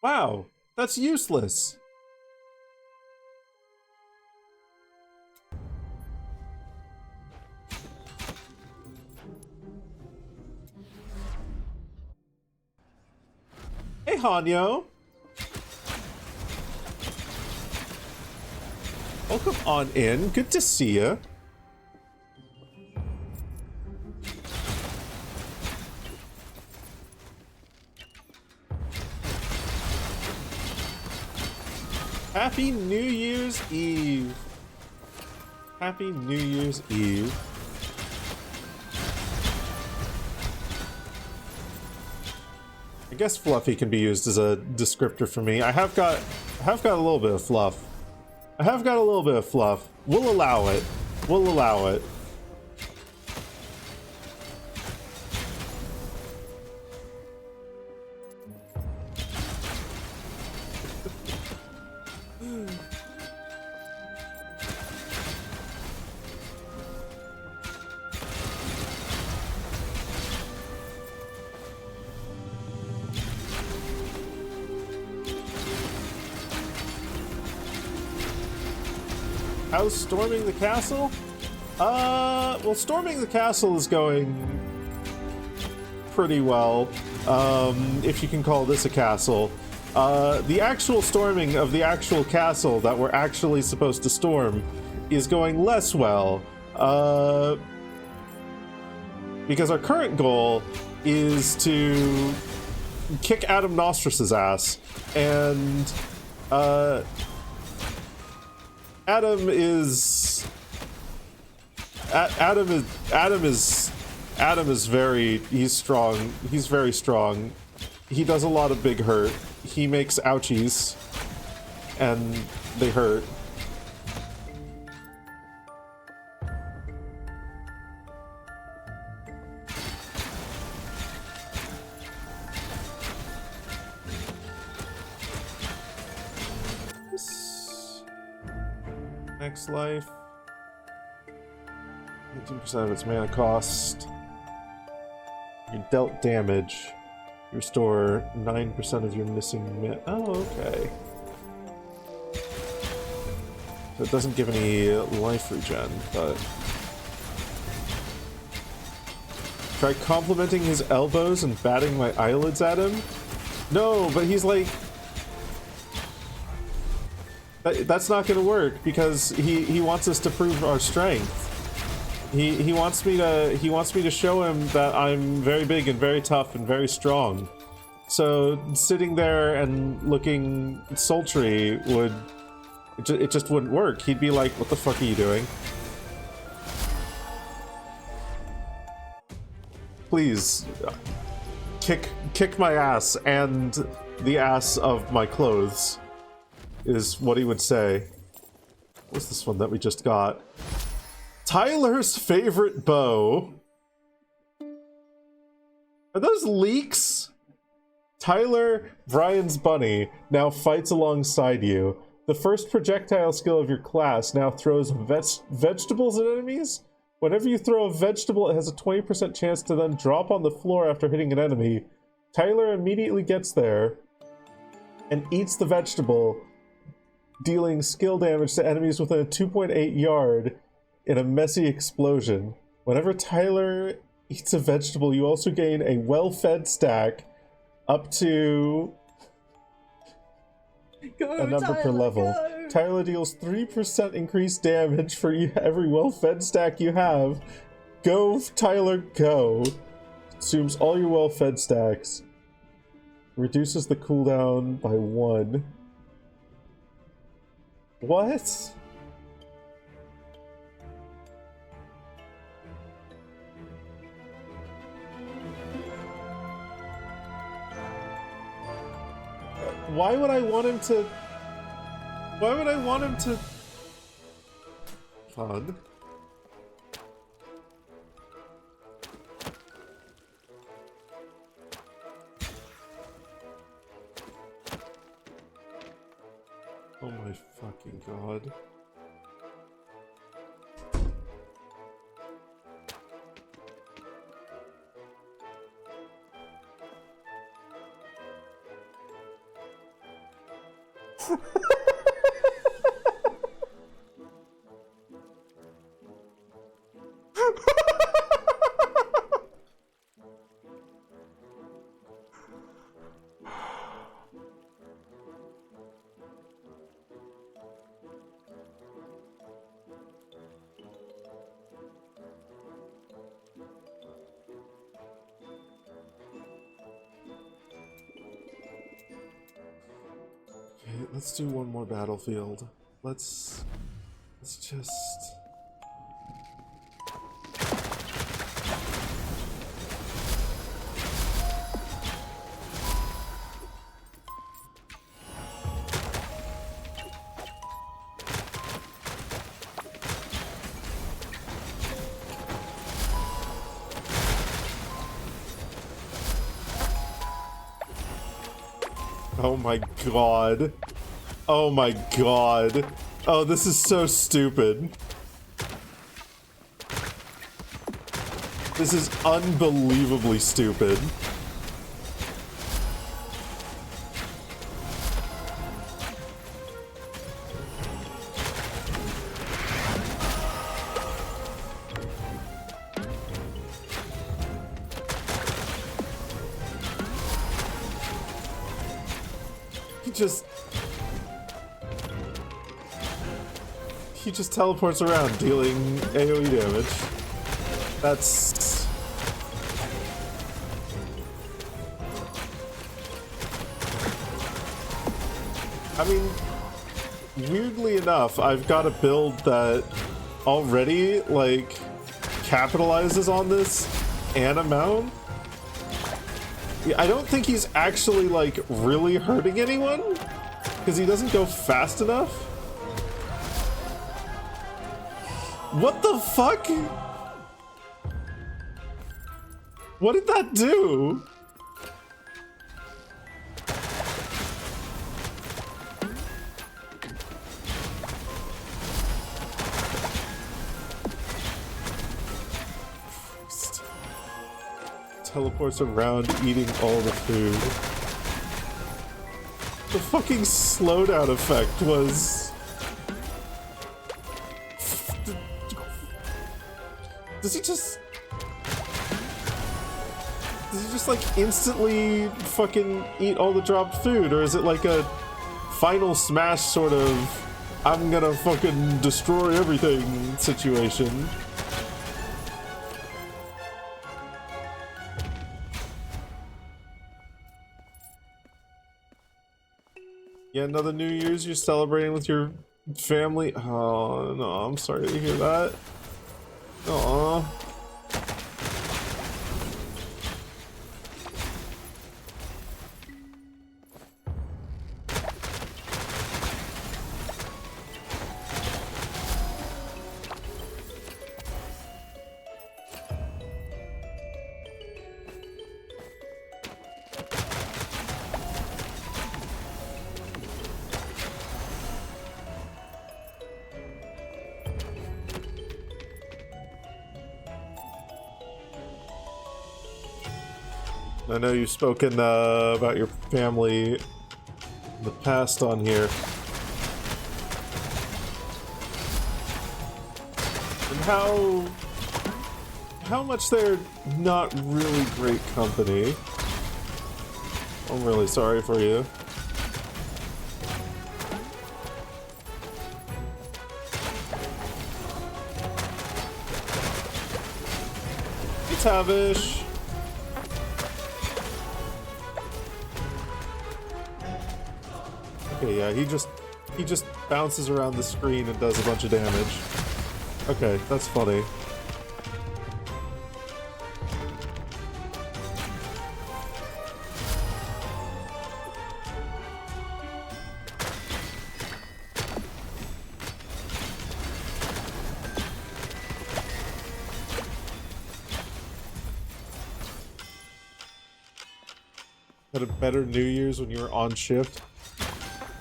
Wow, that's useless. Hey, Hanyo. Welcome on in. Good to see ya. Happy New Year's Eve. Happy New Year's Eve. I guess fluffy can be used as a descriptor for me. I have got a little bit of fluff. I have got a little bit of fluff. We'll allow it. We'll allow it. How's storming the castle? Well, storming the castle is going pretty well, if you can call this a castle. The actual storming of the actual castle that we're actually supposed to storm is going less well, because our current goal is to kick Adam Nostris's ass, and Adam is he's strong. He's very strong. He does a lot of big hurt. He makes ouchies, and they hurt. Next life. 18% of its mana cost. You're dealt damage. You restore 9% of your missing mana. Oh, okay. So it doesn't give any life regen, but... Try complimenting his elbows and batting my eyelids at him? No, but he's like... That's not gonna work, because he wants us to prove our strength. He wants me to show him that I'm very big and very tough and very strong. So sitting there and looking sultry would... It just wouldn't work. He'd be like, what the fuck are you doing? Please, kick my ass and the ass of my clothes, is what he would say. What's this one that we just got? Tyler's favorite bow. Are those leaks? Tyler, Brian's bunny, now fights alongside you. The first projectile skill of your class now throws vegetables at enemies. Whenever you throw a vegetable, it has a 20% chance to then drop on the floor after hitting an enemy. Tyler immediately gets there and eats the vegetable, dealing skill damage to enemies within a 2.8 yard in a messy explosion. Whenever Tyler eats a vegetable, you also gain a well-fed stack up to a number Tyler, per level. go. Tyler deals 3% increased damage for every well-fed stack you have. Go, Tyler, go. Consumes all your well-fed stacks. Reduces the cooldown by 1. What? Why would I want him to... Why would I want him to... Fun. Oh my fucking god. Let's do one more battlefield. Let's just... Oh my god. Oh my god. Oh, this is so stupid. This is unbelievably stupid. He just teleports around, dealing AoE damage. That's... I mean, weirdly enough, I've got a build that already, like, capitalizes on this an amount. I don't think he's actually, like, really hurting anyone, because he doesn't go fast enough. What the fuck? What did that do? Teleports around eating all the food. The fucking slowdown effect was... Does he just like instantly fucking eat all the dropped food? Or is it like a final smash sort of I'm gonna fucking destroy everything situation? Yeah, another New Year's you're celebrating with your family? Oh, no, I'm sorry to hear that. Aww. I know you've spoken about your family in the past on here. And how much they're not really great company. I'm really sorry for you. Hey, Tavish. Okay, yeah, he just bounces around the screen and does a bunch of damage. Okay, that's funny. Had a better New Year's when you were on shift?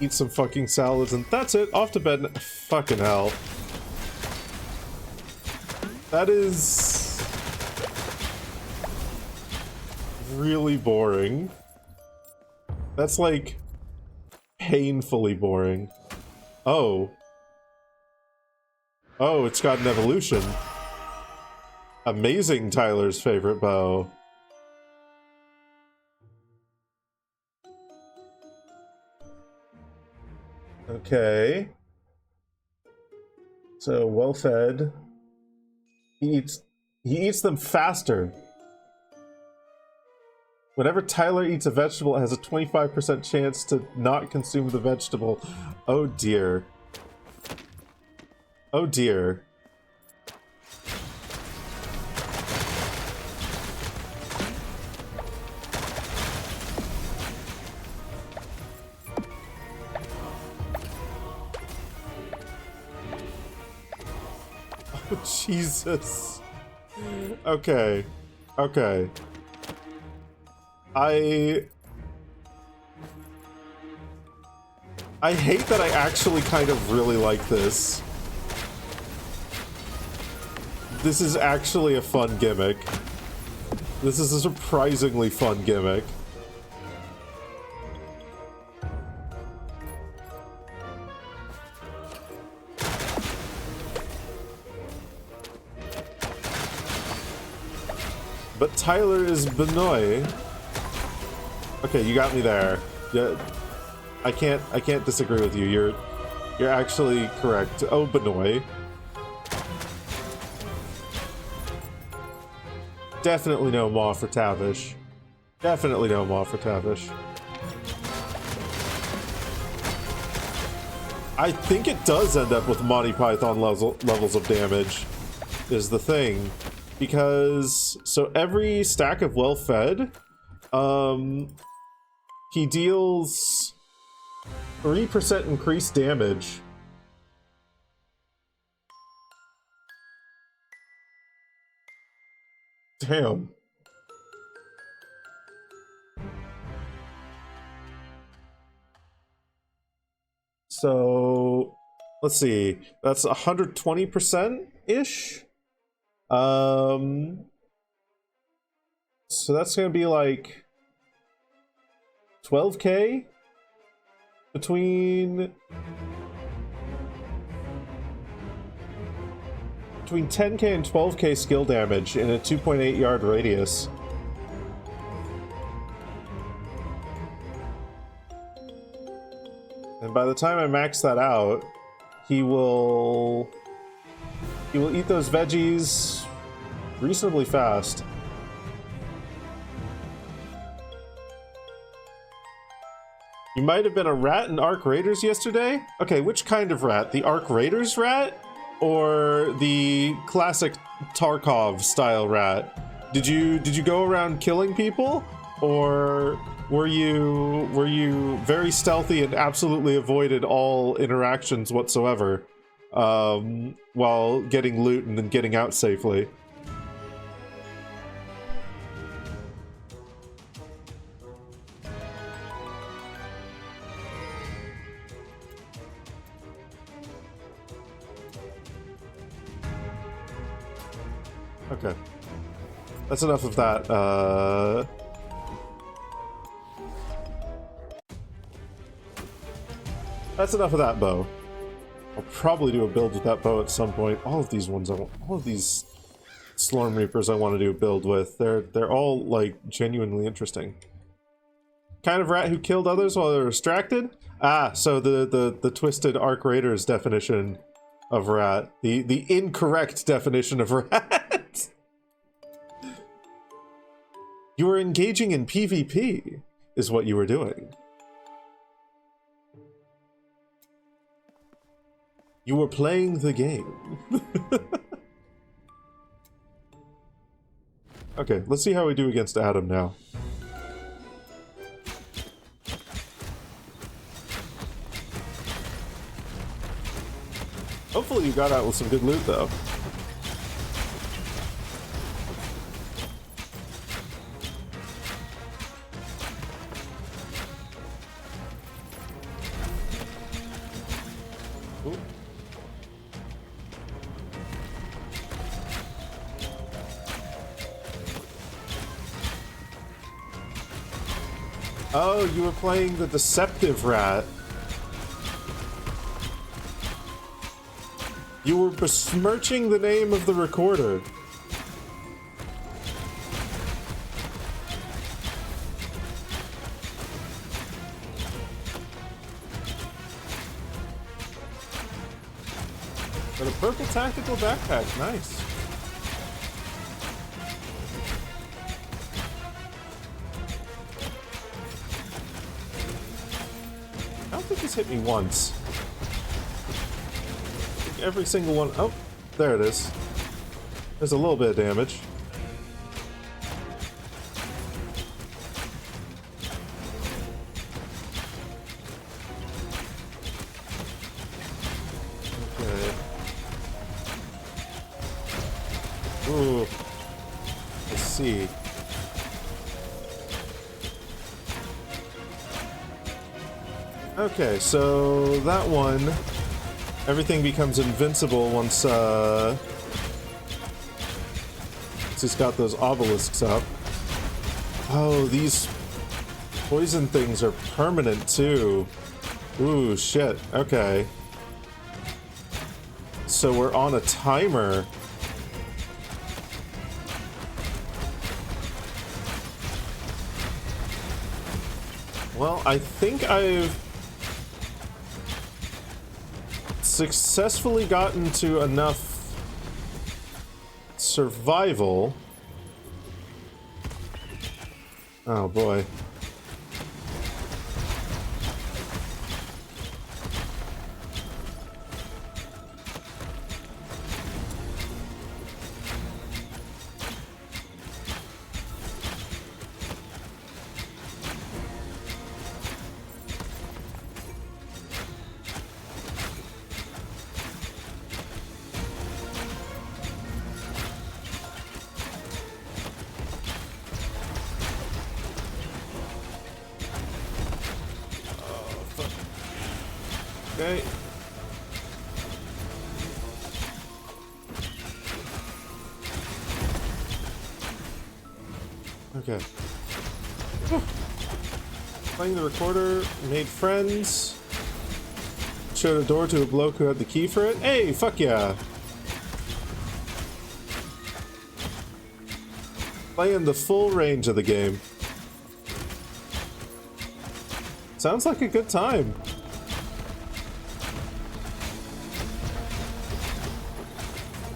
Eat some fucking salads and that's it, off to bed. Fucking hell. That is really boring. That's like painfully boring. Oh. Oh, it's got an evolution. Amazing Tyler's favorite bow. Okay. So, well fed. He eats them faster. Whenever Tyler eats a vegetable, it has a 25% chance to not consume the vegetable. Oh dear. Oh dear. Oh, Jesus. Okay. Okay. I hate that I actually kind of really like this. This is actually a fun gimmick. This is a surprisingly fun gimmick. But Tyler is Benoit. Okay, you got me there. Yeah. I can't disagree with you. You're actually correct. Oh, Benoy. Definitely no Maw for Tavish. Definitely no Maw for Tavish. I think it does end up with Monty Python levels of damage, is the thing. Because, so every stack of well-fed, he deals 3% increased damage. Damn. So, let's see. That's 120%-ish? So that's gonna be like 12k between 10k and 12k skill damage in a 2.8 yard radius. And by the time I max that out, he will eat those veggies reasonably fast. You might have been a rat in Arc Raiders yesterday? Okay, which kind of rat? The Arc Raiders rat? Or the classic Tarkov style rat? Did you go around killing people? Or were you very stealthy and absolutely avoided all interactions whatsoever while getting loot and then getting out safely? Okay. That's enough of that. That's enough of that bow. I'll probably do a build with that bow at some point. All of these ones, all of these Slorm Reapers I want to do a build with. They're all, like, genuinely interesting. Kind of rat who killed others while they were distracted? Ah, so the twisted Arc Raiders definition of rat. The incorrect definition of rat. You were engaging in PvP, is what you were doing. You were playing the game. Okay, let's see how we do against Adam now. Hopefully you got out with some good loot, though. Ooh. Oh, you were playing the deceptive rat. You were besmirching the name of the recorder. But a purple tactical backpack, nice. I don't think he's hit me once. Every single one. Oh, there it is. There's a little bit of damage. Okay. Ooh. Let's see. Okay, so that one. Everything becomes invincible once he's got those obelisks up. Oh, these poison things are permanent too. Ooh, shit. Okay. So we're on a timer. Well, I think I've successfully gotten to enough survival. Oh boy. Okay. Okay. Whew. Playing the recorder, made friends, showed a door to a bloke who had the key for it. Hey, fuck yeah! Playing the full range of the game. Sounds like a good time.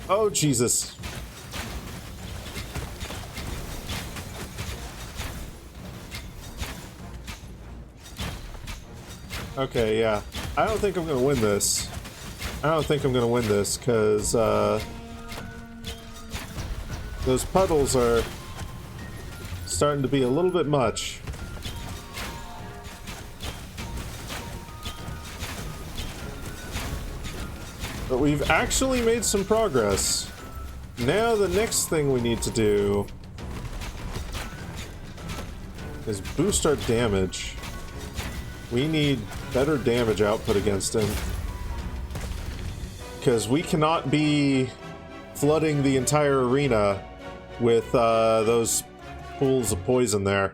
Oh, Jesus. Okay, yeah. I don't think I'm gonna win this. Because, those puddles are starting to be a little bit much. But we've actually made some progress. Now the next thing we need to do is boost our damage. We need better damage output against him. Because we cannot be flooding the entire arena with those pools of poison there.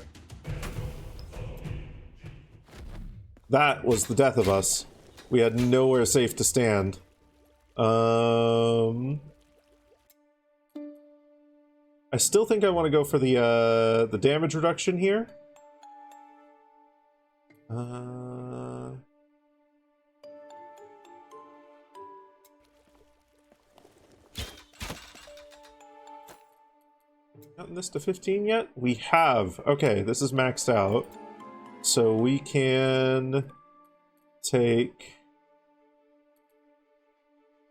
That was the death of us. We had nowhere safe to stand. I still think I want to go for the damage reduction here. Gotten this to 15 yet? We have. Okay, this is maxed out. So we can take...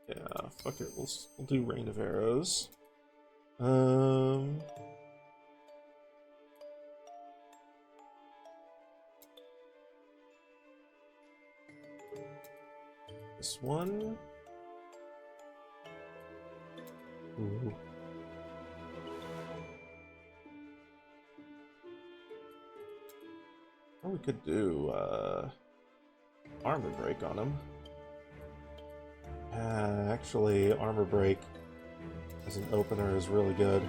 Yeah, fuck it. We'll do Rain of Arrows. This one. Ooh. Or we could do armor break on him. Actually, armor break as an opener is really good.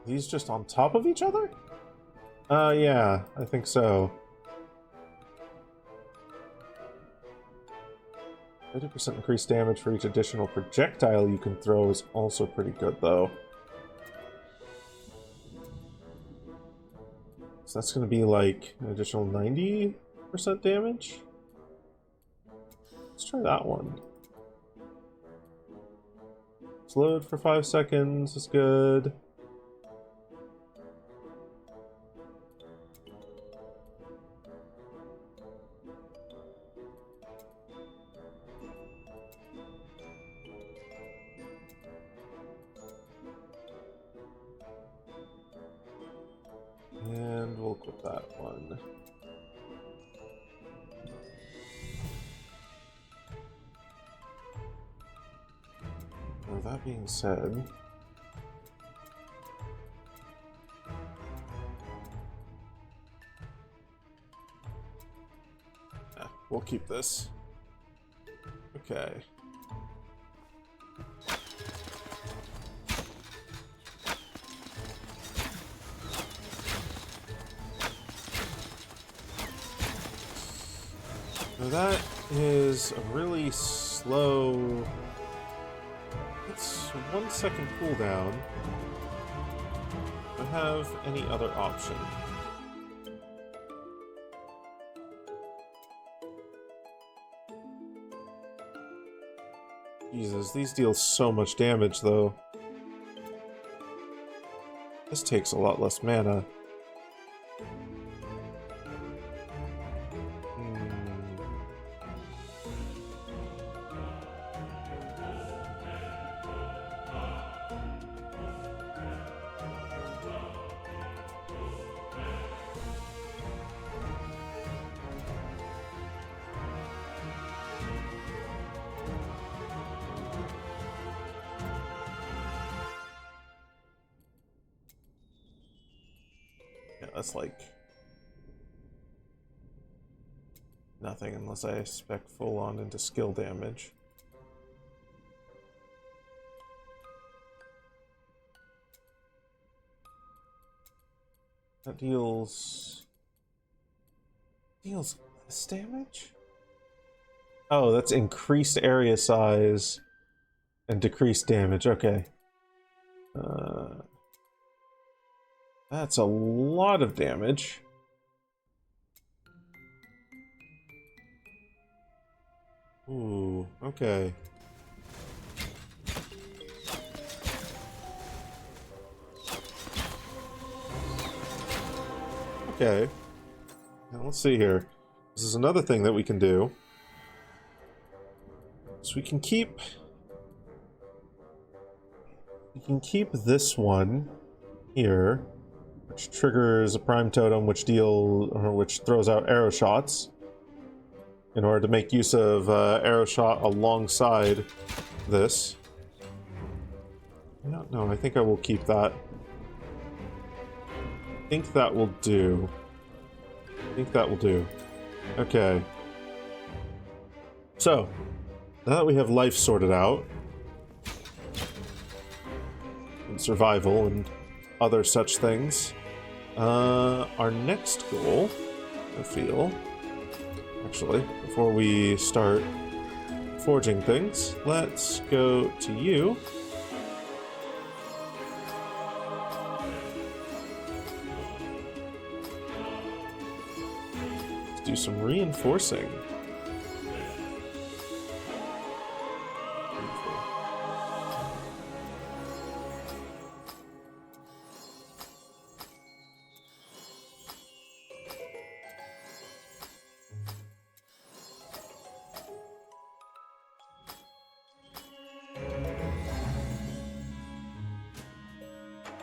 These just on top of each other? Yeah, I think so. 30% increased damage for each additional projectile you can throw is also pretty good, though. So that's going to be like an additional 90% damage? Let's try that one. Slowed for 5 seconds is good. And we'll equip that one. Well, that being said, yeah, we'll keep this. Okay. that is a really slow... It's 1 second cooldown. Do I have any other option? Jesus, these deal so much damage, though. This takes a lot less mana. That's like nothing unless I spec full on into skill damage. That deals less damage? Oh, that's increased area size and decreased damage. Okay. That's a lot of damage. Ooh, okay. Okay. Now let's see here. This is another thing that we can do. So we can keep this one here, which triggers a prime totem which throws out arrow shots in order to make use of arrow shot alongside this. No, I think I will keep that. I think that will do. Okay. So, now that we have life sorted out, and survival and other such things, our next goal, I feel, actually, before we start forging things, let's go to you. Let's do some reinforcing.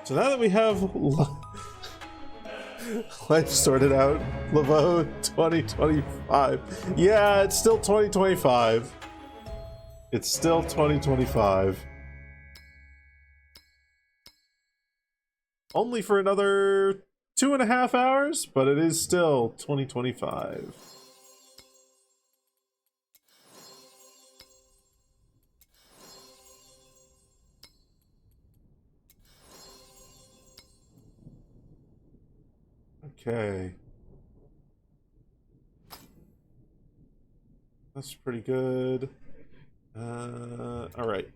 So now that we have life sorted out, Laveau 2025. Yeah, it's still 2025. It's still 2025. Only for another 2.5 hours, but it is still 2025. Okay. That's pretty good. Alright.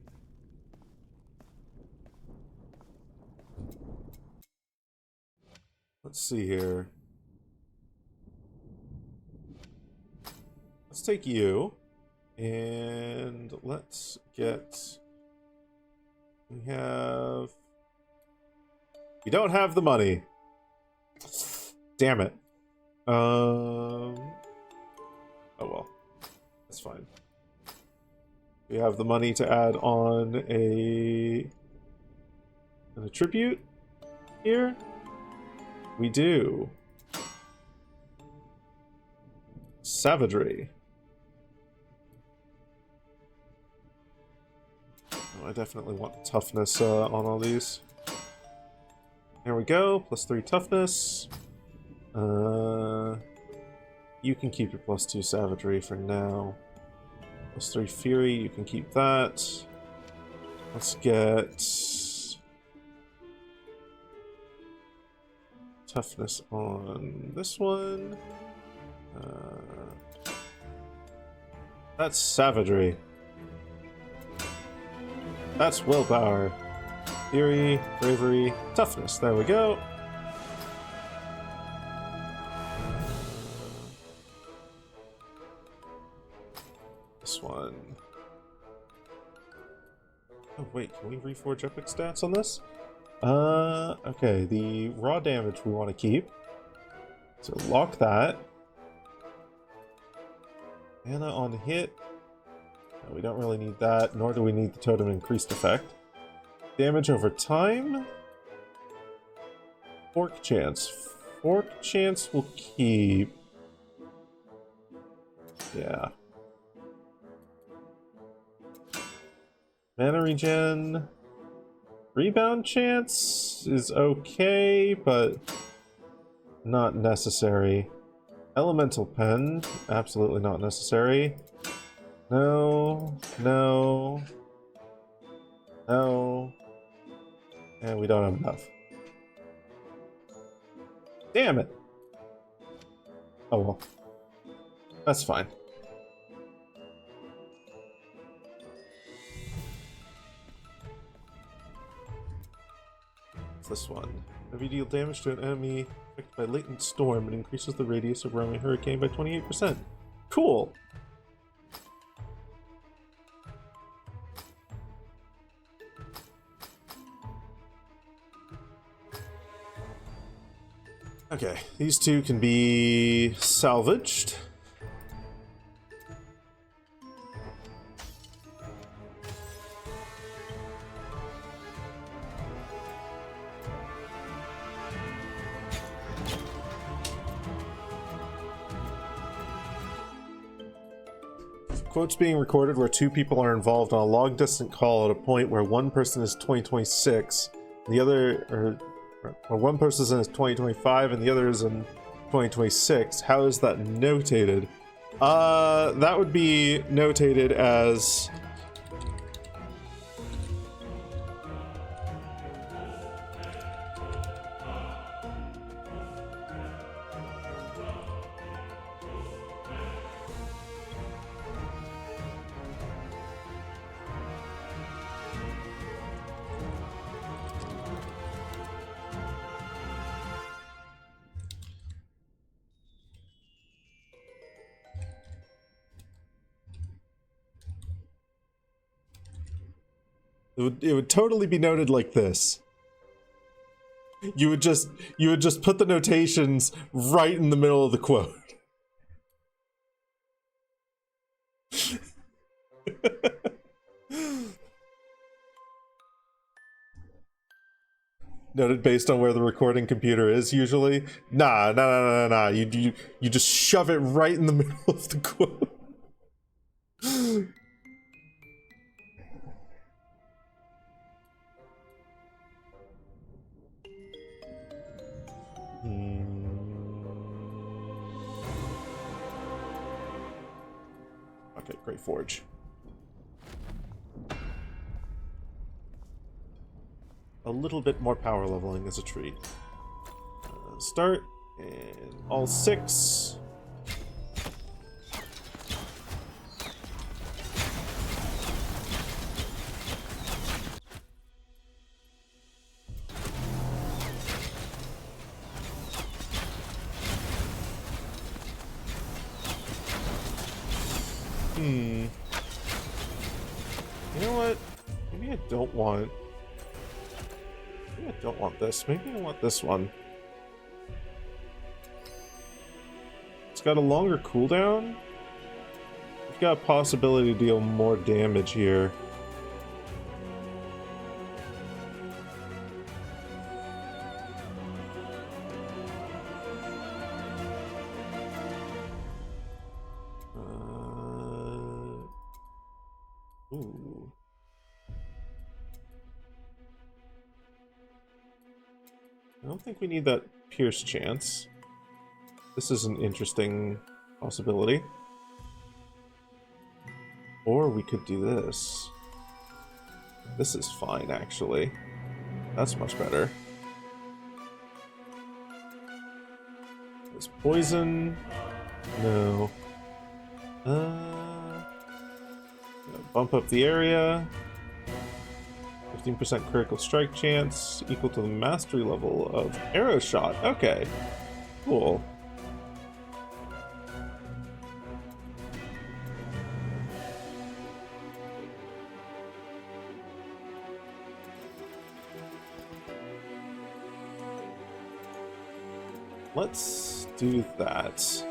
Let's see here. Let's take you. And let's get... We don't have the money. Damn it. Oh well. That's fine. We have the money to add on an attribute here. We do. Savagery. Oh, I definitely want toughness on all these. There we go. +3 toughness. You can keep your +2 savagery for now. +3 fury, you can keep that. Let's get toughness on this one. That's savagery. That's willpower. Theory, bravery, toughness. There we go. This one. Oh wait, can we reforge epic stats on this? Okay, the raw damage we want to keep. So lock that. Mana on hit. No, we don't really need that, nor do we need the totem increased effect. Damage over time. Fork chance. Fork chance will keep. Yeah. Mana regen. Rebound chance is okay, but not necessary. Elemental pen, absolutely not necessary. No, no, no. And we don't have enough. Damn it! Oh well. That's fine. This one. If you deal damage to an enemy affected by latent storm, it increases the radius of roaming hurricane by 28%. Cool! Okay, these two can be salvaged. Quotes being recorded where two people are involved on a long-distance call at a point where one person is 2026, the other, or one person is in 2025 and the other is in 2026. How is that notated? That would be notated as... It would totally be noted like this. You would just put the notations right in the middle of the quote. Noted based on where the recording computer is usually. Nah. You just shove it right in the middle of the quote. Okay, Great Forge. A little bit more power leveling is a treat. Start, and all 6. You know what? Maybe I don't want... Maybe I don't want this. Maybe I want this one. It's got a longer cooldown. We've got a possibility to deal more damage here. Ooh. I don't think we need that Pierce chance. This is an interesting possibility. Or we could do this. This is fine, actually. That's much better. There's poison. No. Bump up the area. 15% critical strike chance, equal to the mastery level of arrow shot. Okay, cool. Let's do that.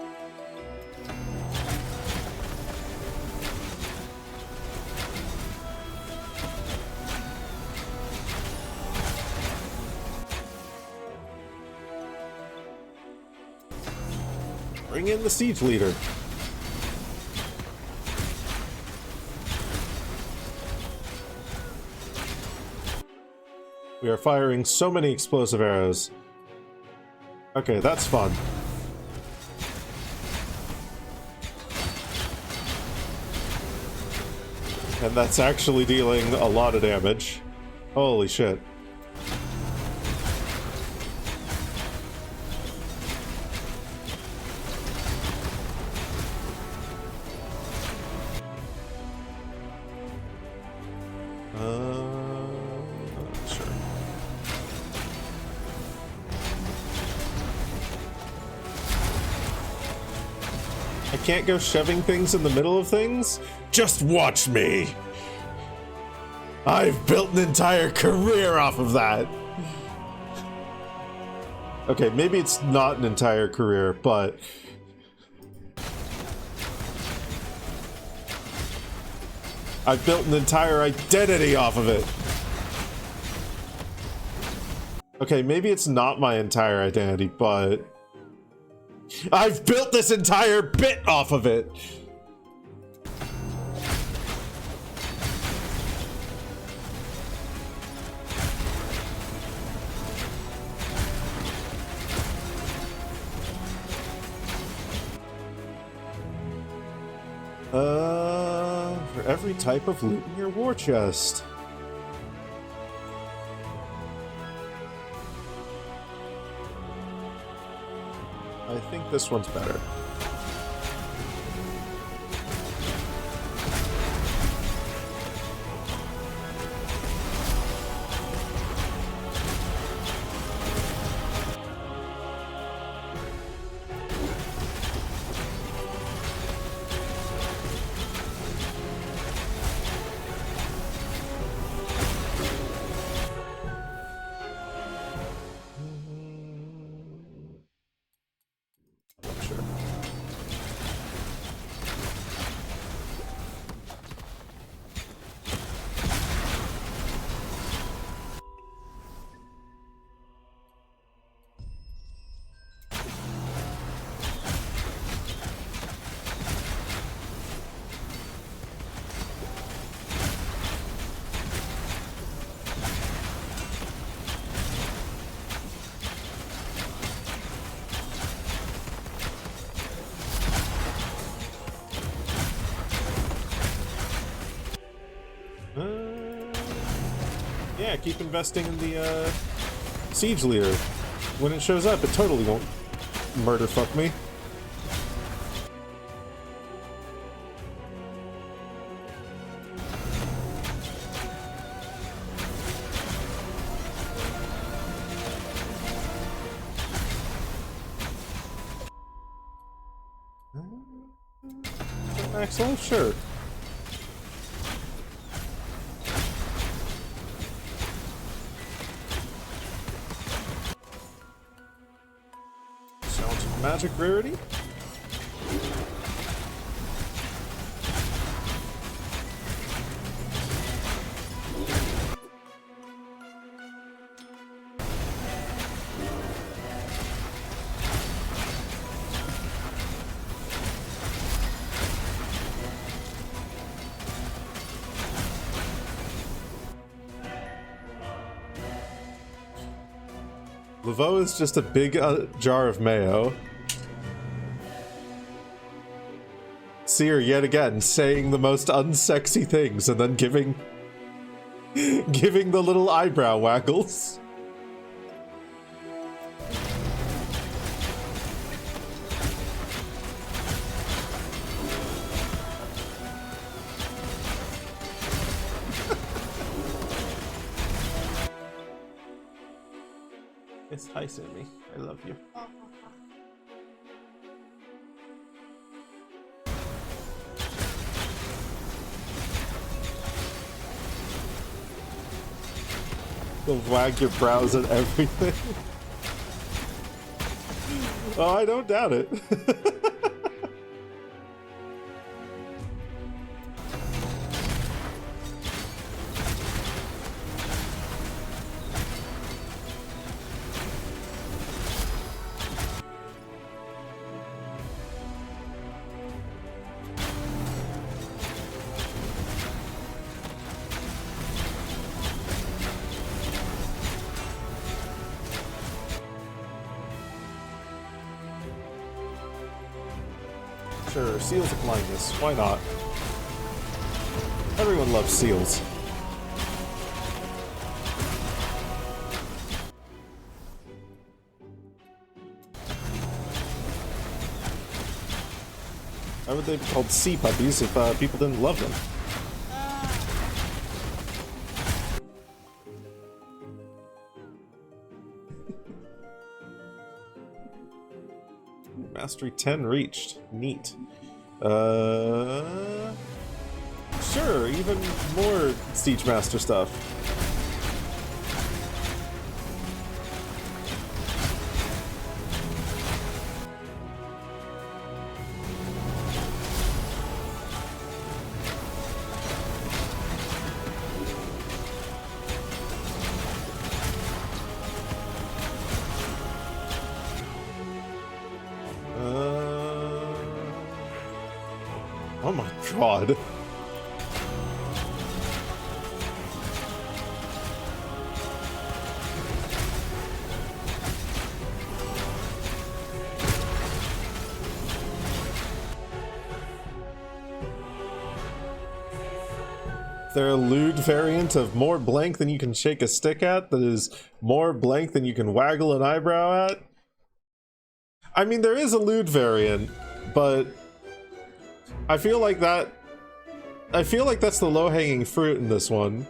Bring in the siege leader. We are firing so many explosive arrows. Okay, that's fun. And that's actually dealing a lot of damage. Holy shit. Sure. I can't go shoving things in the middle of things? Just watch me! I've built an entire career off of that! Okay, maybe it's not an entire career, but... I've built an entire identity off of it! Okay, maybe it's not my entire identity, but... I've built this entire bit off of it! For every type of loot in your war chest. I think this one's better. Yeah, keep investing in the siege leader. When it shows up, it totally won't murder fuck me. Max life? Sure. Magic rarity? Laveau is just a big jar of mayo. Seer yet again saying the most unsexy things and then giving the little eyebrow waggles. It's hi, Sammy. I love you. You'll wag your brows at everything. Oh, I don't doubt it. Sure, seals of blindness. Why not? Everyone loves seals. Why would they be called sea puppies if people didn't love them? Mastery 10 reached. Neat. Sure, even more Siege Master stuff. Oh my god. Is there a lewd variant of more blank than you can shake a stick at that is more blank than you can waggle an eyebrow at? I mean, there is a lewd variant, but I feel like that's the low-hanging fruit in this one.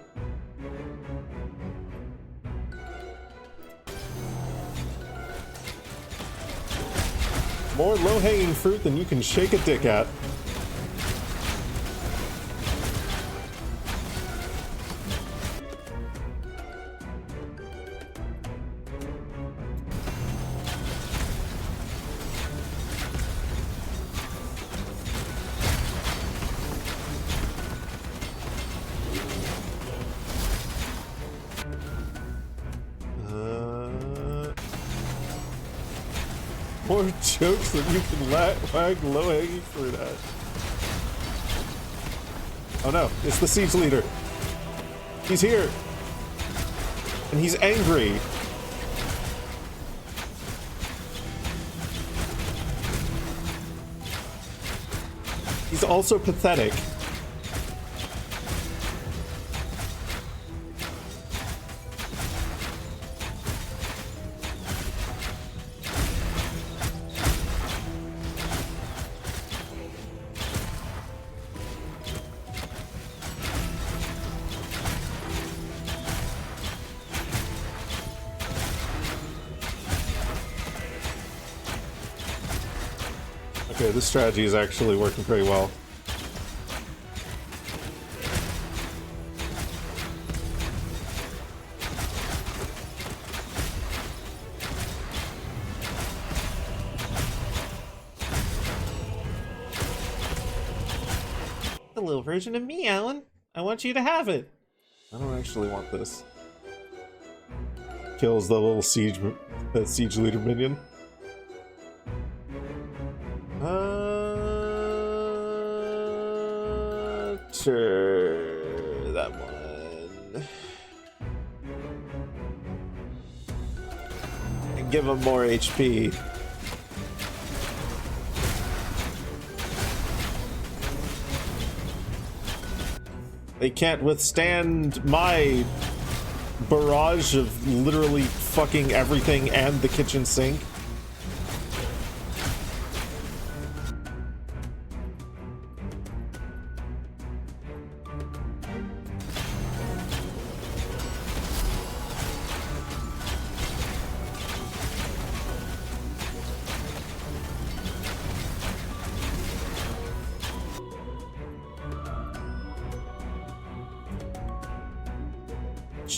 More low-hanging fruit than you can shake a dick at. More jokes that you can wag low-hanging fruit at. Oh no, it's the siege leader. He's here. And he's angry. He's also pathetic. Okay, this strategy is actually working pretty well. The little version of me, Alan. I want you to have it. I don't actually want this. Kills the little siege leader minion. Sure, that one. And give him more HP. They can't withstand my barrage of literally fucking everything and the kitchen sink.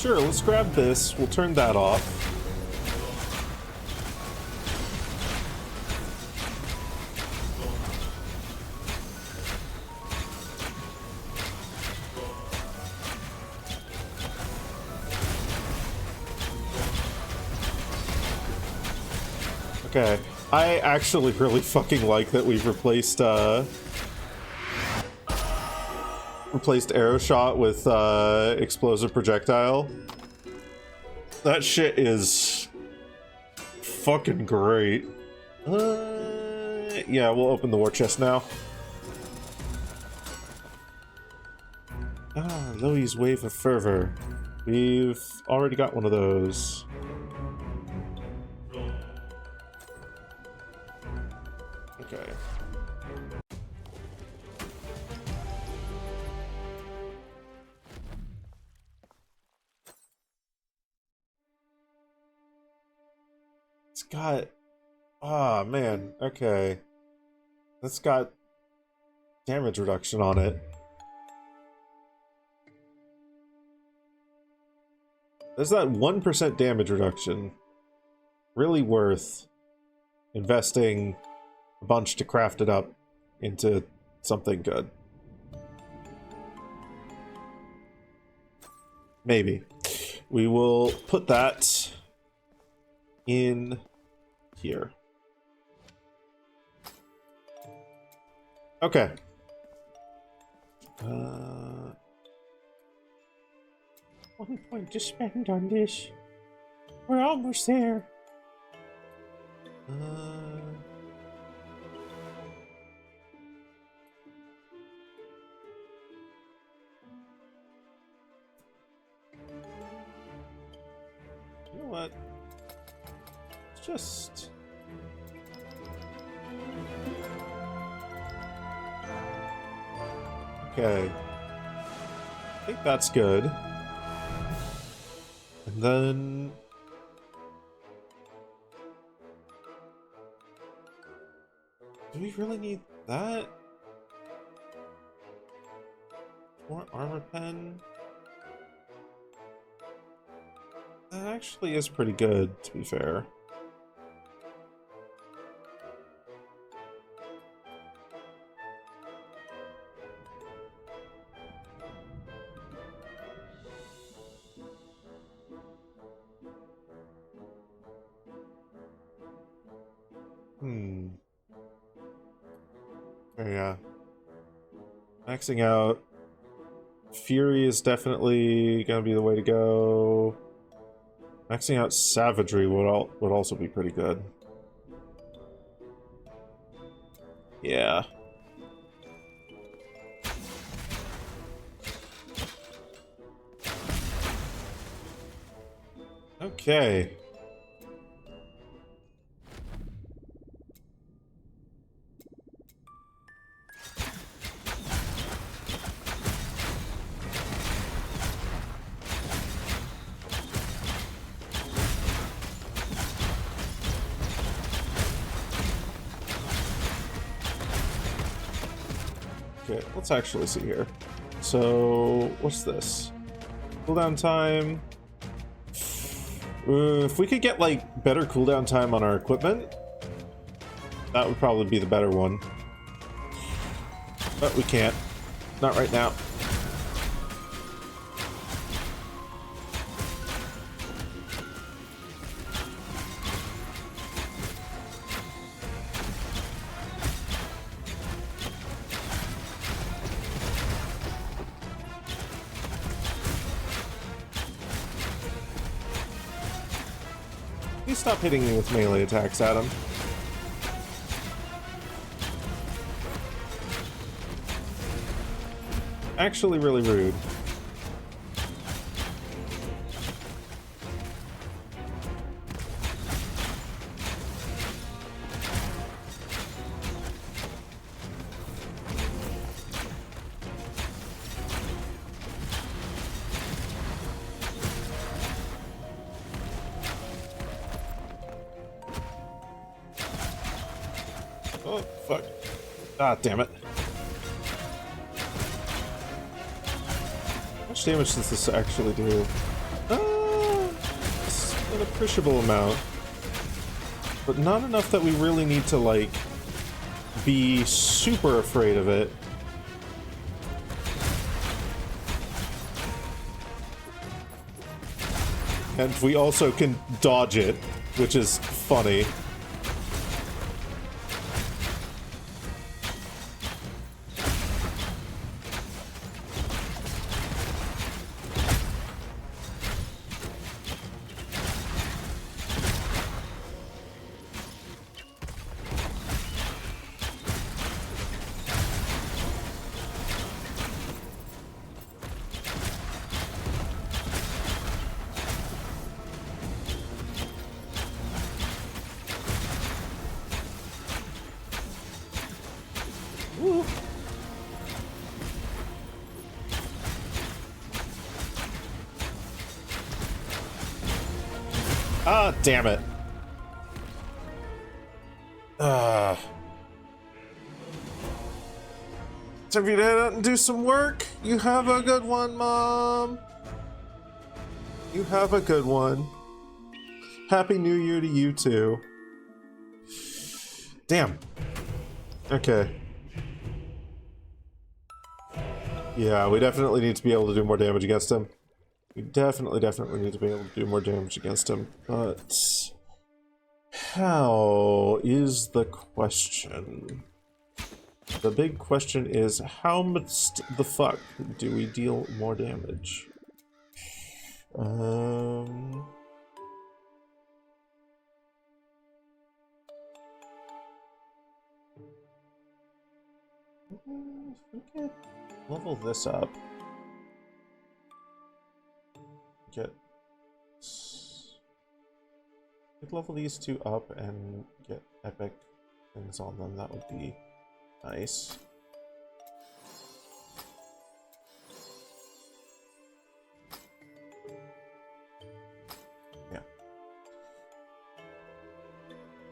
Sure, let's grab this. We'll turn that off. Okay. I actually really fucking like that we've replaced arrow shot with explosive projectile. That shit is fucking great. Yeah, we'll open the war chest now. Ah, Loe's Wave of Fervor. We've already got one of those. Okay. It's got... Ah, man. Okay. That's got damage reduction on it. There's that 1% damage reduction. Really worth investing a bunch to craft it up into something good. Maybe. We will put that in here. Okay. 1 point to spend on this. We're almost there. You know what? It's just... Okay. I think that's good. And then... Do we really need that? More armor pen? That actually is pretty good, to be fair. Oh, yeah. Maxing out Fury is definitely gonna be the way to go. Maxing out Savagery would also be pretty good. Yeah. Okay. Okay, let's actually see here. So, what's this? Cooldown time. If we could get, like, better cooldown time on our equipment, that would probably be the better one. But we can't. Not right now. Please stop hitting me with melee attacks, Adam. Actually really rude. Oh, fuck. Ah, damn it. How much damage does this actually do? An appreciable amount. But not enough that we really need to, like, be super afraid of it. And we also can dodge it, which is funny. Ah, damn it. Time for you to head out and do some work. You have a good one, Mom. You have a good one. Happy New Year to you too. Damn. Okay. Yeah, we definitely need to be able to do more damage against him. We definitely need to be able to do more damage against him. But how is the question? The big question is, how much the fuck do we deal more damage? We can level this up. Could level these two up and get epic things on them. That would be nice. Yeah.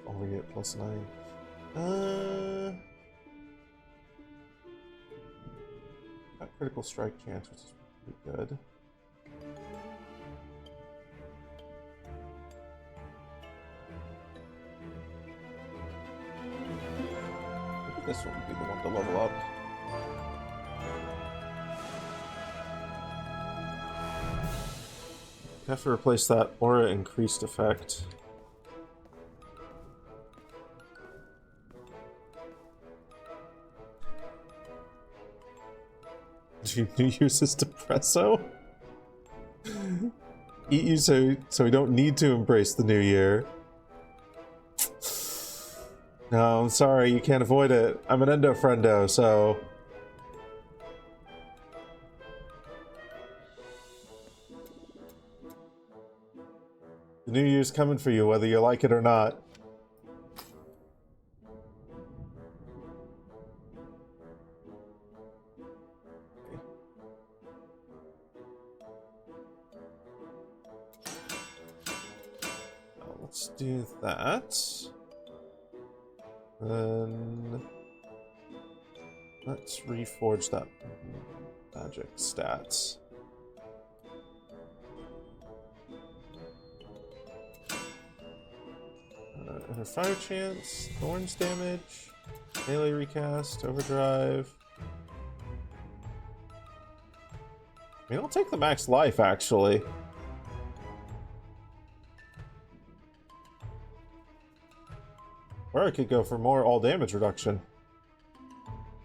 Only get +9. Got critical strike chance, which is pretty good. This one would be the one to level up. Have to replace that aura increased effect. Do you use this depresso? Eat you so we don't need to embrace the new year. No, I'm sorry, you can't avoid it. I'm an endo-friendo, so... The new year's coming for you, whether you like it or not. Now, let's do that. Then let's reforge that magic stats. Inner fire chance, thorns damage, melee recast, overdrive. I mean, I'll take the max life actually. Or I could go for more all damage reduction.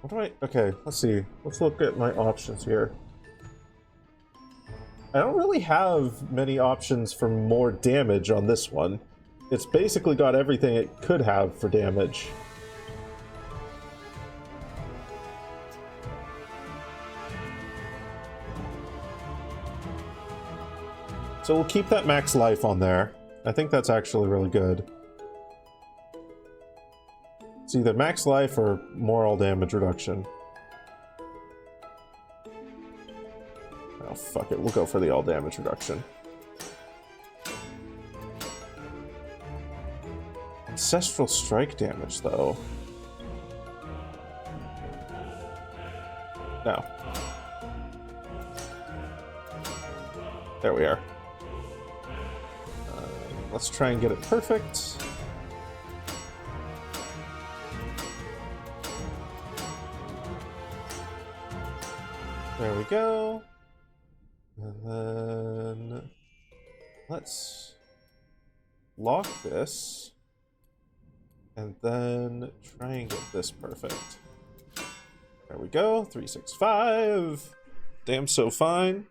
What do I... Okay, let's see. Let's look at my options here. I don't really have many options for more damage on this one. It's basically got everything it could have for damage. So we'll keep that max life on there. I think that's actually really good. It's either max life or more all damage reduction. Oh, fuck it. We'll go for the all damage reduction. Ancestral strike damage, though. No. let's try and get it perfect. There we go. And then let's lock this. And then try and get this perfect. There we go. 365. Damn so fine.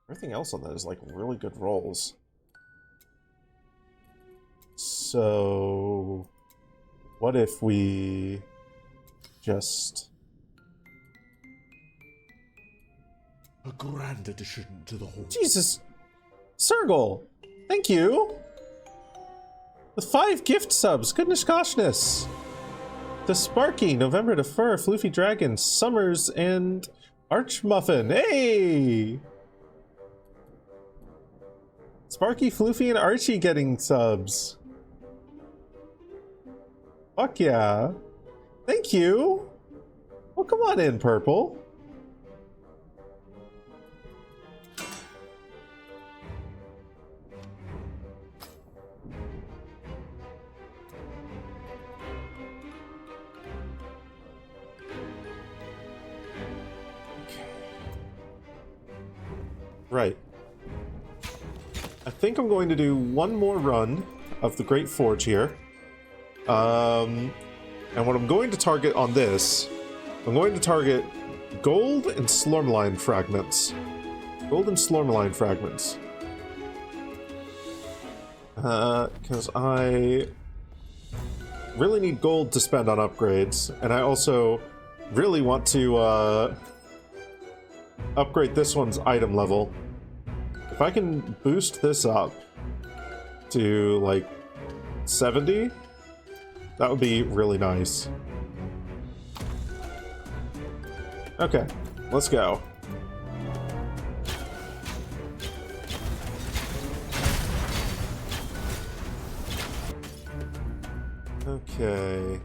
Everything else on that is like really good rolls. So what if we just A grand addition to the hall. Jesus, Sergal, thank you. With 5 gift subs, goodness goshhness. The Sparky, November to Fur, Floofy Dragon, Summers, and Archmuffin. Hey! Sparky, Floofy, and Archie getting subs. Fuck yeah. Thank you. Well, come on in, Purple. Right. I think I'm going to do one more run of the Great Forge here. And what I'm going to target on this, I'm going to target gold and slormline fragments. Gold and slormline fragments. Because I really need gold to spend on upgrades, and I also really want to upgrade this one's item level. If I can boost this up to like 70, that would be really nice. Okay, let's go. Okay.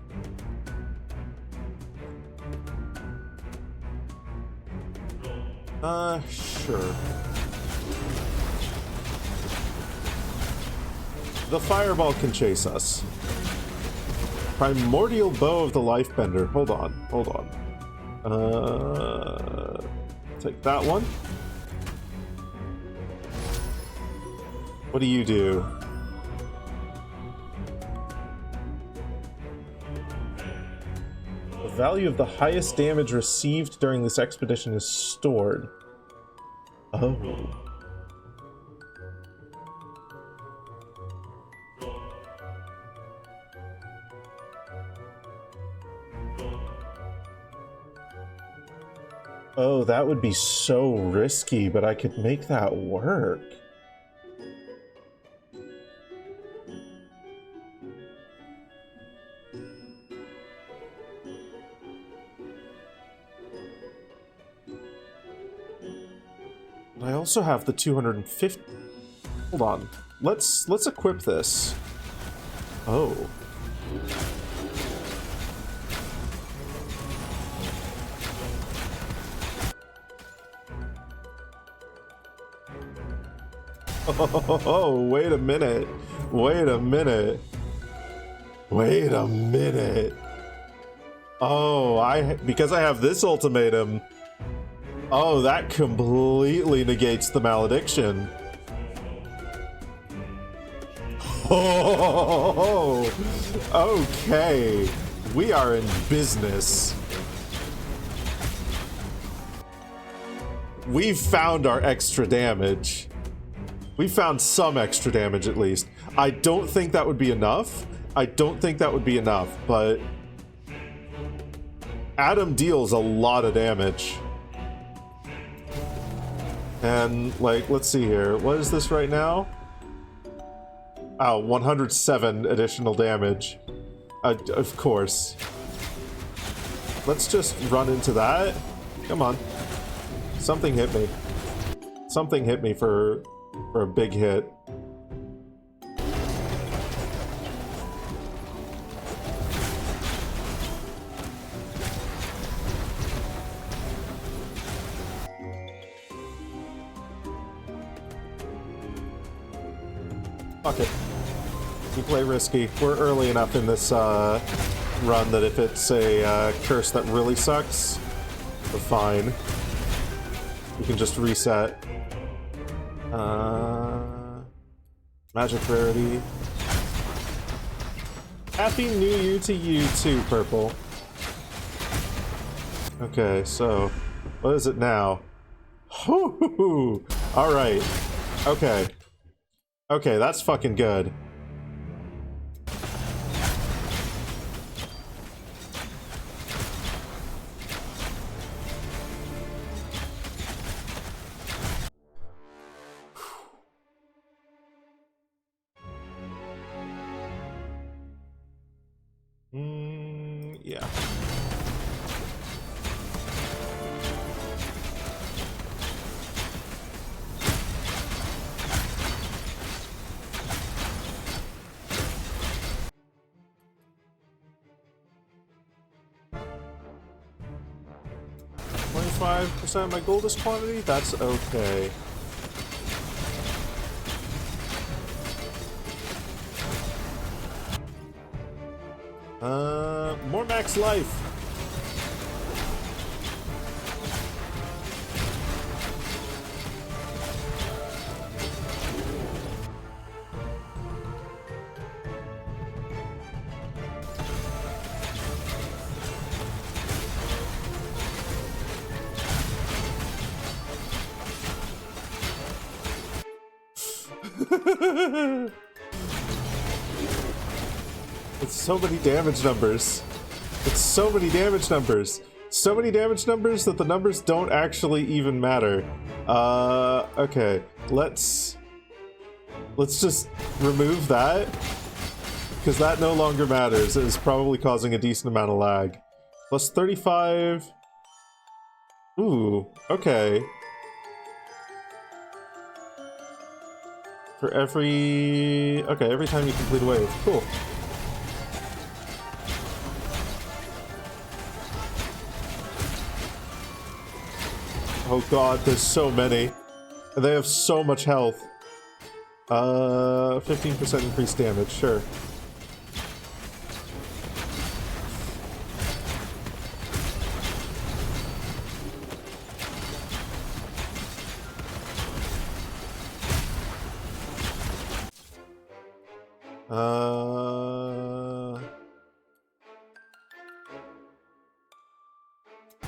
Sure. The fireball can chase us. Primordial Bow of the Lifebender. Hold on, hold on. Take that one. What do you do? The value of the highest damage received during this expedition is stored. Oh. Oh, that would be so risky, but I could make that work. I also have the 250. Hold on. Let's equip this. Oh. Oh, wait a minute. Wait a minute. Wait a minute. Oh, because I have this ultimatum. Oh, that completely negates the malediction. Oh, okay. We are in business. We've found our extra damage. We found some extra damage at least. I don't think that would be enough. I don't think that would be enough, but Adam deals a lot of damage. And, like, let's see here. What is this right now? Oh, 107 additional damage. Of course. Let's just run into that. Come on. Something hit me. Something hit me for a big hit. Fuck it. We play risky. We're early enough in this run that if it's a curse that really sucks, we're fine. We can just reset. Magic rarity. Happy New Year to you too, Purple. Okay, so what is it now? Hoo-hoo-hoo. All right. Okay. Okay, that's fucking good. Yeah. % of my goldest quantity? That's okay. More max life. It's so many damage numbers. It's so many damage numbers. So many damage numbers that the numbers don't actually even matter. Okay. Let's just remove that. Because that no longer matters. It is probably causing a decent amount of lag. Plus 35. Ooh, okay. For every... Okay, every time you complete a wave. Cool. Oh god, there's so many. And they have so much health. 15% increased damage, sure.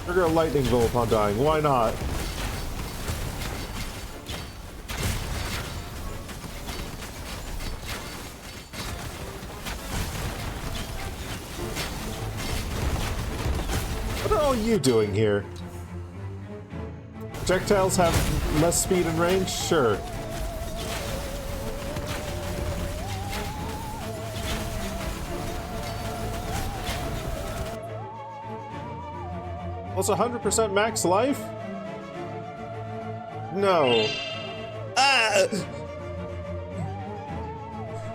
Trigger a lightning bolt upon dying. Why not? What are all you doing here? Projectiles have less speed and range? Sure. Plus 100% max life? No. Ah!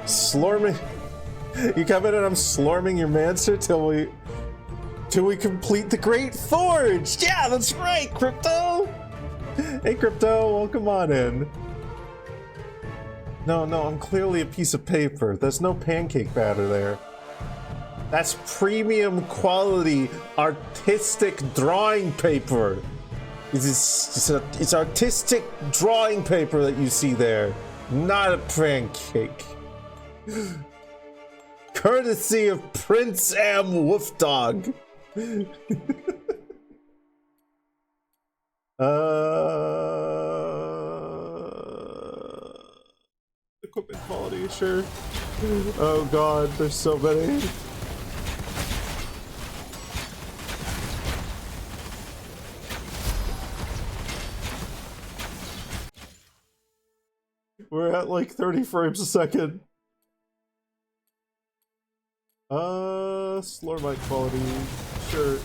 Slorming. You come in and I'm slorming your mancer till we complete the Great Forge! Yeah, that's right, Crypto! Hey, Crypto, welcome on in. No, I'm clearly a piece of paper. There's no pancake batter there. That's premium quality artistic drawing paper. It's artistic drawing paper that you see there, not a pancake. Courtesy of Prince M. Wolfdog. Equipment quality, sure. Oh god, there's so many. We're at like 30 frames a second. Slormite quality, sure.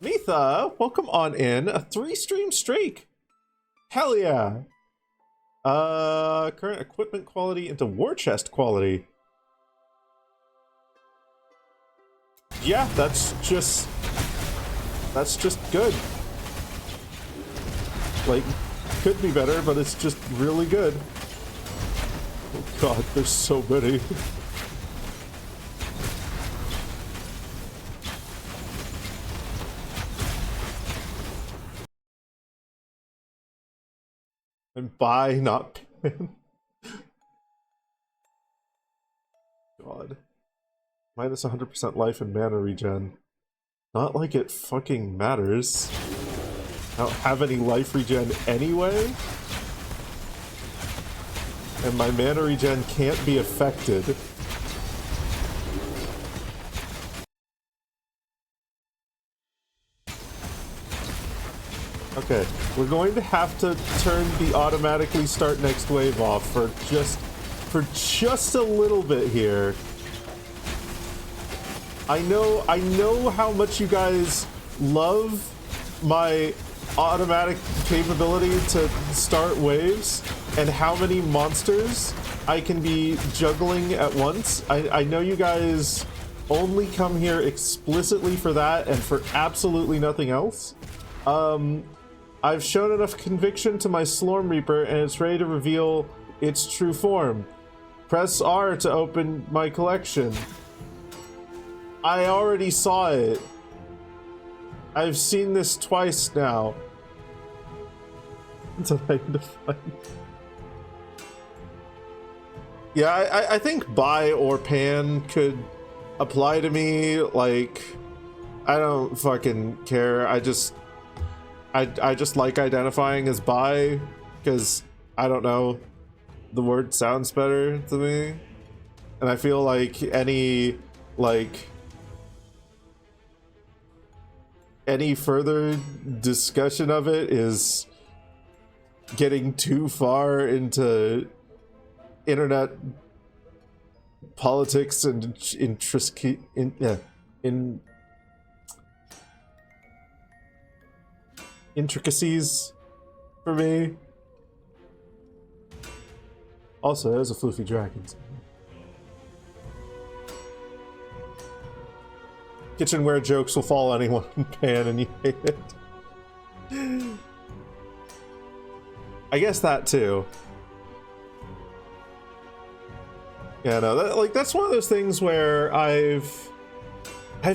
Mitha, welcome on in. A 3-stream streak. Hell yeah. Current equipment quality into war chest quality. yeah, that's just good. Like, could be better, but it's just really good. Oh god, there's so many. And buy, not pan. God. Minus 100% life and mana regen. Not like it fucking matters. I don't have any life regen anyway. And my mana regen can't be affected. Okay, we're going to have to turn the automatically start next wave off for just a little bit here. I know how much you guys love my automatic capability to start waves and how many monsters I can be juggling at once. I know you guys only come here explicitly for that and for absolutely nothing else. I've shown enough conviction to my Slorm Reaper and it's ready to reveal its true form. Press R to open my collection. I already saw it. I've seen this twice now. It's identified. Yeah, I think buy or pan could apply to me. Like, I don't fucking care. I just like identifying as buy because I don't know, the word sounds better to me, and I feel like any further discussion of it is getting too far into internet politics and intricacies for me. Also, there's a floofy dragon. Kitchenware jokes will fall anyone in pan and you hate it. I guess that too. Yeah, no, that's one of those things where I've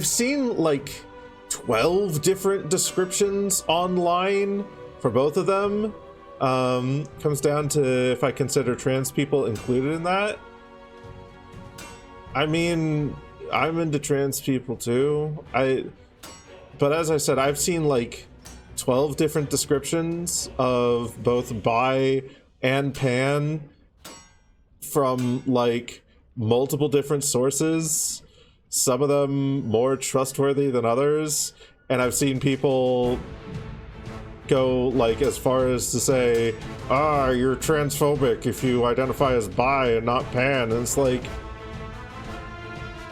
seen like 12 different descriptions online for both of them. Comes down to if I consider trans people included in that. I mean, I'm into trans people too. But as I said, I've seen like 12 different descriptions of both bi and pan from like multiple different sources, some of them more trustworthy than others, and I've seen people go like as far as to say, you're transphobic if you identify as bi and not pan, and it's like,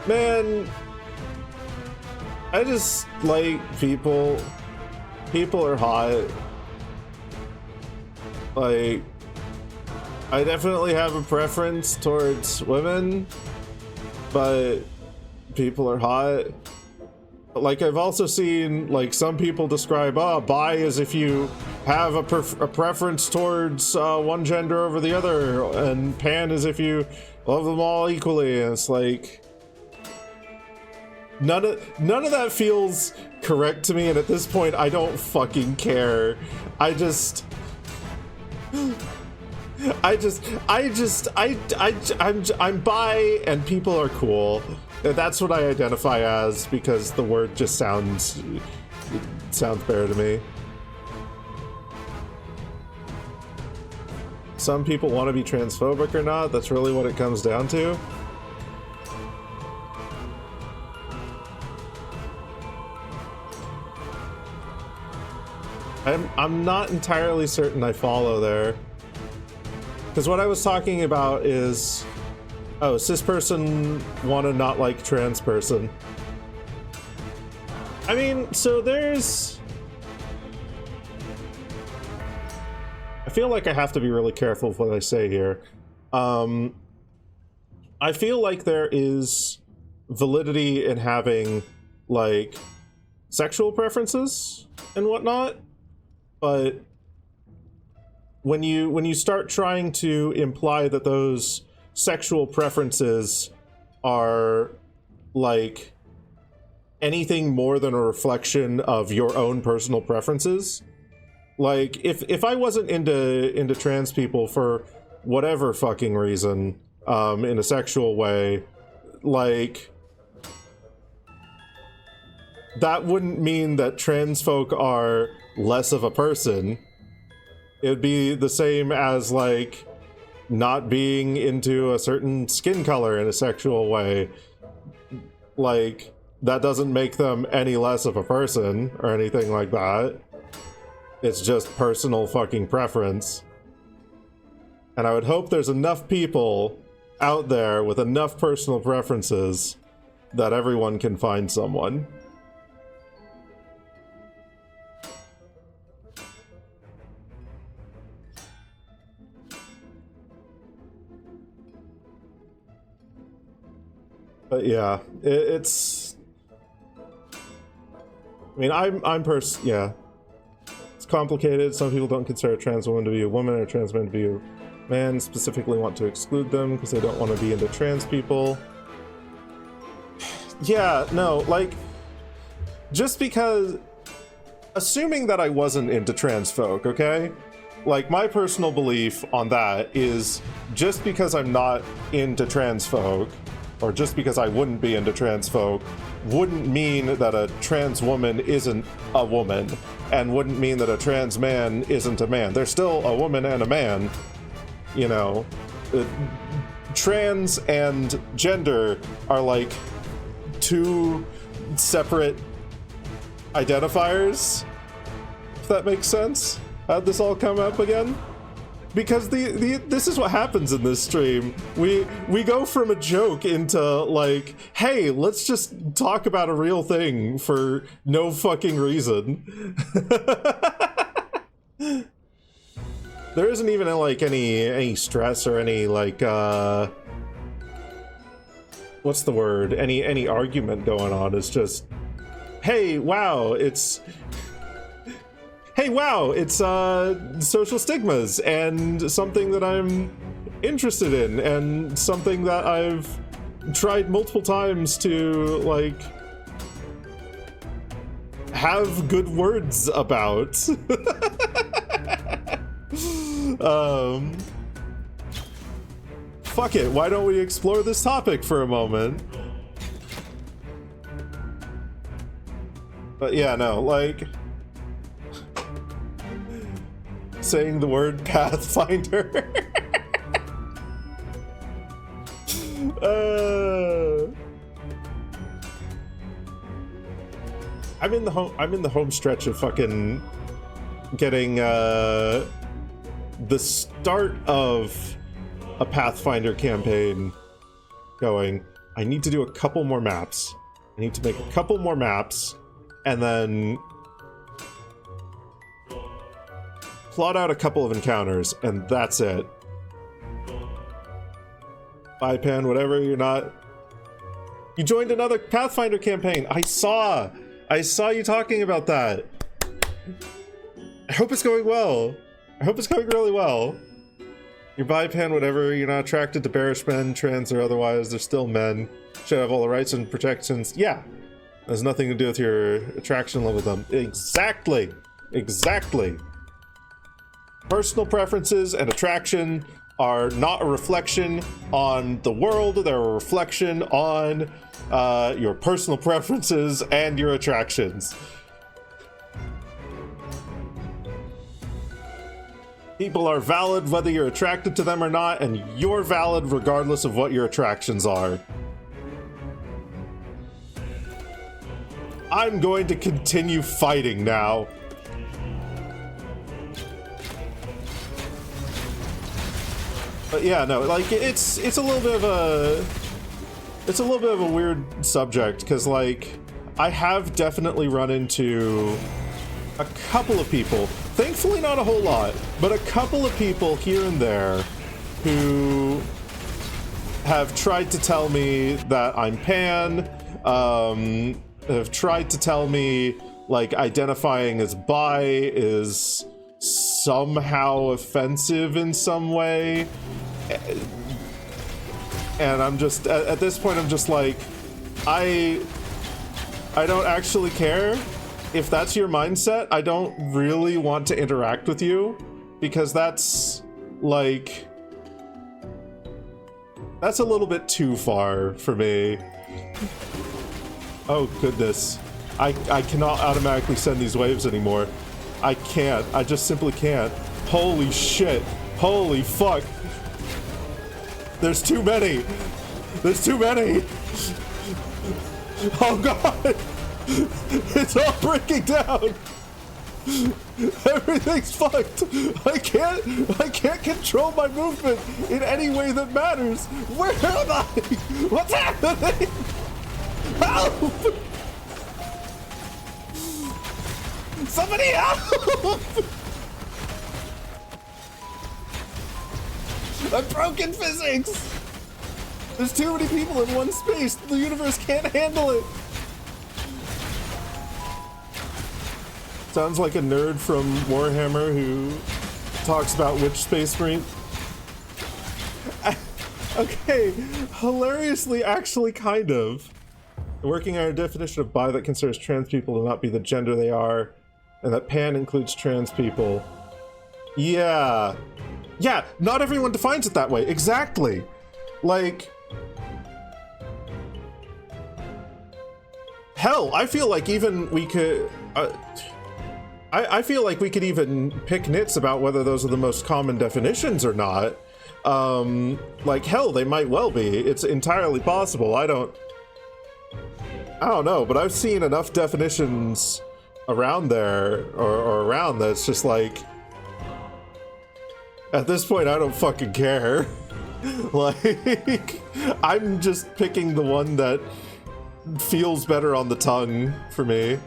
man, I just like people are hot. Like, I definitely have a preference towards women, but people are hot. Like, I've also seen like some people describe bi as if you have a preference towards one gender over the other, and pan as if you love them all equally, and it's like none of that feels correct to me, and at this point I don't fucking care. I'm bi and people are cool. That's what I identify as because the word just sounds better to me. Some people want to be transphobic or not, that's really what it comes down to. I'm not entirely certain I follow there. Because what I was talking about is, cis person wanna not like trans person. I mean, so there's... I feel like I have to be really careful with what I say here. I feel like there is validity in having like sexual preferences and whatnot, but when you start trying to imply that those sexual preferences are like anything more than a reflection of your own personal preferences, like if I wasn't into trans people for whatever fucking reason, in a sexual way, like that wouldn't mean that trans folk are less of a person. It'd be the same as like not being into a certain skin color in a sexual way. Like, that doesn't make them any less of a person or anything like that. It's just personal fucking preference. And I would hope there's enough people out there with enough personal preferences that everyone can find someone. But yeah, it's. I mean, yeah. It's complicated. Some people don't consider a trans woman to be a woman or a trans man to be a man. Specifically, want to exclude them because they don't want to be into trans people. Yeah, no, like, just because. Assuming that I wasn't into trans folk, okay? Like, my personal belief on that is just because I'm not into trans folk, or just because I wouldn't be into trans folk, wouldn't mean that a trans woman isn't a woman, and wouldn't mean that a trans man isn't a man. They're still a woman and a man, you know. Trans and gender are like two separate identifiers, if that makes sense. How'd this all come up again? Because this is what happens in this stream. We go from a joke into like, hey, let's just talk about a real thing for no fucking reason. There isn't even like any stress or any like what's the word? Any argument going on. It's just, hey, wow, it's social stigmas and something that I'm interested in and something that I've tried multiple times to like have good words about. Fuck it, why don't we explore this topic for a moment? But yeah, no, like, saying the word Pathfinder. I'm in the home stretch of fucking getting the start of a Pathfinder campaign going. I need to do a couple more maps. I need to make a couple more maps and then plot out a couple of encounters, and that's it. Bye, Pan, whatever, you're not... You joined another Pathfinder campaign! I saw you talking about that! I hope it's going well. I hope it's going really well. You're bi, Pan, whatever, you're not attracted to bearish men, trans or otherwise, they're still men. Should have all the rights and protections. Yeah! Has nothing to do with your attraction level with them. Exactly! Exactly! Personal preferences and attraction are not a reflection on the world, they're a reflection on your personal preferences and your attractions. People are valid whether you're attracted to them or not, and you're valid regardless of what your attractions are. I'm going to continue fighting now. But yeah, no, like it's a little bit of a weird subject because like I have definitely run into a couple of people, thankfully not a whole lot, but a couple of people here and there who have tried to tell me that I'm pan, have tried to tell me like identifying as bi is somehow offensive in some way, and I'm just at this point I'm just like, I don't actually care if that's your mindset. I don't really want to interact with you, because that's like, that's a little bit too far for me. Oh goodness, I cannot automatically send these waves anymore. I can't. I just simply can't. Holy shit. Holy fuck. There's too many. There's too many. Oh god. It's all breaking down. Everything's fucked. I can't control my movement in any way that matters. Where am I? What's happening? Help! Somebody help! I've broken physics! There's too many people in one space. The universe can't handle it. Sounds like a nerd from Warhammer who talks about which space marine. Okay, hilariously, actually, kind of. Working on a definition of bi that considers trans people to not be the gender they are, and that pan includes trans people. Yeah. Yeah, not everyone defines it that way. Exactly. Like, hell, I feel like even we could... I feel like we could even pick nits about whether those are the most common definitions or not. Like, hell, they might well be. It's entirely possible. I don't know, but I've seen enough definitions around there, or around that's just like, at this point, I don't fucking care. Like, I'm just picking the one that feels better on the tongue for me.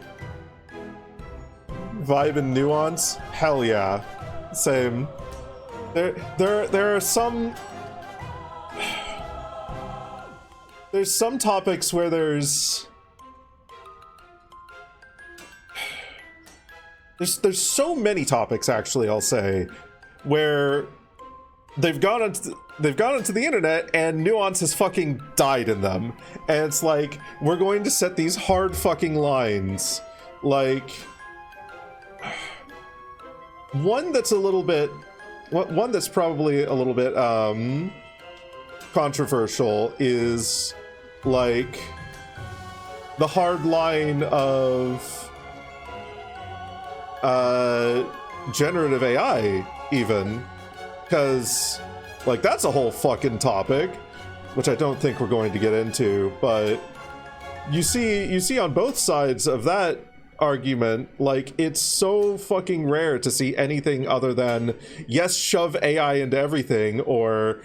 Vibe and nuance? Hell yeah. Same. There are some... There's some topics where there's so many topics, actually, I'll say, where they've gone into the internet and nuance has fucking died in them. And it's like, we're going to set these hard fucking lines. Like, one that's probably a little bit controversial is like the hard line of generative AI, even, because like that's a whole fucking topic, which I don't think we're going to get into, but you see on both sides of that argument, like, it's so fucking rare to see anything other than, yes, shove AI into everything, or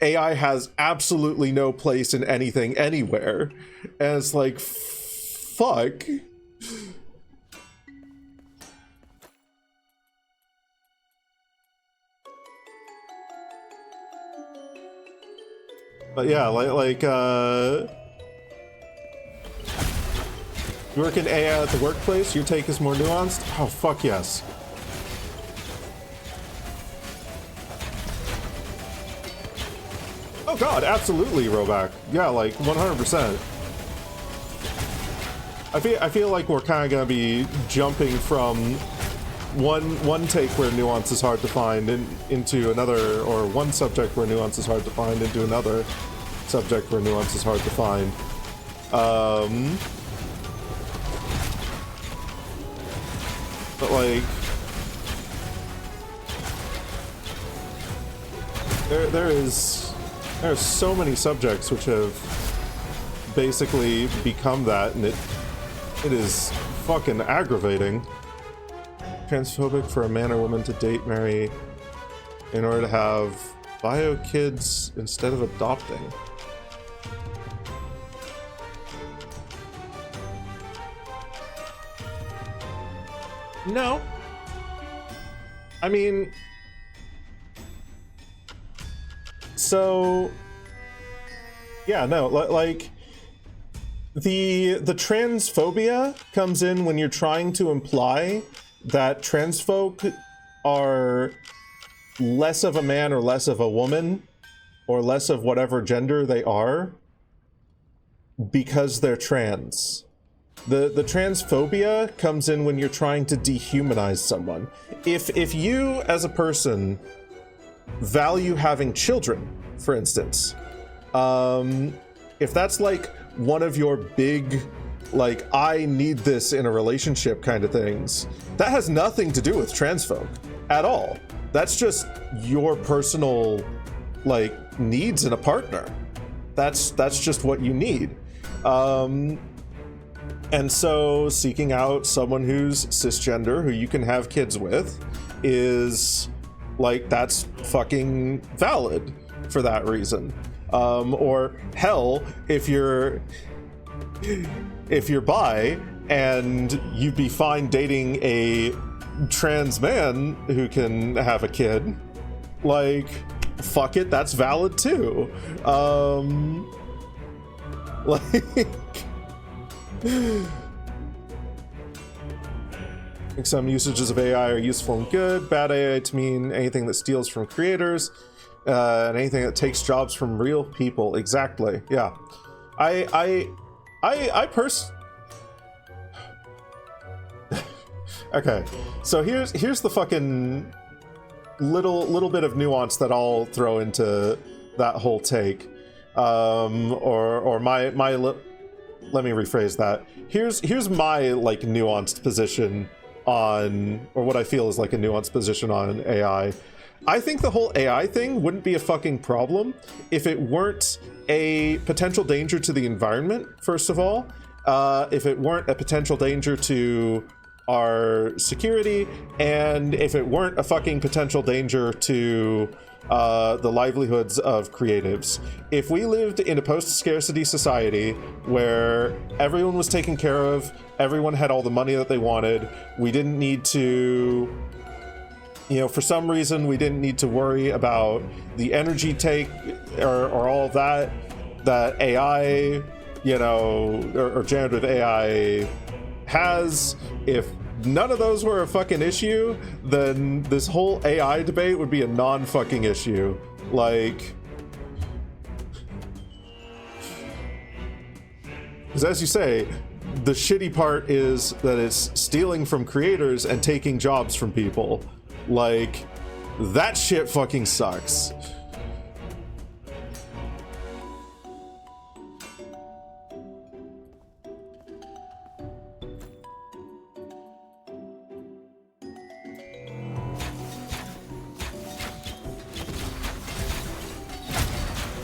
AI has absolutely no place in anything anywhere. And it's like, fuck. But yeah, you work in AI at the workplace, your take is more nuanced? Oh, fuck yes. Oh god, absolutely, Roback. Yeah, like, 100%. I feel like we're kind of gonna be jumping from one take where nuance is hard to find into another, or one subject where nuance is hard to find into another subject where nuance is hard to find. But like, there are so many subjects which have basically become that, and it is fucking aggravating. Transphobic for a man or woman to date, marry in order to have bio kids instead of adopting. No. I mean, so yeah, no, like, The transphobia comes in when you're trying to imply that trans folk are less of a man or less of a woman or less of whatever gender they are because they're trans. The transphobia comes in when you're trying to dehumanize someone. If you as a person value having children, for instance, if that's like one of your big, like, I need this in a relationship kind of things, that has nothing to do with trans folk at all. That's just your personal, like, needs in a partner. That's just what you need. And so seeking out someone who's cisgender, who you can have kids with, is, like, that's fucking valid for that reason. Or hell, if you're bi and you'd be fine dating a trans man who can have a kid, like, fuck it, that's valid too. Like, I think some usages of AI are useful and good. Bad AI to mean anything that steals from creators, and anything that takes jobs from real people. Exactly. Yeah. I Okay. So here's the fucking little bit of nuance that I'll throw into that whole take. Or my let me rephrase that. Here's my, like, nuanced position on, or what I feel is like a nuanced position on AI. I think the whole AI thing wouldn't be a fucking problem if it weren't a potential danger to the environment, first of all. If it weren't a potential danger to our security, and if it weren't a fucking potential danger to the livelihoods of creatives. If we lived in a post-scarcity society where everyone was taken care of, everyone had all the money that they wanted, we didn't need to, you know, for some reason we didn't need to worry about the energy take or all of that AI, you know, or generative AI has. If none of those were a fucking issue, then this whole AI debate would be a non-fucking issue. Like, because as you say, the shitty part is that it's stealing from creators and taking jobs from people. Like, that shit fucking sucks.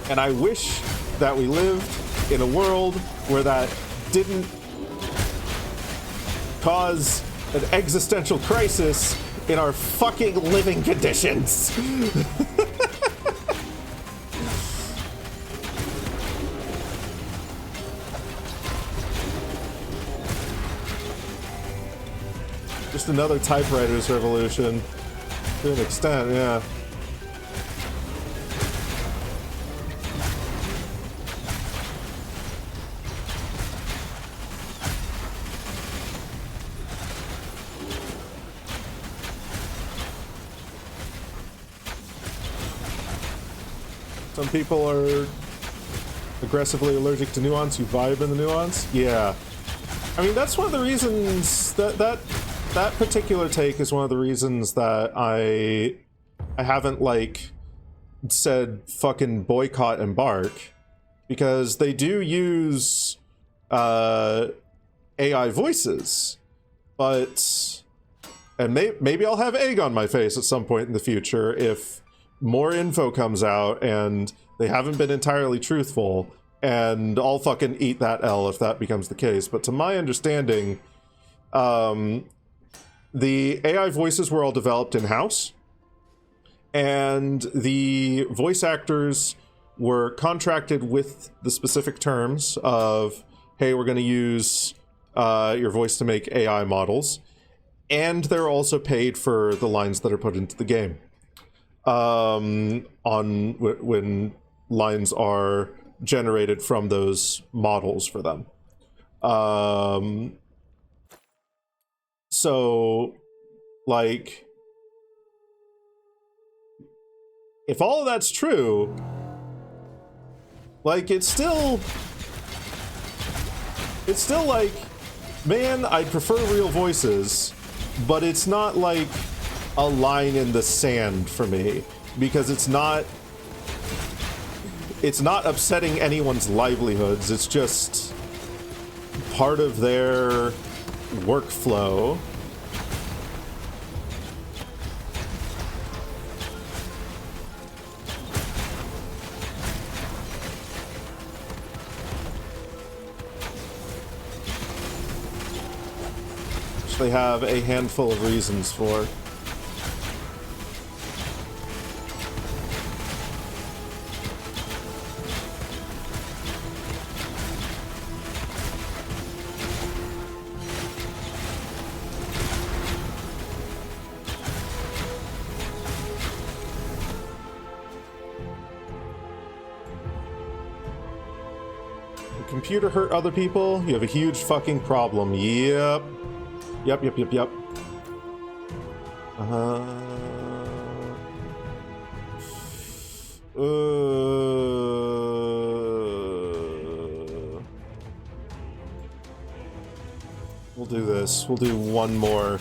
And I wish that we lived in a world where that didn't cause an existential crisis in our fucking living conditions. Just another typewriter's revolution. To an extent, yeah. Some people are aggressively allergic to nuance. You vibe in the nuance. Yeah, I mean, that's one of the reasons that particular take is one of the reasons that I haven't, like, said fucking boycott Embark, because they do use AI voices, but, and maybe I'll have egg on my face at some point in the future if more info comes out and they haven't been entirely truthful, and I'll fucking eat that L if that becomes the case. But to my understanding, the AI voices were all developed in-house, and the voice actors were contracted with the specific terms of, hey, we're going to use your voice to make AI models, and they're also paid for the lines that are put into the game. When lines are generated from those models for them. So, like, if all of that's true, like, it's still like, man, I'd prefer real voices, but it's not like a line in the sand for me, because it's not upsetting anyone's livelihoods. It's just part of their workflow. Which they have a handful of reasons for. Computer hurt other people, you have a huge fucking problem. Yep. Yep. We'll do this. We'll do one more.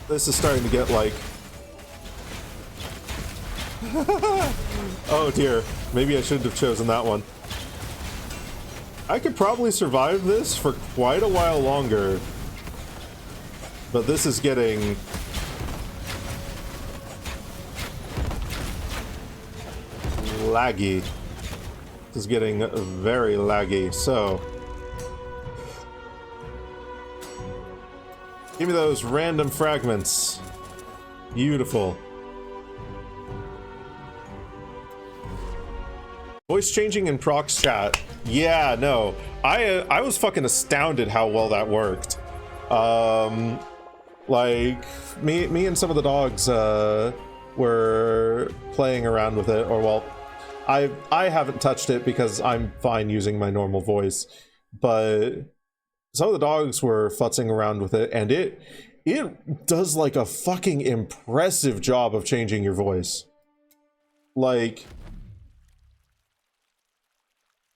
This is starting to get like... Oh dear. Maybe I shouldn't have chosen that one. I could probably survive this for quite a while longer, but this is getting laggy. This is getting very laggy, so give me those random fragments. Beautiful. Voice changing in Proc's chat. Yeah, no. I was fucking astounded how well that worked. Like, me and some of the dogs were playing around with it, or well, I haven't touched it because I'm fine using my normal voice, but some of the dogs were futzing around with it, and it does like a fucking impressive job of changing your voice. Like,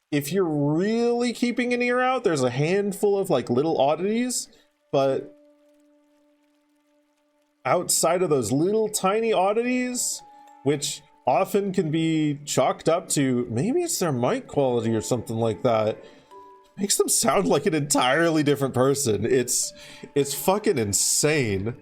if you're really keeping an ear out, there's a handful of like little oddities, but outside of those little tiny oddities, which often can be chalked up to maybe it's their mic quality or something like that, makes them sound like an entirely different person. It's fucking insane.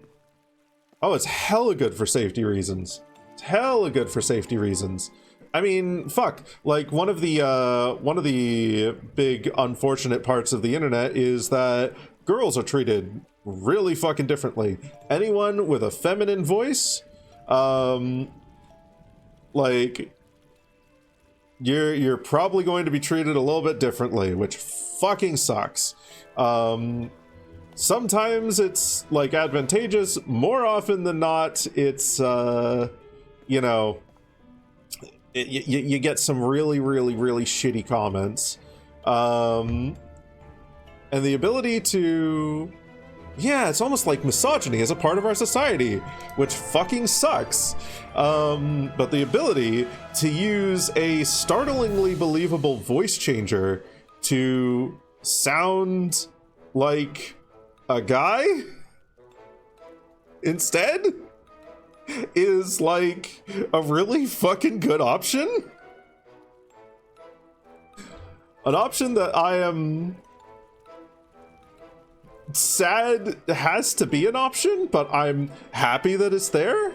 Oh, it's hella good for safety reasons. It's hella good for safety reasons. I mean, fuck, like one of the big unfortunate parts of the internet is that girls are treated really fucking differently. Anyone with a feminine voice, like you're probably going to be treated a little bit differently, which fucking sucks. Sometimes it's like advantageous. More often than not, it's you know, you get some really shitty comments, and the ability to, yeah, it's almost like misogyny is a part of our society, which fucking sucks. But the ability to use a startlingly believable voice changer to sound like a guy instead is like a really fucking good option. An option that I am sad has to be an option, but I'm happy that it's there.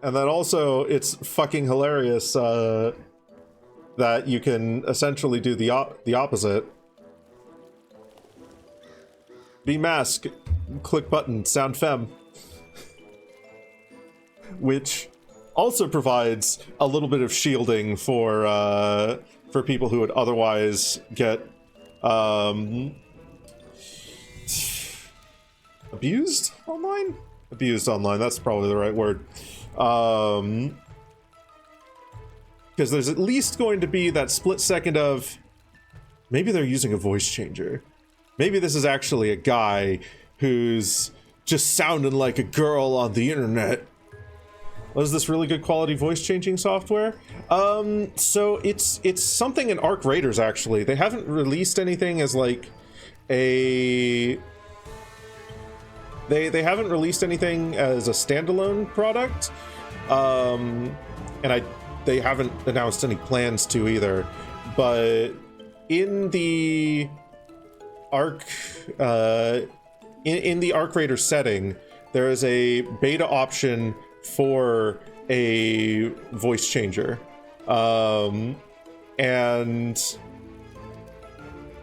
And then also, it's fucking hilarious that you can essentially do the opposite. Be mask, click button, sound femme. Which also provides a little bit of shielding for for people who would otherwise get abused online? Abused online, that's probably the right word. Because there's at least going to be that split second of, maybe they're using a voice changer. Maybe this is actually a guy who's just sounding like a girl on the internet. Was this really good quality voice changing software? So it's something in Arc Raiders, actually. They haven't released anything as like a... They haven't released anything as a standalone product. And they haven't announced any plans to either. But in the Arc in the Arc Raider setting, there is a beta option for a voice changer. And as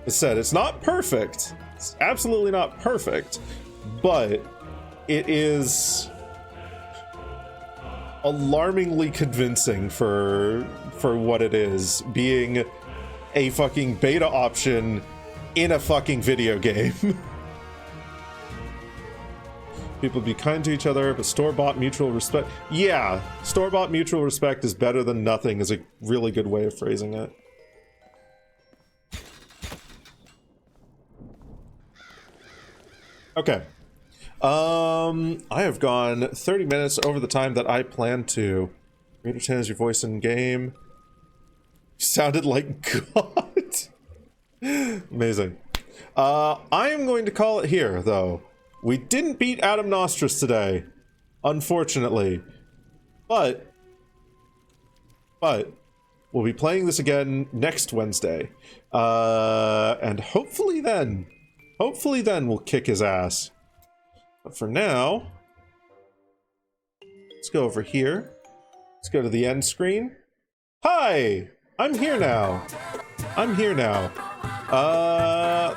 I said, it's not perfect. It's absolutely not perfect, but it is alarmingly convincing for what it is, being a fucking beta option in a fucking video game. People be kind to each other, but store-bought mutual respect. Yeah, store-bought mutual respect is better than nothing is a really good way of phrasing it. Okay. I have gone 30 minutes over the time that I planned to. Raider 10 is your voice in game. You sounded like God. Amazing. I am going to call it here, though. We didn't beat Adam Nostris today, unfortunately. But we'll be playing this again next Wednesday. And hopefully then we'll kick his ass. But for now, let's go over here. Let's go to the end screen. Hi! I'm here now.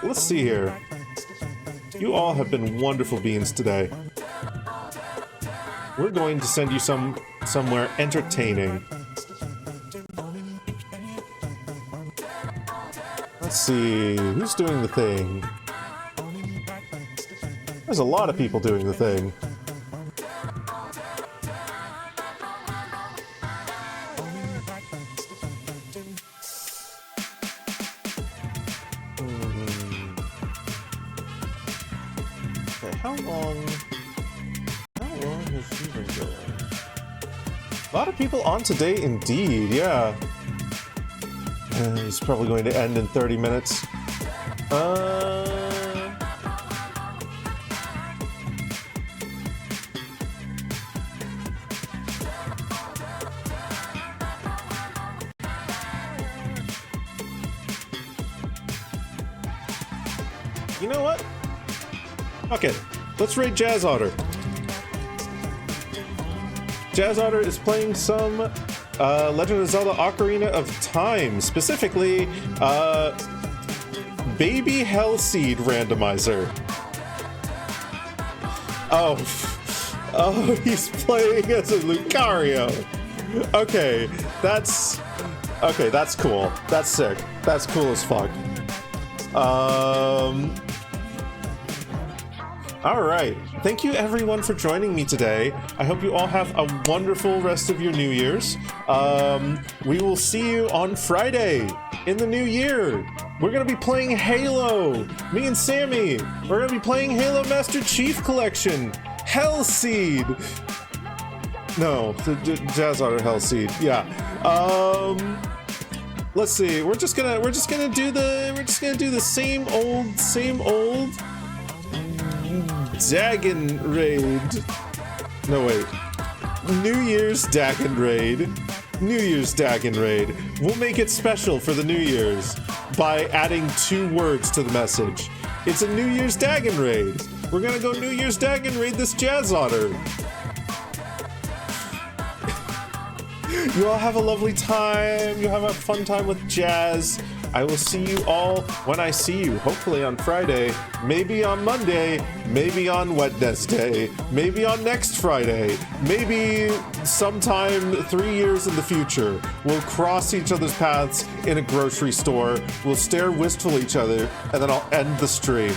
Let's see here. You all have been wonderful beings today. We're going to send you somewhere entertaining. Let's see, who's doing the thing? There's a lot of people doing the thing. Okay, how long has she been going? A lot of people on today indeed, yeah. It's probably going to end in 30 minutes. You know what? Fuck it. Let's raid Jazz Otter. Jazz Otter is playing some Legend of Zelda Ocarina of Time, specifically Baby Hellseed Randomizer. Oh, he's playing as a Lucario. Okay, that's cool. That's sick. That's cool as fuck. Alright, thank you everyone for joining me today. I hope you all have a wonderful rest of your New Year's. We will see you on Friday in the new year. We're gonna be playing Halo. Me and Sammy. We're gonna be playing Halo Master Chief Collection. Hellseed. No, the Jazz Otter Hellseed. Yeah. Let's see. We're just gonna do the same old Dagon Raid. No, wait. New Year's Dagon Raid. New Year's Dagon Raid. We'll make it special for the New Year's by adding 2 words to the message. It's a New Year's Dagon Raid. We're gonna go New Year's Dagon Raid this Jazz Otter. You all have a lovely time. You have a fun time with Jazz. I will see you all when I see you, hopefully on Friday, maybe on Monday, maybe on Wednesday, maybe on next Friday, maybe sometime 3 years in the future. We'll cross each other's paths in a grocery store, we'll stare wistfully at each other, and then I'll end the stream.